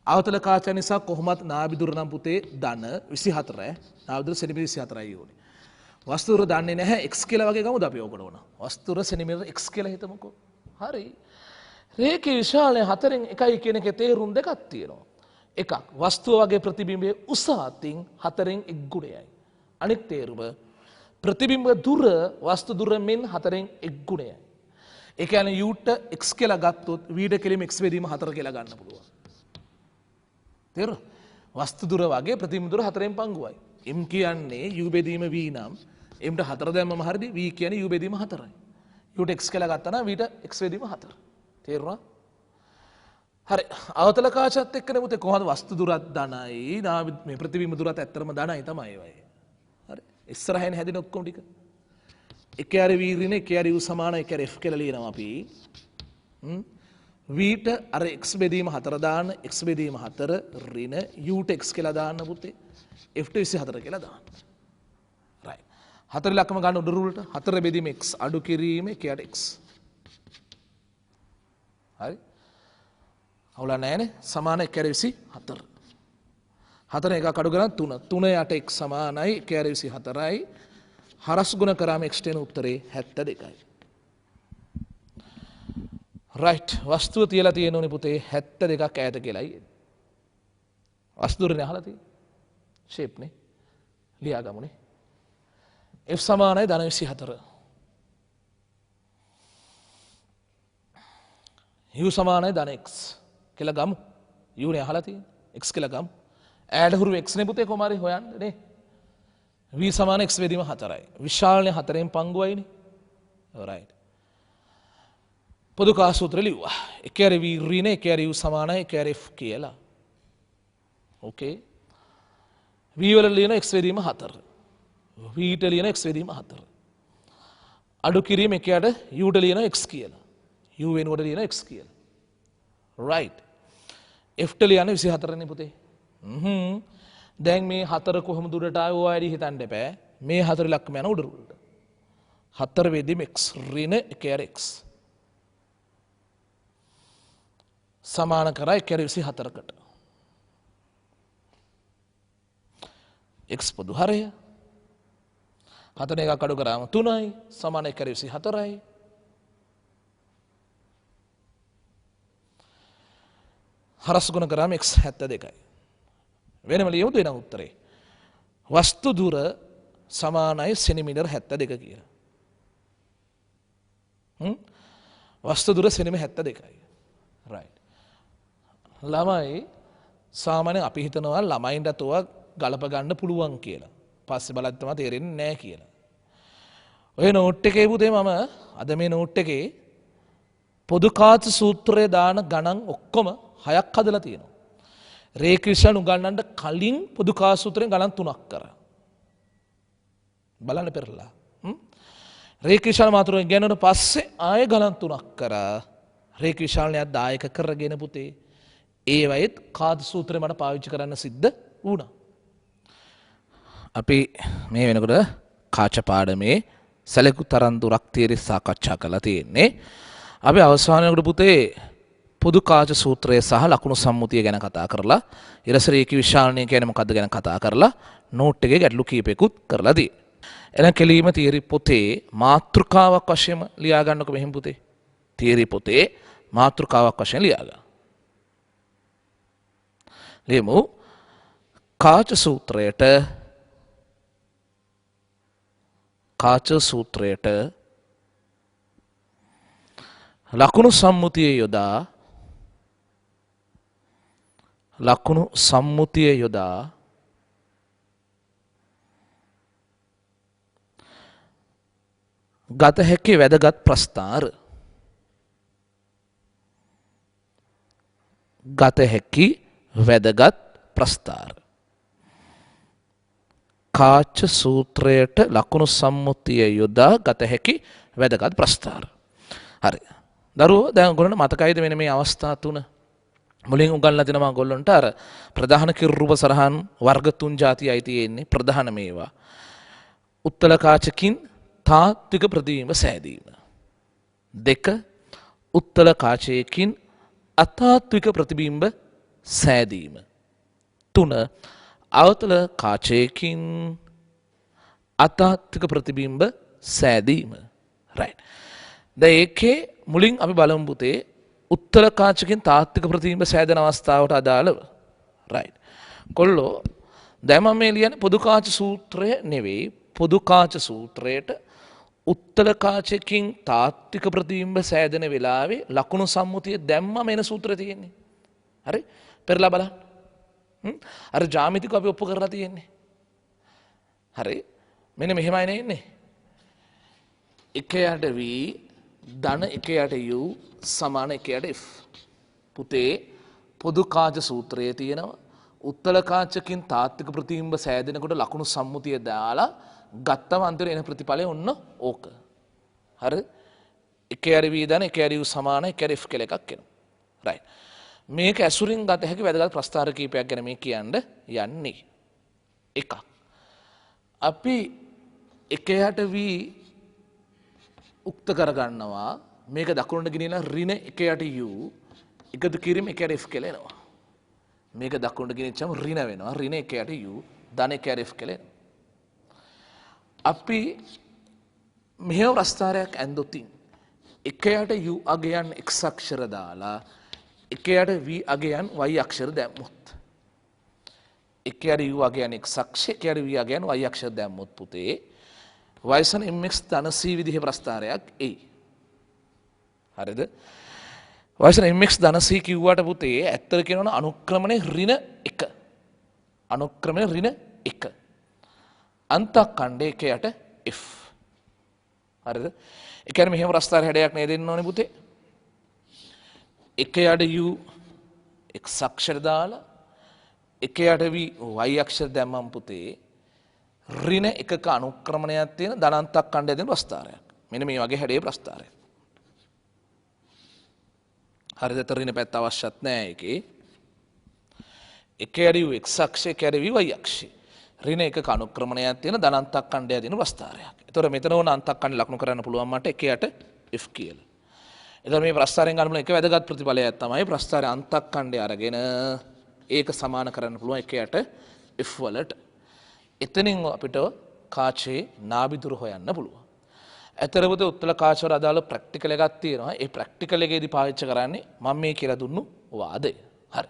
අවතල කාච නිසා කොහොමත් නාභි දුර නම් පුතේ ධන 24. නාභි දුර සෙන්ටිමීටර් 24යි ඕනේ. වස්තු දුර දන්නේ නැහැ x කියලා වගේ ගමුද අපි ඕකට ඕන. වස්තු දුර සෙන්ටිමීටර් x කියලා හිතමුකෝ. හරි. රේඛීය විශාලනය 4න් 1යි කියන එකේ තේරුම් දෙකක් තියෙනවා. එකක් වස්තුව වගේ ප්‍රතිබිම්බයේ උස අතින් 4න් 1 ගුණයයි. අනෙක් තේරුම ප්‍රතිබිම්බ දුර වස්තු දුර මෙන් 4න් 1 ගුණයයි. ඒ කියන්නේ u ට x කියලා ගත්තොත් v ට කෙලිම x බෙදීම 4 කියලා ගන්න පුළුවන්. තේරුණා? වස්තු දුර වගේ ප්‍රතිබිම්බ දුර 4න් පංගුවයි. m කියන්නේ u බෙදීම v නම් m ට 4 දැම්මම හරියද? v කියන්නේ u බෙදීම 4යි. u ට x කියලා ගත්තා නම් v ට x බෙදීම 4. තේරුණා? හරි. අවතල කාචත් එක්කනේ පුතේ කොහොමද වස්තු දුරත් ධනයි නාභි මේ ප්‍රතිබිම්බ දුරත් ඇත්තටම ධනයි තමයි ඒවයි. හරි. ඉස්සරහින් හැදෙන ඔක්කොම ටික. එක යාරේ v ඍණ එක යාරේ u සමාන එක යාරේ f කියලා ලියනවා අපි. v ට අර x බෙදීම 4 දාන්න x බෙදීම 4 ඍණ u ට x කියලා දාන්න පුතේ f ට 24 කියලා දාන්න. right. 4 ලක්කම ගන්න උඩ රුල්ට 4 බෙදීම x අඩු කිරීම එක යට x. හරි. අවුල නැහැනේ සමාන 1 24. 4 එකක් අඩු කරන් 3. 3 යට x සමානයි 1 24යි. හරස් ගුණ කරාම x ට එන උත්තරේ 72යි. රයිට්. වස්තුව තියලා තියෙනුනේ පුතේ 72ක් ඈත කියලායි. වස්තුවනේ අහලා තියෙන්නේ. ෂේප් නේ. ලියා ගමුනේ. f සමානයි ධන 24. u සමානයි ධන x කියලා ගමු. u නේ අහලා තියෙන්නේ. x කියලා ගමු. ඈඩ හුරු x නේ පුතේ කොමාරි හොයන්න නේ. v සමාන x බෙදීම 4යි. විශාලනේ 4න් පංගුවයිනේ. right. පොදු කා සූත්‍රය ලිව්වා. එක යාරේ v ඍණ එක යාරේ u සමානයි එක යාරේ f කියලා. ඕකේ. v වල ලියන x බෙදීම 4. v ට ලියන x බෙදීම 4. අඩු කිරීම එක යට u ට ලියන x කියලා. u වෙනුවට ලියන x කියලා. right. f ට ලියන්නේ 24 නේ පුතේ. දැන් මේ 4 කොහොම දුරට ආවෝ ආයෙ හිතන්න එපා. මේ 4 ලක්කම යන උඩ රුල්ට. 4 බෙදීම x ඍණ එක යට x. සමාන කරා 1 24කට. x පොදු හරය. 4 එකක් අඩු කරාම 3යි සමාන 1 24යි. හරස් ගුණ කරාම x 72යි. වෙනම ලියමුද වෙන උත්තරේ. වස්තු දුර සමානයි සෙන්ටිමීටර් 72 කියලා. වස්තු දුර සෙන්ටිමීටර් 72යි. right. ළමයි සාමාන්‍යයෙන් අපි හිතනවා ළමයින්ට තෝවා ගලප ගන්න පුළුවන් කියලා. පස්සේ බලද්දි තමයි තේරෙන්නේ නැහැ කියලා. ඔය නෝට් එකේ පුතේ මම අද මේ නෝට් එකේ පොදු කාච සූත්‍රය දාන ගණන් ඔක්කොම 6ක් හදලා තියෙනවා. රේඛීය විශාලන උගන්වන්න කලින් පොදු කාච සූත්‍රයෙන් ගණන් 3ක් කරා. බලන්න පෙරලා. රේඛීය විශාලන මාතෘකාවෙන් ගණනට පස්සේ ආයෙ ගණන් 3ක් කරා. රේඛීය විශාලනයක් දායක කරගෙන පුතේ ඒ වයිත් කාච සූත්‍රය මට පාවිච්චි කරන්න සිද්ධ වුණා. අපි මේ වෙනකොට කාච පාඩමේ සැලකු තරම් දුරක් තියරි සාකච්ඡා කරලා තියෙන්නේ. අපි අවසානයේකට පුතේ පොදු කාච සූත්‍රය සහ ලකුණු සම්මුතිය ගැන කතා කරලා ඊළඟ රේඛීය විශාලනය කියන්නේ මොකක්ද ගැන කතා කරලා නෝට් එකේ ගැටලු කීපයකුත් කරලා දී. එහෙනම් කෙලීම තියරි පොතේ මාතෘකාවක් වශයෙන් ලියා ගන්නකො මෙහෙම පුතේ. තියරි පොතේ මාතෘකාවක් වශයෙන් ලියා ගන්න. ලියමු කාච සූත්‍රයට ලකුණු සම්මුතිය යොදා ගත හැකි වැදගත් ප්‍රස්ථාර කාච සූත්‍රයට ලකුණු සම්මුතිය යොදා ගත හැකි වැදගත් ප්‍රස්ථාර. හරි. දරුවෝ දැන් ඔයගොල්ලන්ට මතකයිද මෙන්න මේ අවස්ථා තුන? මුලින් උගන්ලා දෙනවා ඔයගොල්ලන්ට අර ප්‍රධාන කිරුරුප සරහන් වර්ග තුන් જાතියයි තියෙන්නේ ප්‍රධාන මේවා. උත්තල කාචකින් තාත්වික ප්‍රතිබිම්බ සෑදීම. 2 උත්තල කාචයකින් අතාත්වික ප්‍රතිබිම්බ සෑදීම. 3 අවතල කාචයකින් අතාත්වික ප්‍රතිබිම්බ සෑදීම. right. දැන් ඒකේ මුලින් අපි බලමු පුතේ උත්තර කාචකින් තාත්වික ප්‍රතිබිම්බ සෑදෙන අවස්ථාවට අදාළව. right. කොල්ලෝ දැන් මම මේ ලියන්නේ පොදු කාච සූත්‍රය නෙවෙයි. පොදු කාච සූත්‍රයට උත්තර කාචකින් තාත්වික ප්‍රතිබිම්බ සෑදෙන වෙලාවේ ලකුණු සම්මුතිය දැම්ම මෙන්න සූත්‍රය තියෙන්නේ. හරි? පෙරලා බලන්න. අර ජ්‍යාමිතික අපි ඔප්පු කරලා තියෙන්නේ. හරි? මෙන්න මෙහෙමයි නේ. 1 යට v ධන 1 යට u සමාන 1 යට f. පුතේ පොදු කාච සූත්‍රයේ තියෙනවා උත්තර කාචකින් තාත්වික ප්‍රතිබිම්බ සෑදෙනකොට ලකුණු සම්මුතිය දාලා ගත්තම අන්තිමට එන ප්‍රතිඵලය ඔන්න ඕක. හරි? 1 යට v ධන 1 යට u සමාන 1 යට f කියලා එකක් එනවා. right. මේක ඇසුරින් ගත හැකි වැදගත් ප්‍රස්ථාර කීපයක් ගැන මේ කියන්න යන්නේ. එකක්. අපි 1 යට v උක්ත කරගන්නවා මේක දකුණට ගෙනියලා ඍණ 1 යට u එකතු කිරීම 1 යට f කියලා එනවා. මේක දකුණට ගෙනිච්චම ඍණ වෙනවා ඍණ 1 යට u ධන 1 යට f කියලා එනවා. අපි මෙහෙම ප්‍රස්ථාරයක් ඇන්දොතින් 1 යට u අගයන් x අක්ෂර දාලා 1 යට v අගයන් y අක්ෂර දැම්මොත් 1 යට u අගයන් x අක්ෂය 1 යට v අගයන් y අක්ෂර දැම්මොත් පුතේ වයසන mx ධන c විදිහේ ප්‍රස්ථාරයක් එයි. හරිද? වයසන mx ධන c කිව්වට පුතේ ඇත්තට කියනවනම් අනුක්‍රමණය ඍණ 1. අනුක්‍රමණය ඍණ 1. අන්තක්ඛණ්ඩ 1 යට f. හරිද? ඒ කියන්නේ මෙහෙම ප්‍රස්ථාර හැඩයක් නේද දෙන්න ඕනේ පුතේ. 1 යට u x අක්ෂර දාලා 1 යට v y අක්ෂර දැම්මම පුතේ ඍණ 1ක අනුක්‍රමණයක් තියෙන ධනාන්තක් ඛණ්ඩය දෙන ප්‍රස්ථාරයක්. මෙන්න මේ වගේ හැඩයේ ප්‍රස්ථාරයක්. හරිද? ඍණ පැත්ත අවශ්‍යත් නැහැ ඒකේ. 1 යට u x අක්ෂය 1 යට v y අක්ෂය. ඍණ 1ක අනුක්‍රමණයක් තියෙන ධනාන්තක් ඛණ්ඩය දෙන ප්‍රස්ථාරයක්. ඒතකොට මෙතන ඕන අන්තක් ඛණ්ඩ ලකුණු කරන්න පුළුවන් මට 1 යට f කියලා. එතකොට මේ ප්‍රස්ථාරයෙන් ගන්න පුළුවන් එක වැදගත් ප්‍රතිඵලයක් තමයි ප්‍රස්ථාරය අන්තක් ඛණ්ඩය අරගෙන ඒක සමාන කරන්න පුළුවන් 1 යට f වලට. එතනින් අපිට කාචේ නාභිදුර හොයන්න පුළුවන්. ඇතරපොත උත්තල කාචවල අදාළ ප්‍රැක්ටිකල් එකක් තියෙනවා. ඒ ප්‍රැක්ටිකල් එකේදී පාවිච්චි කරන්නේ මම මේ කියලා දුන්නු වාදය. හරි.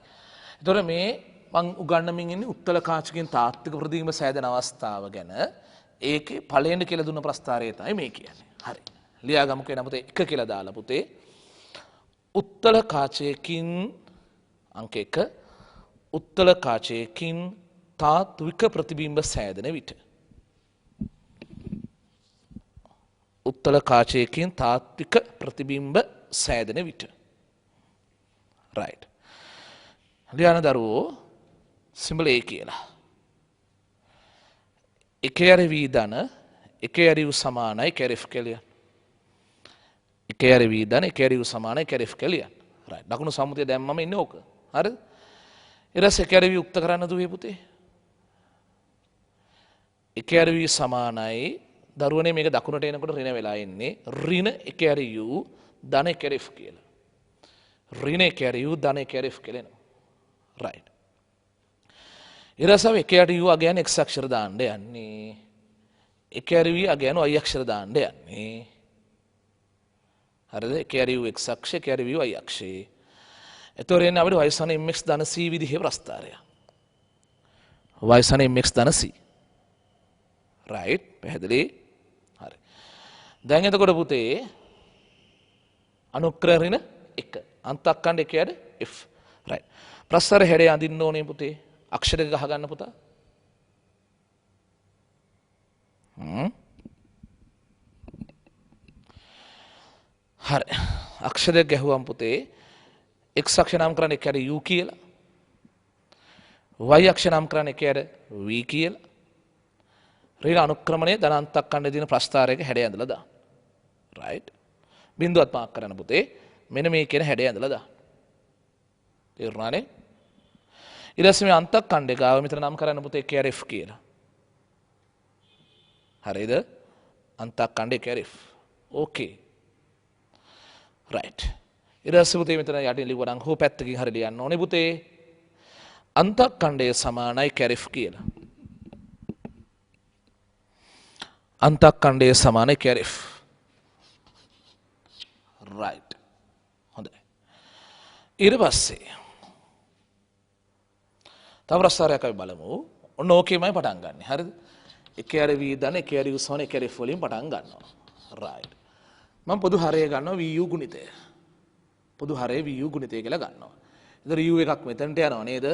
එතකොට මේ මම උගන්වමින් ඉන්නේ උත්තල කාචකින් තාත්වික ප්‍රතිබිම්බ සෑදෙන අවස්ථාව ගැන. ඒකේ ඵලයෙන් කියලා දුන්න ප්‍රස්ථාරය තමයි මේ කියන්නේ. හරි. ලියා ගමුකෝ එන පුතේ 1 කියලා දාලා පුතේ උත්තල කාචයකින් අංක 1 උත්තල කාචයකින් තාත්වික ප්‍රතිබිම්බ සෑදෙන විට උත්තල කාචයකින් තාත්වික ප්‍රතිබිම්බ සෑදෙන විට right ලියන දරුවෝ සිම්බල් A කියලා 1 යට v ධන 1 යට u සමානයි 1 යට f කියලා 1 යට v ධන 1 යට u සමානයි 1 යට f කියලා right ලකුණු සම්මුතිය දැම්මම ඉන්නේ ඕක හරිද ඊට පස්සේ 1 යට v උක්ත කරන්න දුවේ පුතේ 1 යට v සමානයි දරුවනේ මේක දකුණට එනකොට ඍණ වෙලා ඉන්නේ ඍණ 1 යට u ධන 1 යට f කියලා ඍණ 1 යට u ධන 1 යට f කියලා එනවා right ඊට පස්සේ 1 යට u අගයන් x අක්ෂර දාන්න යන්නේ 1 යට v අගයන් y අක්ෂර දාන්න යන්නේ හරිද 1 යට u x අක්ෂය 1 යට v y අක්ෂය එතකොට එන්නේ අපිට y සම mx ධන c විදිහේ ප්‍රස්ථාරයක් y සන mx ධන c. right පැහැදිලි. හරි. දැන් එතකොට පුතේ අනුක්‍රම ඍණ 1 අන්තක්ඛණ්ඩ කියන්නේ f. right. ප්‍රස්තර හැඩය අඳින්න ඕනේ පුතේ. අක්ෂර ගහ ගන්න පුතා. හරි. අක්ෂරයක් ගැහුවම් පුතේ x අක්ෂර නම් කරන්නේ කියන්නේ u කියලා. y අක්ෂර නම් කරන්නේ කියන්නේ v කියලා. ඍණ අනුක්‍රමණයේ ධන අන්තක්ඛණ්ඩ දින ප්‍රස්ථාරයක හැඩය ඇඳලා දාන්න. right. බිඳුවත් මාක් කරන්න පුතේ. මෙන්න මේ කියන හැඩය ඇඳලා දාන්න. තේරුණානේ? ඊට පස්සේ මේ අන්තක්ඛණ්ඩේ ගාව මෙතන නම් කරන්න පුතේ KRF කියලා. හරිද? අන්තක්ඛණ්ඩේ KRF. okay. right. ඊට පස්සේ පුතේ මෙතන යටින් ලිව්වනම් හෝ පැත්තකින් හරි ලියන්න ඕනේ පුතේ. අන්තක්ඛණ්ඩය සමානයි KRF කියලා. අන්තක්ඛණ්ඩය සමානයි KRF. right. හොඳයි. ඊට පස්සේ තව ප්‍රස්තාරයක් අපි බලමු. ඔන්න ඕකේමයි පටන් ගන්න. හරිද? එකේ v ධන එකේ u සමාන එකේ f වලින් පටන් ගන්නවා. right. මම පොදු හරය ගන්නවා vu ගුණිතය. පොදු හරය vu ගුණිතය කියලා ගන්නවා. ඒතර u එකක් මෙතනට යනවා නේද?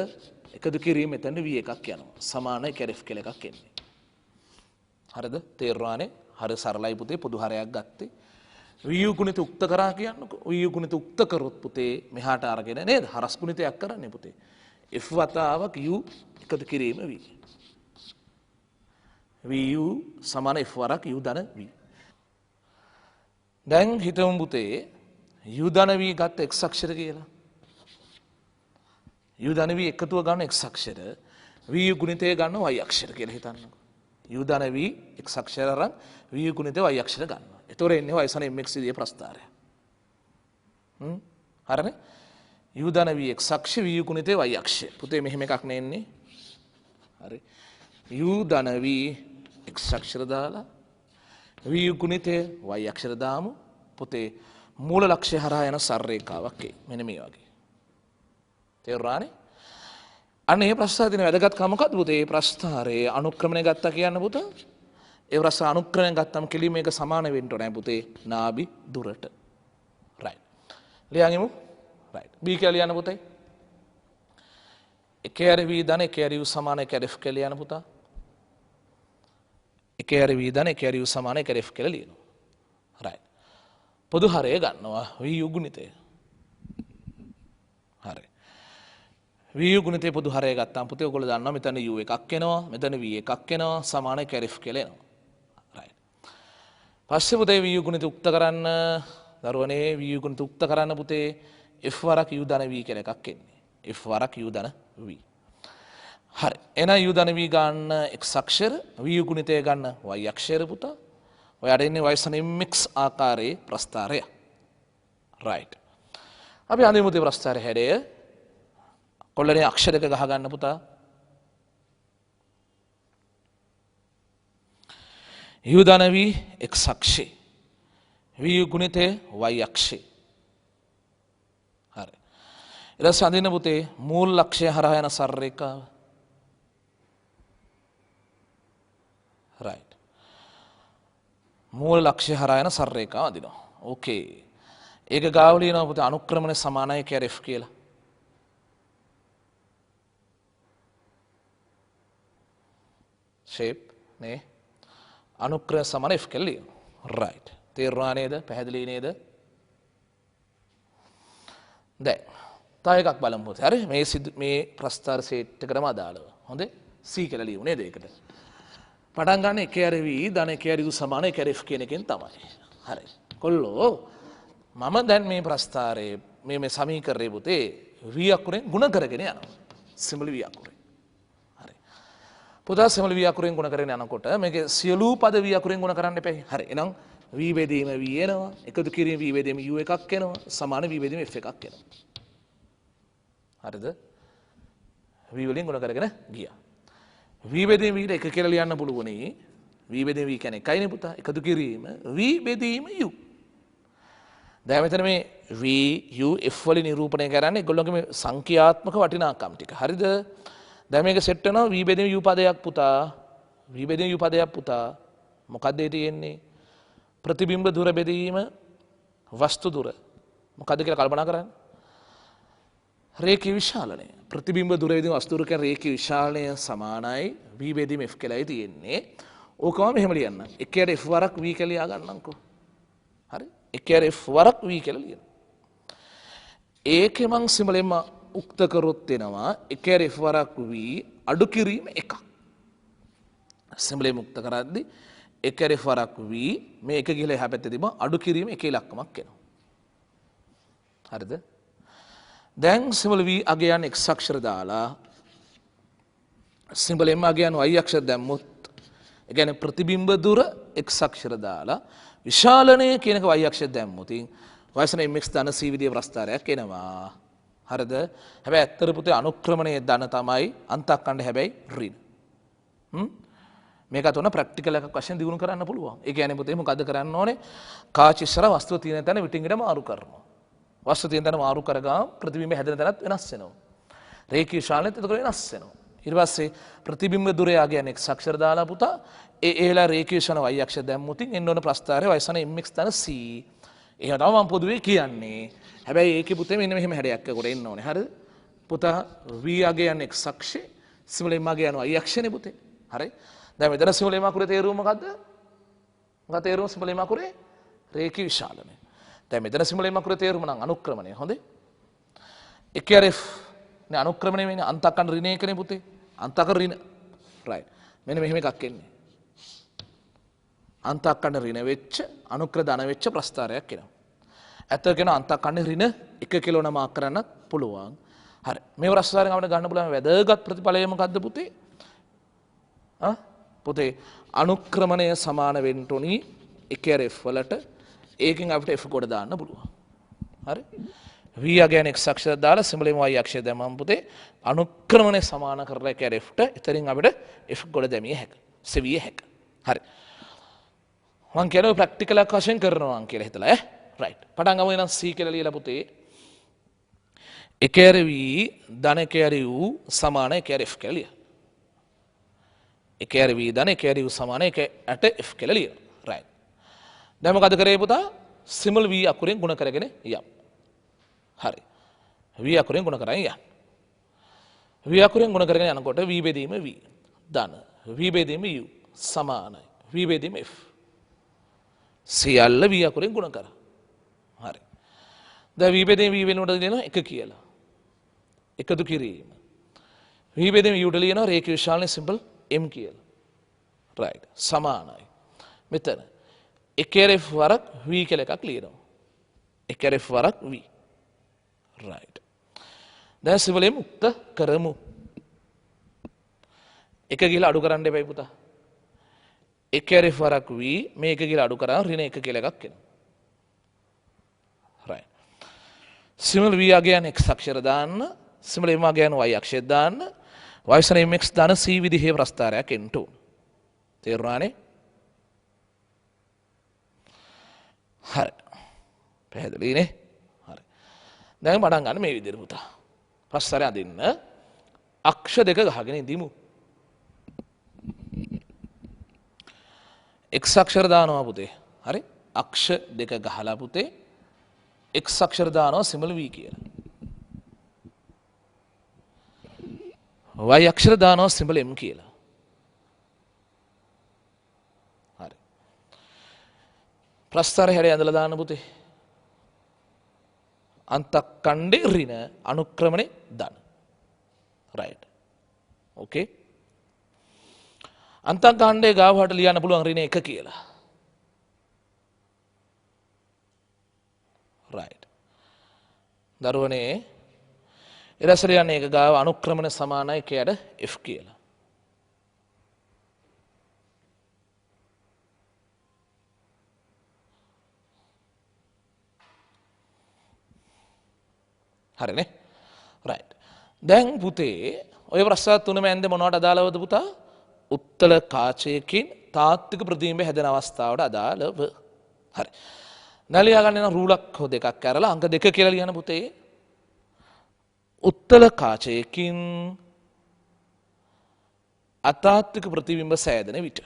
එකතු කිරීම මෙතන v එකක් යනවා. සමාන එකේ f කියලා එකක් එන්නේ. හරිද? තේරුණානේ? හරි සරලයි පුතේ පොදු හරයක් ගත්තේ. vu ගුණිත උක්ත කරා කියන්නකෝ. vu ගුණිත උක්ත කරොත් පුතේ මෙහාට අරගෙන නේද? හරස් ගුණිතයක් කරන්නේ පුතේ. f වතාවක් u එකතු කිරීම v. vu සමාන f වරක් u ධන v. දැන් හිතමු පුතේ u ධන v ගත්ත x අක්ෂර කියලා. u ධන v එකතුව ගන්න x අක්ෂර vu ගුණිතය ගන්න y අක්ෂර කියලා හිතන්නකෝ. u ධන v x අක්ෂර අරන් vu ගුණිතය y අක්ෂර ගන්නවා. ඒතොර එන්නේ y සන mx විදිහේ ප්‍රස්ථාරය. හරිනේ? u ධන v x අක්ෂය vu ගුණිතය y අක්ෂය. පුතේ මෙහෙම එකක් නේ එන්නේ. හරි. u ධන v x අක්ෂර දාලා vu ගුණිතය y අක්ෂර දාමු. පුතේ මූල ලක්ෂ්‍ය හරහා යන සරලරේඛාවක් එයි. මෙන්න මේ වගේ. තේරුණානේ? අන්න මේ ප්‍රස්ථාරයේ තියෙන වැදගත්කම මොකක්ද පුතේ? මේ ප්‍රස්ථාරයේ අනුක්‍රමණය ගත්තා කියන්න පුතා. ඒ ප්‍රස්ථාර අනුක්‍රමණය ගත්තම කෙලින් මේක සමාන වෙන්න ඕනේ පුතේ. නාභි දුරට. right. ලියන්ගෙමු. right. b කියලා ලියන්න පුතේ. එකේ v ධන එකේ u සමාන එකේ f කියලා ලියන්න පුතා. එකේ v ධන එකේ u සමාන එකේ f කියලා ලියනවා. right. පොදු හරය ගන්නවා vu ගුණිතය. හරි. vu ගුණිතේ පොදු හරය ගත්තාම පුතේ ඔයගොල්ලෝ දන්නවා මෙතන u එකක් එනවා මෙතන v එකක් එනවා සමාන KRF කියලා එනවා. right. පස්සේ පුතේ vu ගුණිත උක්ත කරන්න දරුවනේ vu ගුණිත උක්ත කරන්න පුතේ f වරක් u ධන v කියලා එකක් එන්නේ. f වරක් u ධන v. හරි. එහෙනම් u ධන v ගන්න x අක්ෂර vu ගුණිතය ගන්න y අක්ෂර පුතා. ඔයාට ඉන්නේ y සන mx ආකාරයේ ප්‍රස්ථාරය. right. අපි අඳිමු තේ ප්‍රස්ථාරය හැඩය. කොල්ලනේ අක්ෂරයක ගහ ගන්න පුතා. u ධන v x Akshay vu ගුණිතය y Akshay. හරි. ඊට පස්සේ අඳින්න පුතේ මූල ලක්ෂ්‍ය හරහා යන සරලරේඛාව. right. මූල ලක්ෂ්‍ය හරහා යන සරලරේඛාව අඳිනවා. okay. ඒක ගාව ලියනවා පුතේ අනුක්‍රමණය සමානයි KRF කියලා. shape නේ අනුක්‍රම සමාන f කියලා ලියනවා. right. තේරුණා නේද? පැහැදිලි නේද? දැන් තව එකක් බලමු පුතේ. හරි මේ ප්‍රස්ථාර සෙට් එකටම අදාළව. හොඳේ? c කියලා ලියමු නේද ඒකට? පටන් ගන්න එකේ v ධන එකේ u සමාන එකේ f කියන එකෙන් තමයි. හරි. කොල්ලෝ මම දැන් මේ ප්‍රස්ථාරයේ මේ සමීකරණය පුතේ v අකුරෙන් ගුණ කරගෙන යනවා. Simple v අකුරෙන්. හරි. පුතා සිම්පල් v අකුරෙන් ගුණ කරගෙන යනකොට මේකේ සියලු පද v අකුරෙන් ගුණ කරන්න එපා. හරි. එහෙනම් v බෙදීම v එනවා. එකතු කිරීම v බෙදීම u එකක් එනවා. සමාන v බෙදීම f එකක් එනවා. හරිද? v වලින් ගුණ කරගෙන ගියා. v බෙදීම v එක කියලා ලියන්න පුළුවනේ. v බෙදීම v කියන්නේ එකයිනේ පුතා. එකතු කිරීම v බෙදීම u. දැන් මෙතන මේ v u f වලින් නිරූපණය කරන්නේ ඒගොල්ලෝගේ මේ සංඛ්‍යාත්මක වටිනාකම් ටික. හරිද? දැන් මේක සෙට් වෙනවා v බෙදීම u පදයක් පුතා. v බෙදීම u පදයක් පුතා. මොකද්ද ඒ තියෙන්නේ? ප්‍රතිබිම්බ දුර බෙදීම වස්තු දුර. මොකද්ද කියලා කල්පනා කරන්න. රේඛීය විශාලනය. ප්‍රතිබිම්බ දුර බෙදීම වස්තු දුර කියන රේඛීය විශාලනය සමානයි v බෙදීම f කියලායි තියෙන්නේ. ඕකම මෙහෙම ලියන්න. එකයට f වරක් v කියලා ලියා ගන්නම්කෝ. හරි? එකයට f වරක් v කියලා ලියන්න. ඒකේ මං සිඹලෙන්ම උක්ත කරොත් වෙනවා එකයට f වරක් v අඩු කිරීම එකක්. සිඹලෙන් උක්ත කරද්දී එකයට f වරක් v මේ එක ගිහලා එහා පැත්තේ තිබ්බා අඩු කිරීම එකේ ඉලක්කමක් එනවා. හරිද? දැන් සිඹල v අගයන් x අක්ෂර දාලා සිඹලෙන්ම අගයන් y අක්ෂර දැම්මොත් ඒ කියන්නේ ප්‍රතිබිම්බ දුර x අක්ෂර දාලා විශාලනය කියනක y අක්ෂර දැම්මොත් වයසන mx ධන c විදිය ප්‍රස්ථාරයක් එනවා. හරිද? හැබැයි ඇත්තට පුතේ අනුක්‍රමණයේ ධන තමයි අන්තක්කණ්ඩ හැබැයි ඍණ. මේකත් උන ප්‍රැක්ටිකල් එකක් වශයෙන් දිනු කරන්න පුළුවන්. ඒ කියන්නේ පුතේ මොකද්ද කරන්න ඕනේ? කාචිස්සර වස්තුව තියෙන තැන විටින් විට මාරු කරනවා. වස්තුව තියෙන තැන මාරු කරගාම ප්‍රතිබිම්බ හැදෙන තැනත් වෙනස් වෙනවා. රේඛීය ශාලනයත් එතකොට වෙනස් වෙනවා. ඊට පස්සේ ප්‍රතිබිම්බ දුරය ආගෙන x අක්ෂර දාලා පුතා ඒලා රේඛීය ශාලන y අක්ෂර දැම්මුතින් එන්න ඕන ප්‍රස්ථාරය වයසන mx ධන c. එහෙම තමයි මම පොදුවේ කියන්නේ. හැබැයි ඒකේ පුතේ මෙන්න මෙහෙම හැඩයක් කොට එන්න ඕනේ. හරිද? පුතා v අගයන් x අක්ෂේ සිඹලෙන් අගයන් y අක්ෂේනේ පුතේ. හරි? දැන් මෙතන සිඹලෙන් අකුරේ තේරුම මොකද්ද? මොකක්ද තේරුම සිඹලෙන් අකුරේ? රේඛීය විශාලනය. දැන් මෙතන සිඹලෙන් අකුරේ තේරුම නම් අනුක්‍රමණය. හොඳේ? එකRF නේ අනුක්‍රමණය වෙන්නේ අන්තකන් ඍණ එකනේ පුතේ. අන්තක ඍණ. රයිට්. මෙන්න මෙහෙම එකක් එන්නේ. අන්තකන් ඍණ වෙච්ච අනුක්‍ර ධන වෙච්ච ප්‍රස්ථාරයක් එනවා. ඇත්තට කියන අන්තකන් ඍණ 1 කිලෝ නම් මාක් කරන්න පුළුවන්. හරි. මේ ප්‍රස්ථාරයෙන් අපිට ගන්න පුළුවන් වැදගත් ප්‍රතිඵලය මොකද්ද පුතේ? පුතේ අනුක්‍රමණය සමාන වෙන්න උනි එකRF වලට ඒකෙන් අපිට f කොට දාන්න පුළුවන්. හරි? v අගයන් x අක්ෂර දාලා සිඹලෙන් y අක්ෂර දැම්මම පුතේ අනුක්‍රමණය සමාන කරලා එකRF ට එතනින් අපිට f කොට දැමිය හැකියි. සෙවිය හැකියි. හරි. මං කියනවා ප්‍රැක්ටිකල් එකක් වශයෙන් කරනවා කියලා හිතලා ඈ. රයිට්. පටන් ගමු එහෙනම් c කියලා ලියලා පුතේ එකRV ධන එකRU සමාන එකRF කියලා ලියන්න. එකRV ධන එකRU සමාන එකට f කියලා ලියන්න. රයිට්. දැන් මොකද කරේ පුතා? සිඹල් v අකුරෙන් ගුණ කරගෙන යම්. හරි. v අකුරෙන් ගුණ කරගෙන යන්න. v අකුරෙන් ගුණ කරගෙන යනකොට v බෙදීම v ධන v බෙදීම u සමානයි v බෙදීම f. සියල්ල v අකුරෙන් ගුණ කරා. හරි. දැන් v බෙදීම v වෙනුවට දෙනවා 1 කියලා. එකතු කිරීම. v බෙදීම u ට ලියනවා රේඛීය විශාලනයේ සිම්බල් m කියලා. රයිට්. සමානයි. මෙතන එකRF වරක් v කියලා එකක් ලියනවා. එකRF වරක් v. රයිට්. දැන් සිම්බල් m උක්ත කරමු. එක කියලා අඩු කරන්න එපයි පුතා. එකRF වරක් v මේක කියලා අඩු කරා ඍණ 1 කියලා එකක් එනවා. රයිට්. සිම්බල් v අගයන් x අක්ෂර දාන්න සිම්බල් m අගයන් y අක්ෂර දාන්න වයසන mx ධන c විදිහේ ප්‍රස්ථාරයක් එන්න ඕන. තේරුණානේ? හරි. පැහැදිලිනේ? හරි. දැන් පටන් ගන්න මේ විදිහට පුතා. ප්‍රස්ථාරය අදින්න අක්ෂ දෙක ගහගෙන ඉදිමු. x අක්ෂර දානවා පුතේ. හරි? අක්ෂ දෙක ගහලා පුතේ x අක්ෂර දානවා සිම්බල් v කියලා. y අක්ෂර දානවා සිම්බල් m කියලා. හරි. ප්‍රස්ථාරය හැඩය ඇඳලා දාන්න පුතේ. අන්තක්කණ්ඩේ ඍණ අනුක්‍රමණේ ධන. රයිට්. ඕකේ. අන්තක්කණ්ඩේ ගාවට ලියන්න පුළුවන් ඍණ 1 කියලා. රයිට්. දරුවනේ ඊරසල යන්නේ එක ගාව අනුක්‍රමණ සමානයි කයට f කියලා. හරිනේ? රයිට්. දැන් පුතේ ඔය ප්‍රශ්න තුනම ඇන්දේ මොනවට අදාළවද පුතා? උත්තල කාචයකින් තාත්වික ප්‍රතිබිම්බ හැදෙන අවස්ථාවට අදාළව. හරි. නලියා ගන්න යන රූලක් හො දෙකක් කරලා අංක 2 කියලා ලියන පුතේ. උත්තල කාචයකින් අතාත්වික ප්‍රතිබිම්බ සෑදෙන විට.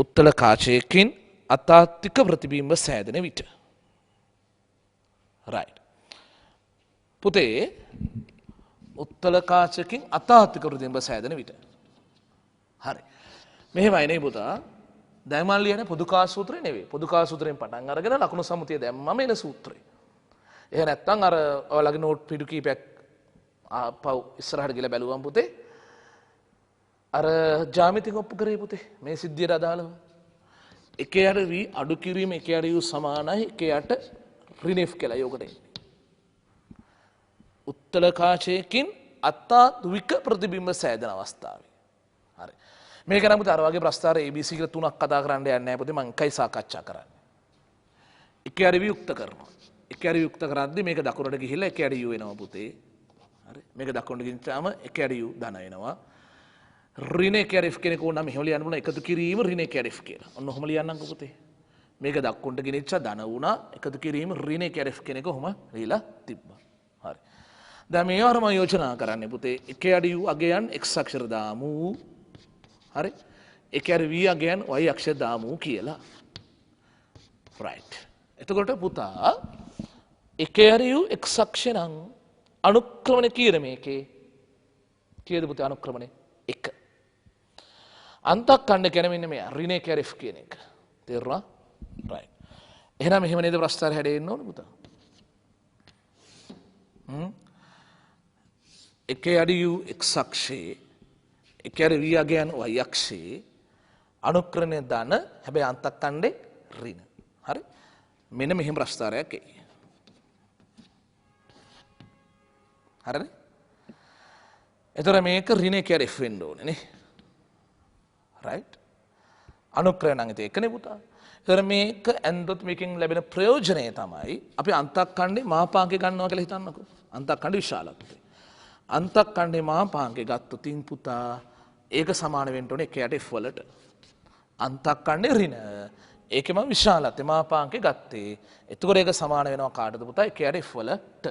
උත්තල කාචයකින් අතාත්වික ප්‍රතිබිම්බ සෑදෙන විට. right. පුතේ උත්තල කාචයකින් අතාත්වික ප්‍රතිබිම්බ සෑදෙන විට. හරි. මෙහෙමයි නේ පුතා. දැන් මම ලියන්නේ පොදුකා සූත්‍රය නෙවෙයි. පොදුකා සූත්‍රයෙන් පටන් අරගෙන ලකුණු සම්මුතිය දැම්මම එන සූත්‍රය. එහෙ නැත්නම් අර ඔයාලගේ නෝට් පිටු කීපයක් ආපහු ඉස්සරහට ගිහලා බැලුවම් පුතේ. අර ජ්‍යාමිතික ඔප්පු කරේ පුතේ මේ සිද්ධියට අදාළව. එකේ යට v අඩු කිරීම එකේ යට u සමානයි එකේ යට ඍණ f කියලා යෝගට එන්නේ. උත්තල කාචයකින් අතාත්වික ප්‍රතිබිම්බ සෑදෙන අවස්ථාවේ. හරි. මේක නම් පුතේ අර වගේ ප්‍රස්තාර ABC කියලා තුනක් කතා කරන්න යන්නේ නැහැ පුතේ මම එකයි සාකච්ඡා කරන්නේ. එකේ යට v යුක්ත කරනවා. එකේ යට යුක්ත කරද්දී මේක දකුණට ගිහිල්ලා එකේ යට u වෙනවා පුතේ. හරි. මේක දකුණට ගිහින්චාම එකේ යට u ධන වෙනවා. ඍණ එකේ යට f කෙනෙක් ඕන නම් මෙහෙම ලියන්න පුළුවන් එකතු කිරීම ඍණ එකේ යට f කියලා. ඔන්න ඔහොම ලියන්නම්කෝ පුතේ. මේක දකුණට ගෙනිච්චා ධන වුණා එකතු කිරීම ඍණ එකේ යට f කෙනෙක් ඔහොම ලියලා තිබ්බා. හරි. දැන් මේවර මම යෝජනා කරන්නේ පුතේ එකේ යට u අගයන් x අක්ෂර දාමු. හරි. එකේ යට v අගයන් y අක්ෂර දාමු කියලා. right. එතකොට පුතා එකේ යට u x අක්ෂරං අනුක්‍රමණය කීර මේකේ කීයද පුතේ අනුක්‍රමණය 1. අන්තක්ඛණ්ඩ කියන්නේ මෙන්න මේ ඍණ එකේ යට f කියන එක. තේරුණා? right. එහෙනම් මෙහෙම නේද ප්‍රස්තාර හැදෙන්න ඕනේ පුතා. එකේ යට u x අක්ෂයේ එකේ යට v අගයන් y අක්ෂයේ අනුක්‍රමණය ධන හැබැයි අන්තක්ඛණ්ඩේ ඍණ. හරි. මෙන්න මෙහෙම ප්‍රස්තාරයක් එයි. හරිද? එතකොට මේක ඍණ එකේ යට f වෙන්න ඕනේ නේ. right. අනුක්‍රමණය නම් ඒකනේ පුතා. එතකොට මේක ඇන්දොත් මේකෙන් ලැබෙන ප්‍රයෝජනය තමයි අපි අන්තක්ඛණ්ඩේ මාපාංකය ගන්නවා කියලා හිතන්නකෝ. අන්තක්ඛණ්ඩ විශාලත්වය. අන්තක්ඛණ්ඩේ මාපාංකය ගත්තොතින් පුතා ඒක සමාන වෙන්න ඕනේ එකේ යට f වලට. අන්තක්ඛණ්ඩේ ඍණ ඒකේ මම විශාලත්වය මාපාංකය ගත්තේ. එතකොට ඒක සමාන වෙනවා කාටද පුතා? එකේ යට f වලට.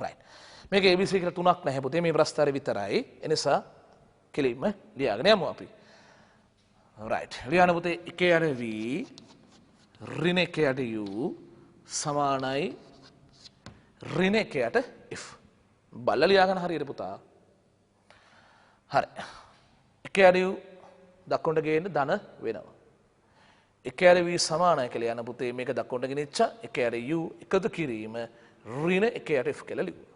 right. මේක ABC කියලා තුනක් නැහැ පුතේ මේ ප්‍රස්තාරේ විතරයි. ඒ නිසා කෙලින්ම ලියාගෙන යමු අපි. right. ලියන්න පුතේ එකේ යට v ඍණ එකේ යට u සමානයි ඍණ එකේ යට f. බලලා ලියාගන්න හරියට පුතා. හරි. එකේ යට u දකුණට ගේන්න ධන වෙනවා. එකේ යට v සමානයි කියලා යන පුතේ මේක දකුණට ගෙනිච්ච එකේ යට u එකතු කිරීම ඍණ එකේ යට f කියලා ලියුවා.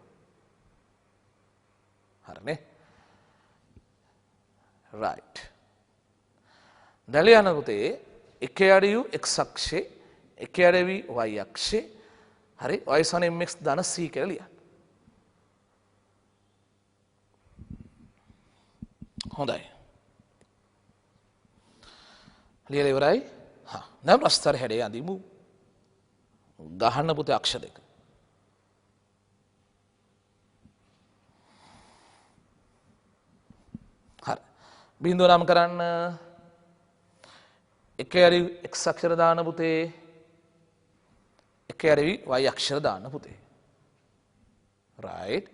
හරිනේ. right. දැන් ලියන්න පුතේ එකේ යට u x අක්ෂේ එකේ යට v y අක්ෂේ හරි y සමාන mx ධන c කියලා ලියන්න. හොඳයි. ලියලා ඉවරයි. හා දැන් ප්‍රස්තාර හැඩය අඳිමු. ගහන්න පුතේ අක්ෂර දෙක. හරි. බිඳුව නම් කරන්න එකේ යට x අක්ෂර දාන පුතේ එකේ යට y අක්ෂර දාන පුතේ. right.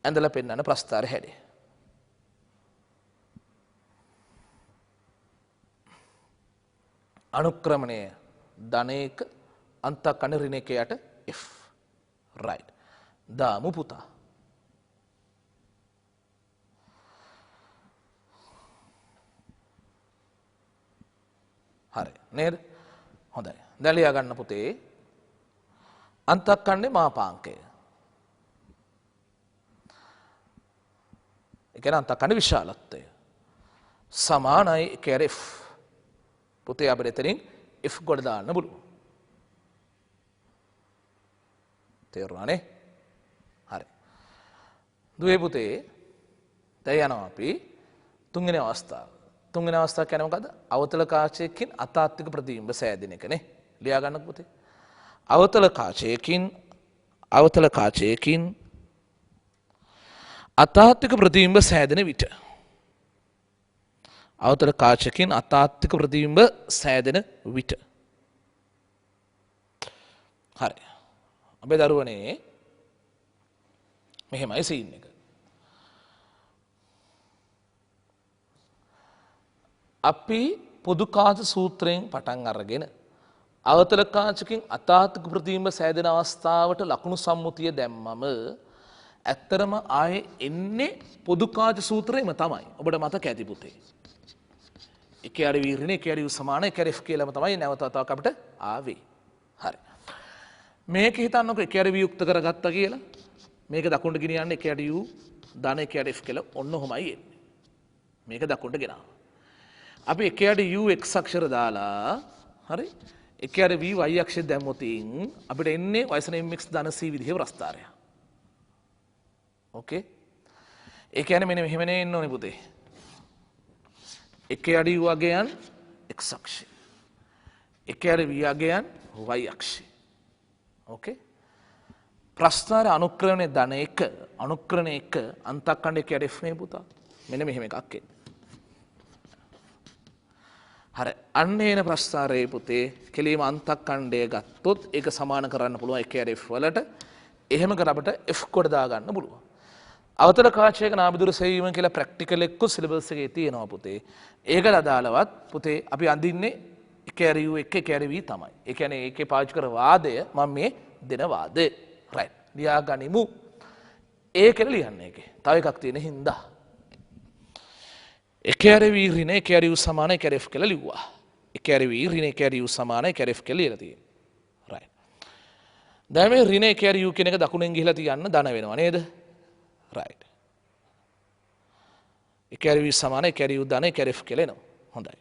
ඇඳලා පෙන්නන ප්‍රස්තාර හැඩය. අනුක්‍රමණය ධනයක අන්තක්ඛණ්ඩ ඍණ එකේ යට f. right. දාමු පුතා. හරි නේද? හොඳයි. දැන් ලියා ගන්න පුතේ අන්තක්ඛණ්ඩේ මාපාංකය. ඒ කියන්නේ අන්තක්ඛණ්ඩ විශාලත්වය සමානයි එකේ යට f. පුතේ අපිට එතනින් f කොට දාන්න පුළුවන්. තේරුණානේ? හරි. දුවේ පුතේ දැන් යනවා අපි තුන්වෙනි අවස්ථාව. තුන්වෙනි අවස්ථාව කියන්නේ මොකද්ද? අවතල කාචයකින් අතාත්වික ප්‍රතිබිම්බ සෑදෙන එකනේ. ලියා ගන්න පුතේ. අවතල කාචයකින් අතාත්වික ප්‍රතිබිම්බ සෑදෙන විට. අවතල කාචයකින් අතාත්වික ප්‍රතිබිම්බ සෑදෙන විට. හරි. අපේ දරුවනේ මෙහෙමයි සීන් එක. අපි පොදු කාච සූත්‍රයෙන් පටන් අරගෙන අවතල කාචකින් අතාත්ක ප්‍රතිබිම්බ සෑදෙන අවස්ථාවට ලකුණු සම්මුතිය දැම්මම ඇත්තරම ආයේ එන්නේ පොදු කාච සූත්‍රයේම තමයි. ඔබට මතක ඇති පුතේ. එකේ අර වීරිනේ එකේ අර සමාන එකේ F කියලාම තමයි නැවත වතාවක් අපිට ආවේ. හරි. මේක හිතන්නකො එකේ අර වියුක්ත කරගත්තා කියලා. මේක දකුණට ගෙනියන්න එකේ අර U ධන එකේ අර F කියලා ඔන්න ඔහොමයි එන්නේ. මේක දකුණට ගෙනාවා. අපි එකේ අර U x අක්ෂර දාලා හරි එකේ අර v y අක්ෂර දැම්මොතින් අපිට එන්නේ වයසන mx ධන c විදිහේ ප්‍රස්ථාරය. ඕකේ. ඒ කියන්නේ මෙන්න මෙහෙමනේ එන්න ඕනේ පුතේ. එකේ අර u අගයන් x අක්ෂය. එකේ අර v අගයන් y අක්ෂය. ඕකේ. ප්‍රස්ථාර අනුක්‍රමණය ධන 1 අනුක්‍රමණය 1 අන්තක්ඛණ්ඩ එකේ අර f නේ පුතා. මෙන්න මෙහෙම එකක් එන්නේ. හරි අන්න එන ප්‍රස්ථාරයේ පුතේ කෙලිම අන්තක්ඛණ්ඩය ගත්තොත් ඒක සමාන කරන්න පුළුවන් එකේ අර f වලට. එහෙම කර අපිට f කොට දා ගන්න පුළුවන්. අවතල කාචයක නාභිදුර සෙවීම කියලා ප්‍රැක්ටිකල් එක්ක සිලබස් එකේ තියෙනවා පුතේ. ඒකට අදාළවත් පුතේ අපි අඳින්නේ එකේ අර u එකේ අර v තමයි. ඒ කියන්නේ ඒකේ පාවිච්චි කර වාදය මම මේ දෙන වාදය. රයිට්. ලියා ගනිමු. ඒ කියලා ලියන්න ඒකේ. තව එකක් තියෙන හින්දා එකේ අර v ඍණ එකේ අර u සමාන එකේ අර f කියලා ලිව්වා. එකේ අර v ඍණ එකේ අර u සමාන එකේ අර f කියලා ලියලා තියෙනවා. රයිට්. දැන් මේ ඍණ එකේ අර u කියන එක දකුණෙන් ගිහිලා තියන්න ධන වෙනවා නේද? රයිට්. එකේ අර v සමාන එකේ අර u ධන එකේ අර f කියලා එනවා. හොඳයි.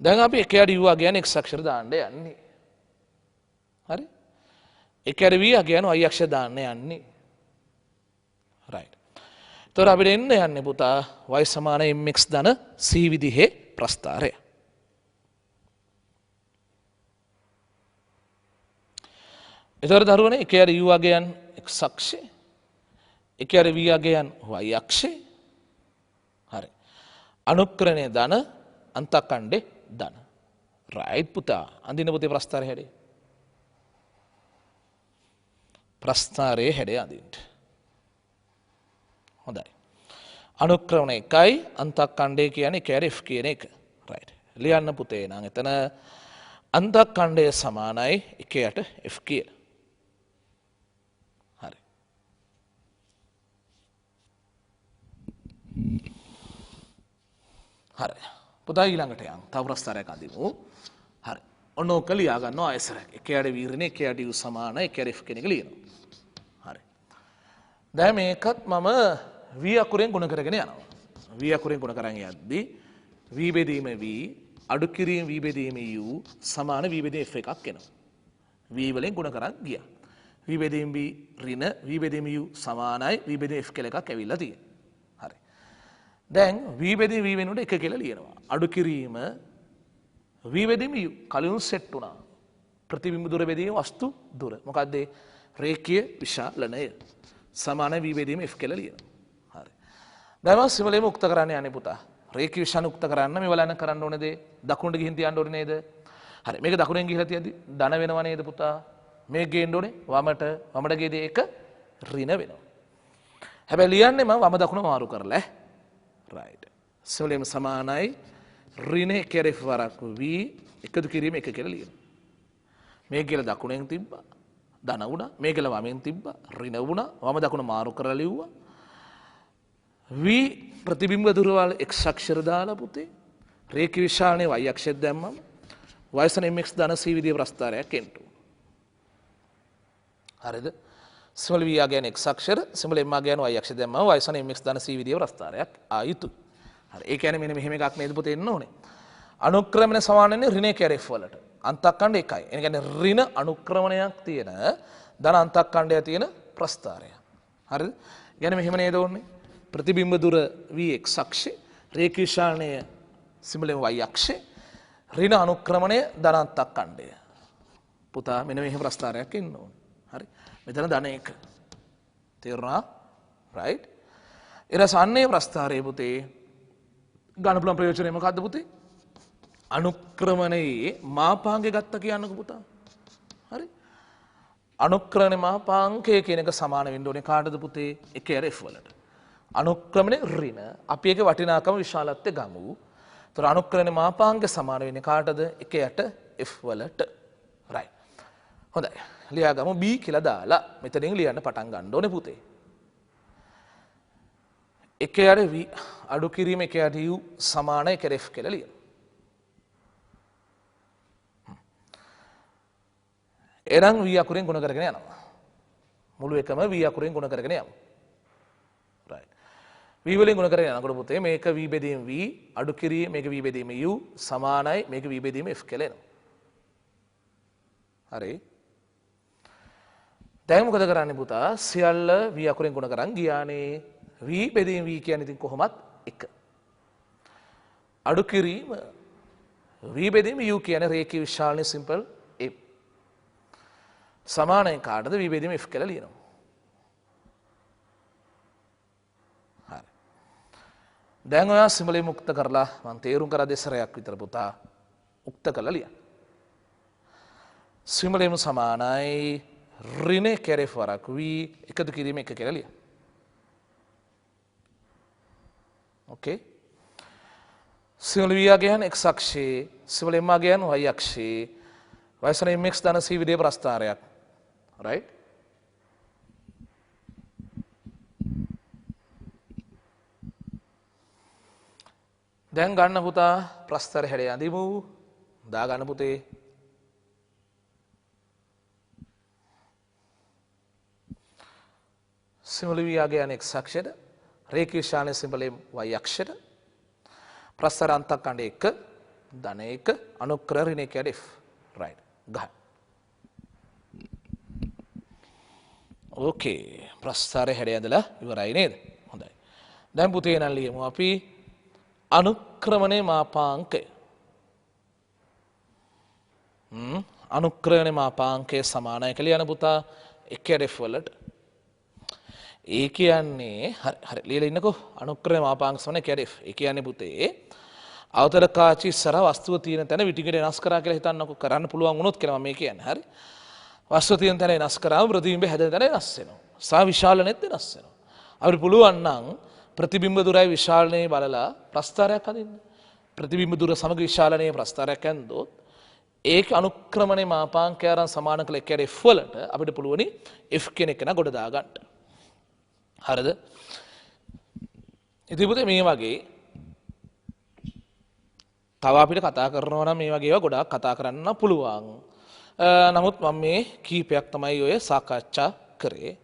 දැන් අපි එකේ අර u අගයන් x අක්ෂර දාන්න යන්නේ. හරි? එකේ අර v අගයන් y අක්ෂර දාන්න යන්නේ. රයිට්. තොර අපිට එන්න යන්නේ පුතා y සමාන mx ධන c විදිහේ ප්‍රස්ථාරය. ඒතර දරුවනේ එකේ අර u අගයන් x අක්ෂය එකේ අර v අගයන් y අක්ෂය. හරි. අනුක්‍රමණය ධන අන්තක්ඛණ්ඩේ ධන. රයිට් පුතා. අඳින්න පුතේ ප්‍රස්ථාරය හැඩේ. ප්‍රස්ථාරයේ හැඩය අඳින්න. හොඳයි. අනුක්‍රමණය 1යි අන්තක්ඛණ්ඩය කියන්නේ එකේ අර f කියන එක. රයිට්. ලියන්න පුතේ නම් එතන අන්තක්ඛණ්ඩය සමානයි එකේ යට f කියලා. හරි. හරි. පුතා ඊළඟට යන්න. තව ප්‍රස්ථාරයක් අඳිමු. හරි. ඔන්න ඔක ලියා ගන්නවා ආයසරයක්. එකේ යට v ඍණ එකේ යට u සමාන එකේ යට f කියන එක ලියනවා. හරි. දැන් මේකත් මම v අකුරෙන් ගුණ කරගෙන යනවා. v අකුරෙන් ගුණ කරන් යද්දී v බෙදීම v අඩු කිරීම v බෙදීම u සමාන v බෙදීම f එකක් එනවා. v වලින් ගුණ කරන් ගියා. v බෙදීම v ඍණ v බෙදීම u සමානයි v බෙදීම f කියලා එකක් ඇවිල්ලා තියෙනවා. හරි. දැන් v බෙදීම v වෙනුවට 1 කියලා ලියනවා. අඩු කිරීම v බෙදීම u කලින් සෙට් වුණා. ප්‍රතිබිම්බ දුර බෙදීම වස්තු දුර. මොකද්ද? රේඛීය විශාලනය. සමාන v බෙදීම f කියලා ලියනවා. දැන් මම සිවලේම උක්ත කරන්න යන්නේ පුතා. රේඛීය විෂාන උක්ත කරන්න මේ වලන කරන්න ඕනේ දේ දකුණට ගිහින් තියන්න ඕනේ නේද? හරි. මේක දකුණෙන් ගිහිලා තියද්දි ධන වෙනව නේද පුතා? මේක ගේන්න ඕනේ වමට ගේදී ඒක ඍණ වෙනවා. හැබැයි ලියන්නේ මම වම දකුණ මාරු කරලා. රයිට්. සිවලේම සමානයි ඍණ කෙරෙෆ් වරක් v එකතු කිරීම එක කියලා ලියනවා. මේක කියලා දකුණෙන් තිබ්බා ධන වුණා. මේක කියලා වමෙන් තිබ්බා ඍණ වුණා. වම දකුණ මාරු කරලා ලිව්වා. v ප්‍රතිබිම්බ දුරවල් x අක්ෂර දාලා පුතේ රේඛීය විශාලනයේ y අක්ෂර දැම්මම වයසන mx ධන c විදිහේ ප්‍රස්ථාරයක් එන්න ඕන. හරිද? සිමල් v අගයන් x අක්ෂර සිමල් m අගයන් y අක්ෂර දැම්මම වයසන mx ධන c විදිහේ ප්‍රස්ථාරයක් ආයුතු. හරි. ඒ කියන්නේ මෙන්න මෙහෙම එකක් නේද පුතේ එන්න ඕනේ. අනුක්‍රමණය සමාන වෙන්නේ ඍණ එකේ f වලට. අන්තක්ඛණ්ඩ 1යි. ඒ කියන්නේ ඍණ අනුක්‍රමණයක් තියෙන ධන අන්තක්ඛණ්ඩය තියෙන ප්‍රස්ථාරය. හරිද? කියන්නේ මෙහෙම නේද ඕනේ. ප්‍රතිබිම්බ දුර v x අක්ෂය රේඛීය විශාලනය සිමලෙන් y අක්ෂය ඍණ අනුක්‍රමණය ධන අන්තක්ඛණ්ඩය. පුතා මෙන්න මෙහෙම ප්‍රස්ථාරයක් එන්න ඕනේ. හරි. මෙතන ධන 1. තේරුණා? රයිට්. ඊට සම්න්නේ ප්‍රස්ථාරයේ පුතේ ගන්න පුළුවන් ප්‍රයෝජනය මොකද්ද පුතේ? අනුක්‍රමණයේ මාපාංගය ගත්ත කියන්නකෝ පුතා. හරි. අනුක්‍රමණයේ මාපාංකය කියන එක සමාන වෙන්න ඕනේ කාටද පුතේ? එකේ අර f වලට. අනුක්‍රමණය ඍණ අපි ඒකේ වටිනාකම විශාලත්වය ගමු. ඒතර අනුක්‍රමණයේ මාපාංක සමාන වෙන්නේ කාටද? 1යට F වලට. right. හොඳයි. ලියාගමු B කියලා දාලා මෙතනින් ලියන්න පටන් ගන්න ඕනේ පුතේ. 1යට V අඩු කිරීම 1යට U සමාන 1ට F කියලා ලියන්න. එහෙනම් V අකුරෙන් ගුණ කරගෙන යනවා. මුළු එකම V අකුරෙන් ගුණ කරගෙන යමු. right. V වලින් ගුණ කරගෙන යනකොට පුතේ මේක V බෙදීම V අඩු කිරීම මේක V බෙදීම U සමානයි මේක V බෙදීම F කියලා එනවා. හරි. දැන් මොකද කරන්නේ පුතා? සියල්ල V අකුරෙන් ගුණ කරන් ගියානේ. V බෙදීම V කියන්නේ ඉතින් කොහොමත් 1. අඩු කිරීම V බෙදීම U කියන්නේ රේඛීය විශාලනේ සිම්පල් M. සමානයි කාටද? V බෙදීම F කියලා ලියනවා. හරි. දැන් ඔයා සිම්බලේ මුක්ත කරලා මම තේරුම් කරා දෙසරයක් විතර පුතා උක්ත කරලා ලියන්න. සිම්බලේම සමානයි ඍණ කෙරෙහි වරක් V එකතු කිරීම 1 කියලා ලියන්න. ඕකේ. සිම්බල V යගෙන x අක්ෂයේ සිම්බල M යගෙන y අක්ෂයේ වයසන mx ධන c විදේ ප්‍රස්ථාරයක්. right. දැන් ගන්න පුතා ප්‍රස්ථාර හැඩය අඳිමු. දා ගන්න පුතේ. සිම්බල V යගෙන x අක්ෂයට රේඛීය විශාලන සිම්බල M y අක්ෂයට ප්‍රස්ථාර අන්තකණ්ඩ 1 ධන 1 අනුක්‍රම ඍණ 1 F. right. ගහන්න. ඕකේ. ප්‍රස්ථාරය හැඩය ඇඳලා ඉවරයි නේද? හොඳයි. දැන් පුතේ නම් ලියමු අපි අනුක්‍රමණයේ මාපාංකය. අනුක්‍රමණයේ මාපාංකය සමානයි කියලා යන පුතා 1ට F වලට. ඒ කියන්නේ හරි ලියලා ඉන්නකෝ අනුක්‍රමණයේ මාපාංක සමාන 1ට F. ඒ කියන්නේ පුතේ අවතල කාචි ඉස්සර වස්තුව තියෙන තැන විටිකට වෙනස් කරා කියලා හිතන්නකෝ. කරන්න පුළුවන් වුණොත් කියලා මම මේ කියන්නේ. හරි. වස්තුව තියෙන තැන වෙනස් කරාම ප්‍රතිබිම්බය හැදෙන තැන වෙනස් වෙනවා. සහ විශාලනෙත් වෙනස් වෙනවා. අපිට පුළුවන් නම් ප්‍රතිබිම්බ දුරයි විශාලනයේ බලලා ප්‍රස්ථාරයක් හදින්න. ප්‍රතිබිම්බ දුර සමග විශාලනයේ ප්‍රස්ථාරයක් ඇන්දොත් ඒක අනුක්‍රමණයේ මාපාංකය අරන් සමාන කළ 1ට F වලට අපිට පුළුවනි F කියන එක න ගොඩ දා ගන්න. හරිද? ඉතින් පුතේ මේ වගේ තව අපිට කතා කරනවා නම් මේ වගේ ඒවා ගොඩාක් කතා කරන්න පුළුවන්. නමුත් මම මේ කීපයක් තමයි ඔය සාකච්ඡා කරේ.